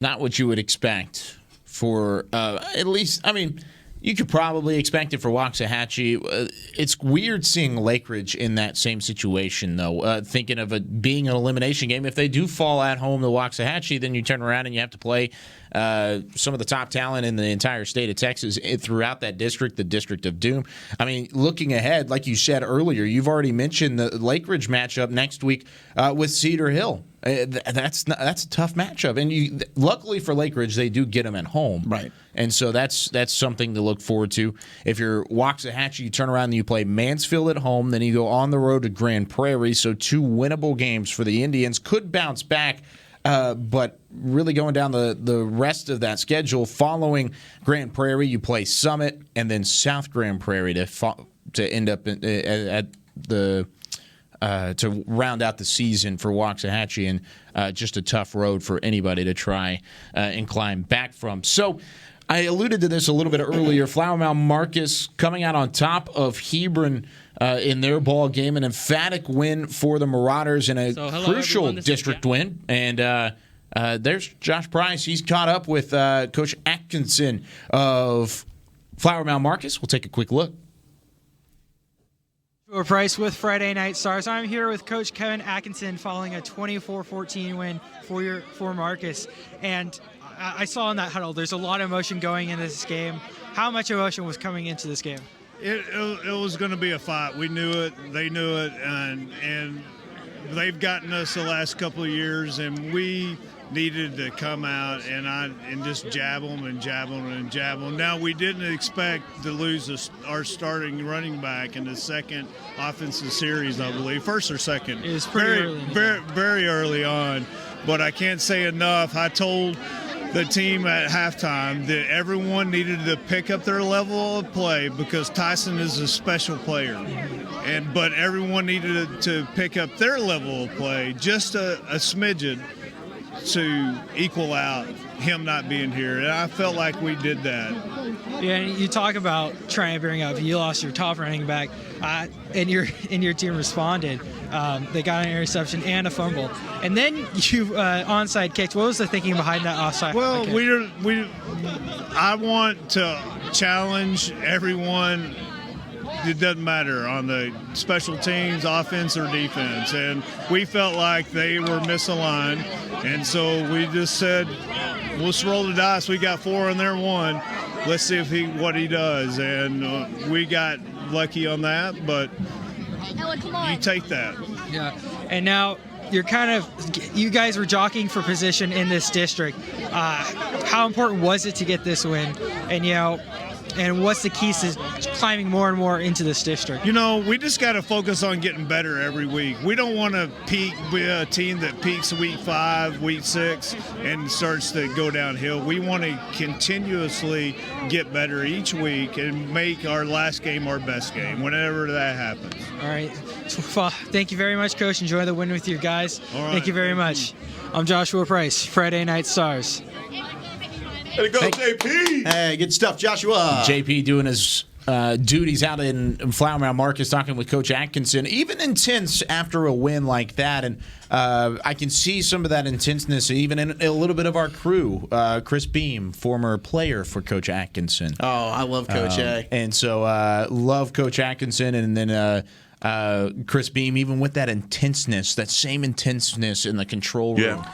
C: Not what you would expect for at least, I mean, you could probably expect it for Waxahachie. It's weird seeing Lake Ridge in that same situation, though. Thinking of it being an elimination game. If they do fall at home to Waxahachie, then you turn around and you have to play some of the top talent in the entire state of Texas throughout that district, the District of Doom. I mean, looking ahead, like you said earlier, you've already mentioned the Lake Ridge matchup next week with Cedar Hill. That's a tough matchup, and luckily for Lake Ridge, they do get them at home,
D: right?
C: And so that's something to look forward to. If you're Waxahachie, you turn around and you play Mansfield at home, then you go on the road to Grand Prairie. So 2 winnable games for the Indians. Could bounce back. But really going down the rest of that schedule, following Grand Prairie, you play Summit and then South Grand Prairie to end up at the to round out the season for Waxahachie, and just a tough road for anybody to try and climb back from. So I alluded to this a little bit earlier. Flower Mound Marcus coming out on top of Hebron in their ball game, an emphatic win for the Marauders in a crucial district win. And there's Josh Price. He's caught up with Coach Atkinson of Flower Mound Marcus. We'll take a quick look.
G: Price with Friday Night Stars. I'm here with Coach Kevin Atkinson following a 24-14 win for Marcus. And I saw in that huddle, there's a lot of emotion going into this game. How much emotion was coming into this game?
O: It was going to be a fight. We knew it. They knew it. And they've gotten us the last couple of years, and we needed to come out and just jab them and jab them and jab them. Now, we didn't expect to lose our starting running back in the second offensive series, I believe. First or second.
G: It was pretty
O: very early on. But I can't say enough. I told the team at halftime that everyone needed to pick up their level of play because Tyson is a special player. But everyone needed to pick up their level of play just a smidgen to equal out him not being here, and I felt like we did that.
G: Yeah, and you talk about trying to bring up. You lost your top running back, and your team responded. They got an interception and a fumble, and then you onside kicked. What was the thinking behind that offside?
O: Well, I want to challenge everyone. It doesn't matter on the special teams, offense or defense. And we felt like they were misaligned. And so we just said, let's roll the dice. We got 4 and they're 1. Let's see what he does. And we got lucky on that, but you take that.
G: Yeah. And now you guys were jockeying for position in this district. How important was it to get this win? And what's the keys to climbing more and more into this district?
O: We just got to focus on getting better every week. We don't want to be a team that peaks week 5, week 6, and starts to go downhill. We want to continuously get better each week and make our last game our best game, whenever that happens.
G: All right. Thank you very much, Coach. Enjoy the win with your guys.
O: All right.
G: Thank you very much. I'm Joshua Price, Friday Night Stars.
F: There you go, JP.
D: Hey, good stuff, Joshua.
C: JP doing his duties out in Flower Mound Marcus, talking with Coach Atkinson. Even intense after a win like that. And I can see some of that intenseness even in a little bit of our crew. Chris Beam, former player for Coach Atkinson.
D: Oh, I love Coach A.
C: And so love Coach Atkinson. And then Chris Beam, even with that intenseness, that same intenseness in the control room.
F: Yeah.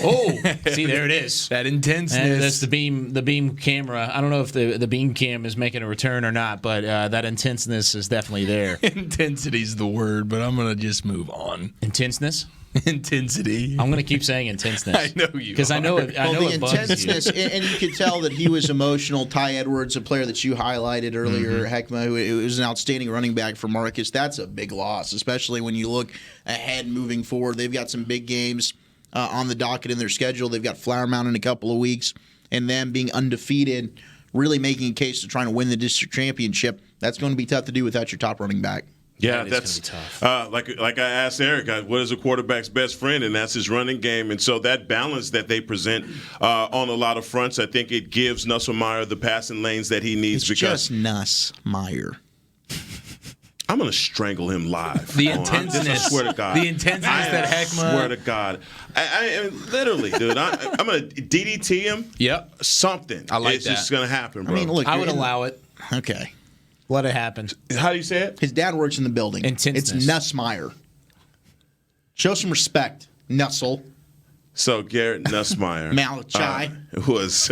C: Oh, see, there it is.
E: That intenseness.
C: And that's the beam camera. I don't know if the beam cam is making a return or not, but that intenseness is definitely there.
E: Intensity's the word, but I'm going to just move on.
C: Intenseness?
E: Intensity.
C: I'm going to keep saying intenseness.
E: I know you
C: because I know it. I know
D: the
C: it bugs
D: intenseness,
C: you.
D: and you could tell that he was emotional. Ty Edwards, a player that you highlighted earlier, Heckma, who was an outstanding running back for Marcus. That's a big loss, especially when you look ahead moving forward. They've got some big games on the docket in their schedule. They've got Flower Mound in a couple of weeks, and them being undefeated, really making a case to trying to win the district championship. That's going to be tough to do without your top running back.
F: Yeah, that's tough. Like I asked Eric, what is a quarterback's best friend? And that's his running game. And so that balance that they present on a lot of fronts, I think it gives Nussmeier the passing lanes that he needs.
D: It's just Nussmeier.
F: I'm going to strangle him live.
E: The intenseness.
F: I swear to God.
E: The intenseness that Heckma.
F: I swear to God. I literally, dude. I'm going to DDT him.
E: Yep.
F: Something.
E: I like
F: it's
E: that.
F: just going to happen, bro.
D: I mean, look,
C: I would allow it.
D: Okay.
C: Let it happen.
F: How do you say it?
D: His dad works in the building.
C: Intenseness.
D: It's Nussmeier. Show some respect, Nussel.
F: So Garrett Nussmeier
D: Malachai
F: was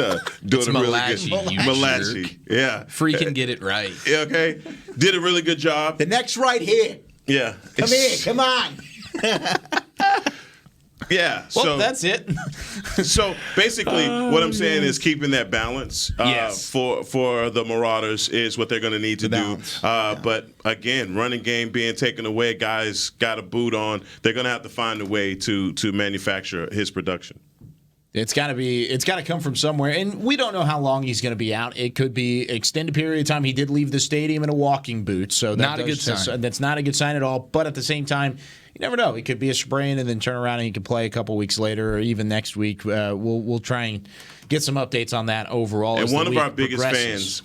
F: doing a really good Malachi. Yeah.
E: Freaking get it right.
F: Yeah, okay. Did a really good job.
D: The neck's right here.
F: Yeah.
D: Come here. Come on.
F: Yeah.
C: Well,
F: so
C: that's it.
F: So basically, what I'm saying is keeping that balance for the Marauders is what they're going to need to do. But again, running game being taken away, guys got a boot on. They're going to have to find a way to manufacture his production.
C: It's got to come from somewhere, and we don't know how long he's going to be out. It could be extended period of time. He did leave the stadium in a walking boot, so
E: not a good sign.
C: That's not a good sign at all. But at the same time, you never know. It could be a sprain and then turn around and he could play a couple weeks later or even next week. We'll try and get some updates on that overall.
F: And one of our biggest fans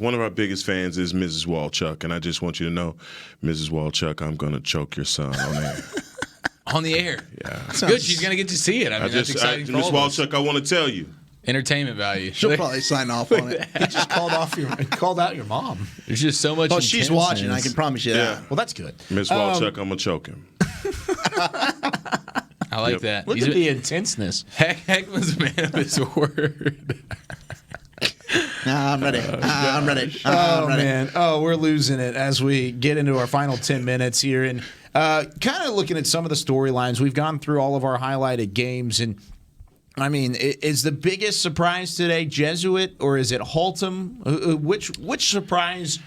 F: is Mrs. Walchuk, and I just want you to know, Mrs. Walchuk, I'm going to choke your son on air.
E: On the air.
F: Yeah.
E: Good. She's going to get to see it. I mean, that's exciting for
F: Ms.
E: all of us.
F: Walchuk, I want to tell you.
E: Entertainment value.
D: She'll probably sign off on it.
C: He just called out your mom.
E: There's just so much.
D: Oh, she's watching. I can promise you that.
C: Well, that's good.
F: Ms. Walchuk, I'm going to choke him.
E: I like that.
C: Look at the intenseness.
E: Heckman's a man of his word.
D: I'm ready. I'm ready.
C: Oh, man. Oh, we're losing it as we get into our final 10 minutes here. And kind of looking at some of the storylines. We've gone through all of our highlighted games. And, I mean, is the biggest surprise today Jesuit or is it Haltom? Which surprise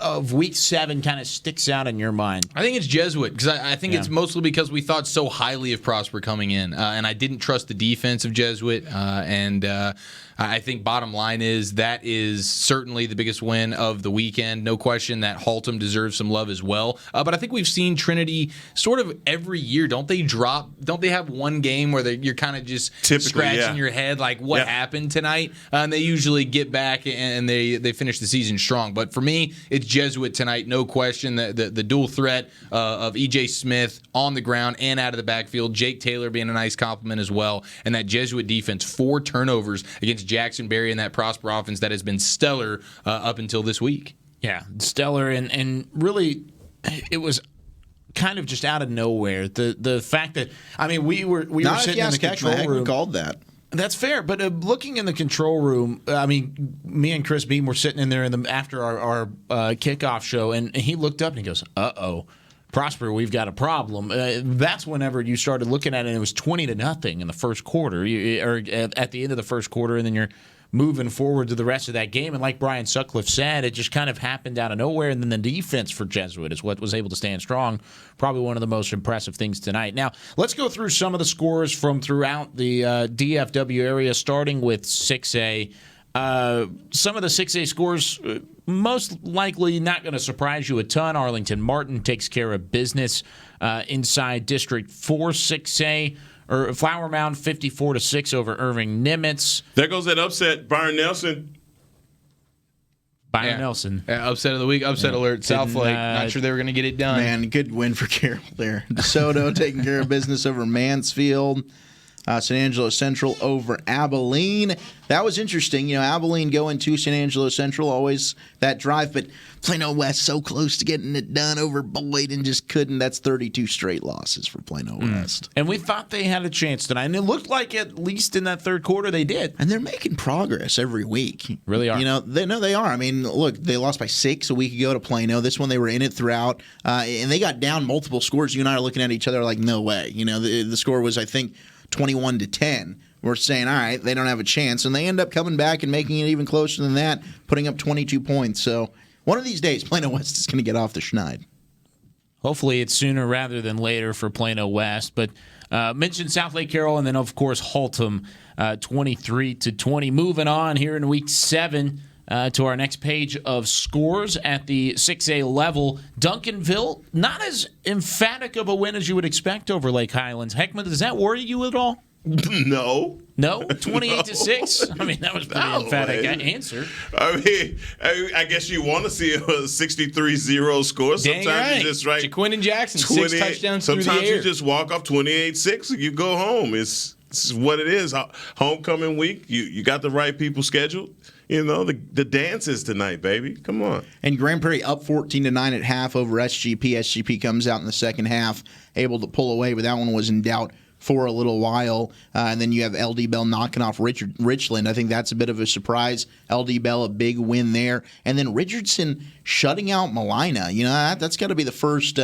C: of Week 7 kind of sticks out in your mind?
E: I think it's Jesuit because I think it's mostly because we thought so highly of Prosper coming in, and I didn't trust the defense of Jesuit, and I think bottom line is that is certainly the biggest win of the weekend. No question that Haltom deserves some love as well. But I think we've seen Trinity sort of every year. Don't they have one game where you're kind of just scratching your head like what happened tonight? And they usually get back and they finish the season strong. But for me, it's Jesuit tonight, no question. The dual threat of E.J. Smith on the ground and out of the backfield. Jake Taylor being a nice compliment as well. And that Jesuit defense, 4 turnovers against Jackson Berry and that Prosper offense that has been stellar up until this week.
C: Yeah, stellar, and really it was kind of just out of nowhere. The fact that, I mean, we were sitting in the control room.
D: Called that.
C: That's fair, but looking in the control room, I mean, me and Chris Beam were sitting in there after our kickoff show, and he looked up and he goes, "Uh-oh, Prosper, we've got a problem." That's whenever you started looking at it, and it was 20-0 in the first quarter, or at the end of the first quarter, and then you're moving forward to the rest of that game. And like Brian Sutcliffe said, it just kind of happened out of nowhere, and then the defense for Jesuit is what was able to stand strong. Probably one of the most impressive things tonight. Now, let's go through some of the scores from throughout the DFW area, starting with 6A. Some of the 6A scores, most likely not going to surprise you a ton. Arlington Martin takes care of business inside District 4 6A. Or Flower Mound 54-6 over Irving Nimitz.
F: There goes that upset, Byron Nelson.
C: Nelson.
E: Upset of the week, upset alert. Southlake, not sure they were going to get it done.
D: Man, good win for Carroll there. DeSoto taking care of business over Mansfield. San Angelo Central over Abilene. That was interesting. You know, Abilene going to San Angelo Central, always that drive, but Plano West so close to getting it done over Boyd and just couldn't. That's 32 straight losses for Plano West.
C: And we thought they had a chance tonight, and it looked like at least in that third quarter they did.
D: And they're making progress every week.
C: Really are.
D: You know, they are. I mean, look, they lost by 6 a week ago to Plano. This one they were in it throughout, and they got down multiple scores. You and I are looking at each other like, no way. You know, the score was, I think, 21-10. We're saying, all right, they don't have a chance. And they end up coming back and making it even closer than that, putting up 22 points. So one of these days, Plano West is going to get off the schneid.
C: Hopefully it's sooner rather than later for Plano West. But mentioned Southlake Carroll, and then, of course, Haltom 23-20. Moving on here in Week 7 to our next page of scores at the 6A level. Duncanville, not as emphatic of a win as you would expect over Lake Highlands. Heckman, does that worry you at all?
F: No.
C: No? 28-6? I mean, that was a pretty emphatic answer.
F: I mean, I guess you want to see a 63-0 score.
E: Dang
F: Sometimes you just
E: Jaquindon Jackson, 6 touchdowns through the air.
F: Sometimes you just walk off 28-6 and you go home. It's what it is. Homecoming week, you got the right people scheduled. You know, the dances tonight, baby. Come on.
D: And Grand Prairie up 14-9 at half over SGP. SGP comes out in the second half, able to pull away, but that one was in doubt for a little while. And then you have LD Bell knocking off Richland. I think that's a bit of a surprise. LD Bell, a big win there. And then Richardson shutting out Malina. You know, that's got to be the first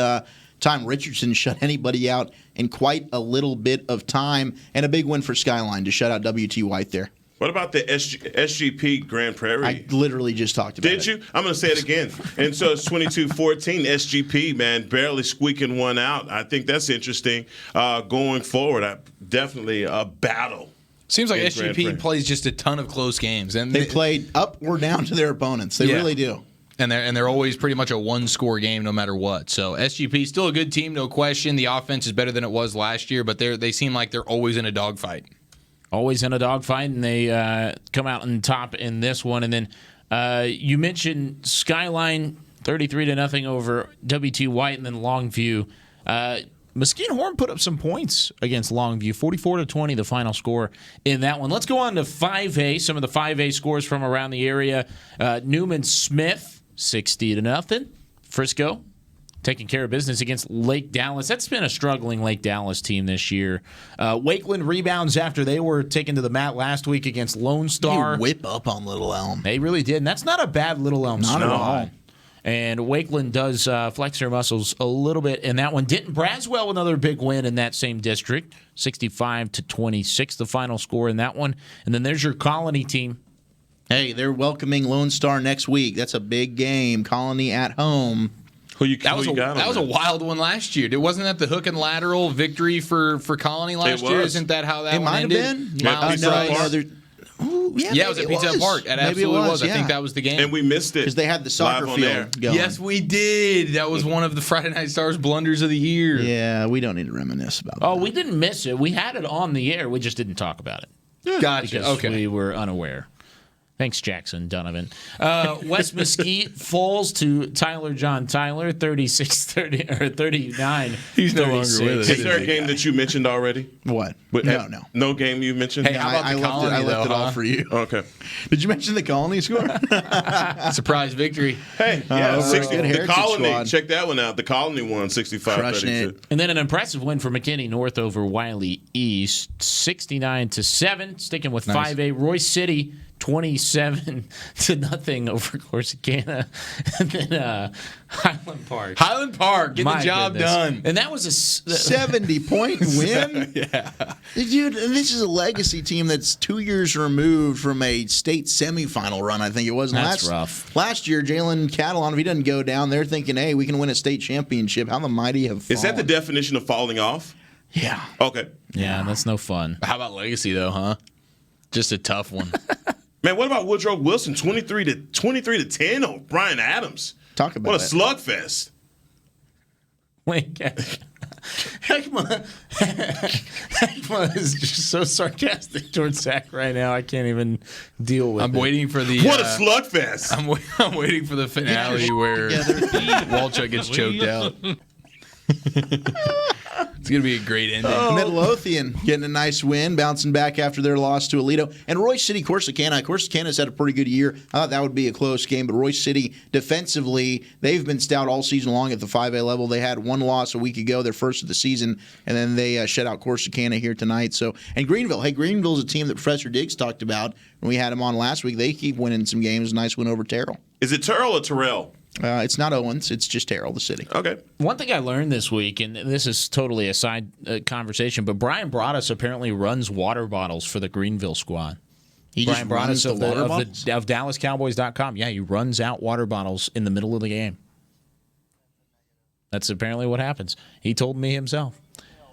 D: time Richardson shut anybody out in quite a little bit of time, and a big win for Skyline to shut out WT White there.
F: What about the SGP Grand Prairie?
D: I literally just talked about it.
F: Did you? I'm going to say it again. And so it's 22-14. SGP, man, barely squeaking one out. I think that's interesting going forward. Definitely a battle.
E: Seems like SGP plays just a ton of close games, and
D: they played up or down to their opponents. They really do.
E: And they're always pretty much a one-score game no matter what. So SGP still a good team, no question. The offense is better than it was last year, but they seem like they're always in a dogfight.
C: Always in a dogfight, and they come out on top in this one. And then you mentioned Skyline 33-0 over WT White, and then Longview. Mesquite Horn put up some points against Longview, 44-20, the final score in that one. Let's go on to 5A. Some of the 5A scores from around the area. Newman Smith, 60-0. Frisco taking care of business against Lake Dallas. That's been a struggling Lake Dallas team this year. Wakeland rebounds after they were taken to the mat last week against Lone Star.
D: They whip up on Little Elm.
C: They really did, and that's not a bad Little Elm squad.
D: Not at all.
C: And Wakeland does flex their muscles a little bit in that one. Denton Braswell, another big win in that same district, 65-26, the final score in that one. And then there's your Colony team.
D: Hey, they're welcoming Lone Star next week. That's a big game. Colony at home.
E: That was a wild one last year. Wasn't that the hook and lateral victory for Colony last year? Isn't that how that one ended?
D: It might have been.
E: Yeah, it was at Pizza Park. It absolutely was. I think that was the game.
F: And we missed it.
D: Because they had the soccer field going.
E: Yes, we did. That was one of the Friday Night Stars blunders of the year.
D: Yeah, we don't need to reminisce about that.
C: Oh, we didn't miss it. We had it on the air. We just didn't talk about it.
E: Gotcha.
C: Because we were unaware. Thanks, Jackson Donovan. West Mesquite falls to Tyler John Tyler, 36-30 or 39.
E: He's no longer with us.
F: Is there a game that you mentioned already?
D: What?
F: No. No game you mentioned?
E: Hey, how about the Colony,
D: I left it all for you.
F: Okay.
D: Did you mention the Colony score?
E: Surprise victory.
F: Hey, yeah, 60, the Colony.
D: Squad.
F: Check that one out. The Colony won 65-32.
C: And then an impressive win for McKinney North over Wiley East, 69-7. Sticking with 5A, Royce City 27-0 over Corsicana, and then Highland Park.
E: Highland Park, get the job done.
C: And that was a
D: 70-point win.
E: Yeah,
D: dude. And this is a legacy team that's 2 years removed from a state semifinal run. I think it was.
C: That's rough.
D: Last year, Jalen Catalon, if he doesn't go down, they're thinking, "Hey, we can win a state championship." How the mighty have fallen.
F: Is that the definition of falling off?
D: Yeah.
F: Okay.
C: Yeah, that's no fun.
E: How about legacy though, huh? Just a tough one.
F: Man, what about Woodrow Wilson, 23-10 on Brian Adams?
D: Talk about
F: what a slugfest.
C: Wait, Heckma is just so sarcastic towards Zach right now. I can't even deal with it.
E: I'm waiting for the
F: what a slugfest.
E: I'm waiting for the finale where Walchuk gets choked out. It's going to be a great ending.
D: Midlothian getting a nice win, bouncing back after their loss to Aledo. And Royce City, Corsicana. Corsicana's had a pretty good year. I thought that would be a close game, but Royce City, defensively, they've been stout all season long at the 5A level. They had one loss a week ago, their first of the season, and then they shut out Corsicana here tonight. So, and Greenville. Hey, Greenville's a team that Professor Diggs talked about when we had him on last week. They keep winning some games. Nice win over Terrell.
F: Is it Terrell or Terrell?
D: It's not Owens. It's just Terrell, the city.
F: Okay.
C: One thing I learned this week, and this is totally a side conversation, but Brian Broaddus apparently runs water bottles for the Greenville squad. Brian Broaddus of DallasCowboys.com. Yeah, he runs out water bottles in the middle of the game. That's apparently what happens. He told me himself.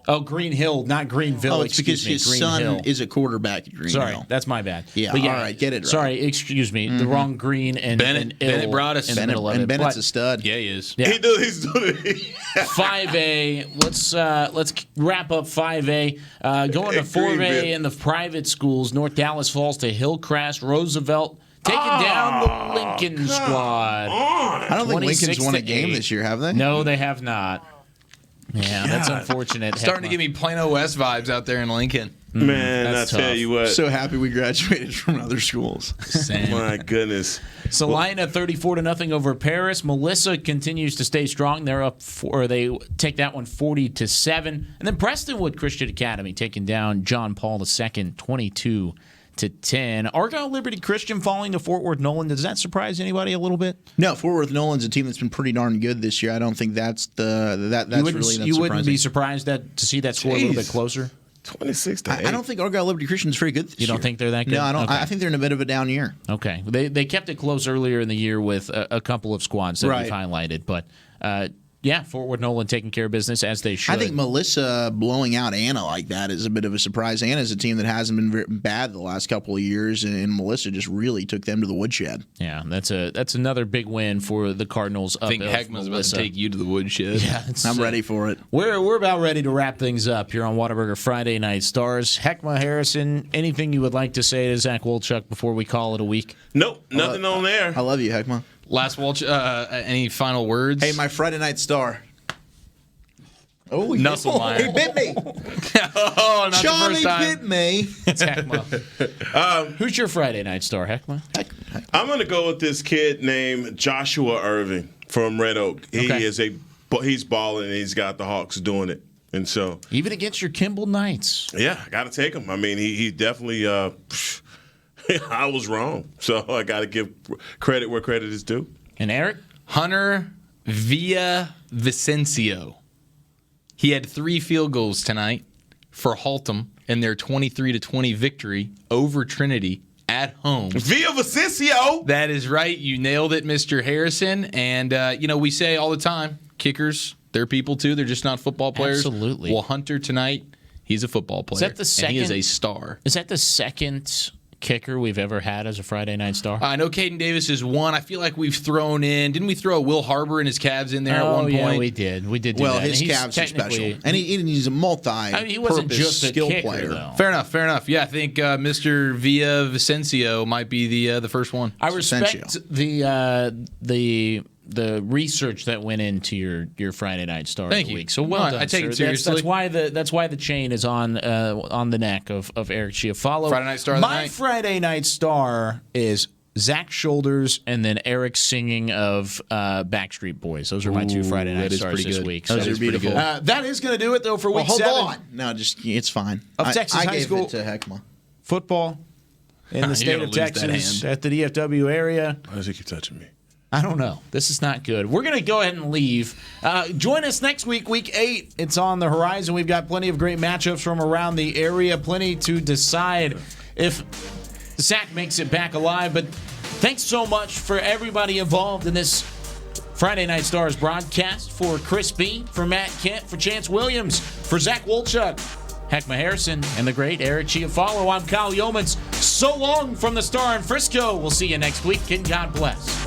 C: Oh, Green Hill, not Greenville.
D: Oh, it's because his son is a quarterback at Green
C: Sorry,
D: Hill.
C: That's my bad.
D: Yeah, all right, get it right.
C: Sorry, excuse me. The wrong Green and
E: Bennett brought us
C: in the middle of it.
D: And Bennett's a stud.
E: Yeah, he is.
C: Yeah.
F: He's doing it.
C: 5A. Let's wrap up 5A. Going to 4A in the private schools. North Dallas falls to Hillcrest. Roosevelt taking down the Lincoln squad.
D: I don't think Lincoln's won a game this year, have they?
C: No, they have not. Yeah, that's unfortunate.
E: Starting to give me Plano West vibes out there in Lincoln.
F: Man, I tell you what.
D: So happy we graduated from other schools.
C: Same.
F: My goodness.
C: Salina 34-0 over Paris. Melissa continues to stay strong. They're up they take that one 40-7. And then Prestonwood Christian Academy taking down John Paul II 22-10. 10. Argyle Liberty Christian falling to Fort Worth Nolan. Does that surprise anybody a little bit?
D: No, Fort Worth Nolan's a team that's been pretty darn good this year. I don't think that's really that surprising.
C: You wouldn't be surprised to see that score a little bit closer?
F: 26-8.
D: I don't think Argyle Liberty Christian is very good this year.
C: You don't think they're that good?
D: No, I don't.
C: Okay.
D: I think they're in a bit of a down year.
C: Okay. They kept it close earlier in the year with a couple of squads that we've highlighted. But, Fort Worth Nolan taking care of business as they should.
D: I think Melissa blowing out Anna like that is a bit of a surprise. Anna's a team that hasn't been very bad the last couple of years, and Melissa just really took them to the woodshed.
C: Yeah, that's another big win for the Cardinals.
E: I think Heckman's about to take you to the woodshed.
C: Yeah,
D: I'm ready for it.
C: We're about ready to wrap things up here on Whataburger Friday Night Stars. Heckma Harrison, anything you would like to say to Zach Wolchuk before we call it a week?
F: Nope, nothing on there.
D: I love you, Heckma.
E: Last Walsh, any final words?
D: Hey, my Friday Night Star.
E: Oh, Nusslemeyer.
D: He bit me.
E: Oh, not
D: Charlie
E: the first time.
D: bit me.
C: It's Heckma. Who's your Friday Night Star, Heckma?
F: I'm going to go with this kid named Joshua Irving from Red Oak. He's balling, and he's got the Hawks doing it. And so,
C: even against your Kimball Knights.
F: Yeah, I got to take him. I mean, he definitely I was wrong. So I got to give credit where credit is due.
C: And Eric?
E: Hunter Villavicencio. He had 3 field goals tonight for Haltom in their 23-20 victory over Trinity at home.
F: Villavicencio!
E: That is right. You nailed it, Mr. Harrison. And, we say all the time, kickers, they're people too. They're just not football players.
C: Absolutely.
E: Well, Hunter tonight, he's a football player.
C: Is that the second?
E: And he is a star.
C: Is that the second kicker we've ever had as a Friday Night Star?
E: I know Caden Davis is one. I feel like we've thrown in. Didn't we throw Will Harbor and his Cavs in there at one point?
C: Yeah, we did. We did do
D: well,
C: that.
D: his Cavs are special. And he's a
C: he wasn't just a
D: skill
C: kicker,
D: player.
C: Though.
E: Fair enough. Yeah, I think Mr. Villavicencio might be the first one.
C: I respect the research that went into your Friday Night Star
E: Thank
C: of the
E: you.
C: week. So well done,
E: I take
C: sir.
E: it seriously.
C: That's why the chain is on the neck of Eric Chiafalo.
E: Friday Night Star of the
C: My
E: night.
C: Friday Night Star is Zach Shoulders and then Eric singing of Backstreet Boys. Those are my 2 Friday Night Stars this week.
D: Those are beautiful.
C: That is going to do it though for week 7.
D: Hold on. No, it's fine.
C: Of Texas
D: I
C: High
D: gave
C: School
D: it to Heckma.
C: Football in the state of Texas at the DFW area.
F: Why does he keep touching me?
C: I don't know. This is not good. We're going to go ahead and leave. Join us next week, week 8. It's on the horizon. We've got plenty of great matchups from around the area, plenty to decide if Zach makes it back alive. But thanks so much for everybody involved in this Friday Night Stars broadcast. For Chris B., for Matt Kent, for Chance Williams, for Zach Wolchuk, Heckma Harrison, and the great Eric Chiafalo. I'm Kyle Yeomans. So long from the Star in Frisco. We'll see you next week, and God bless.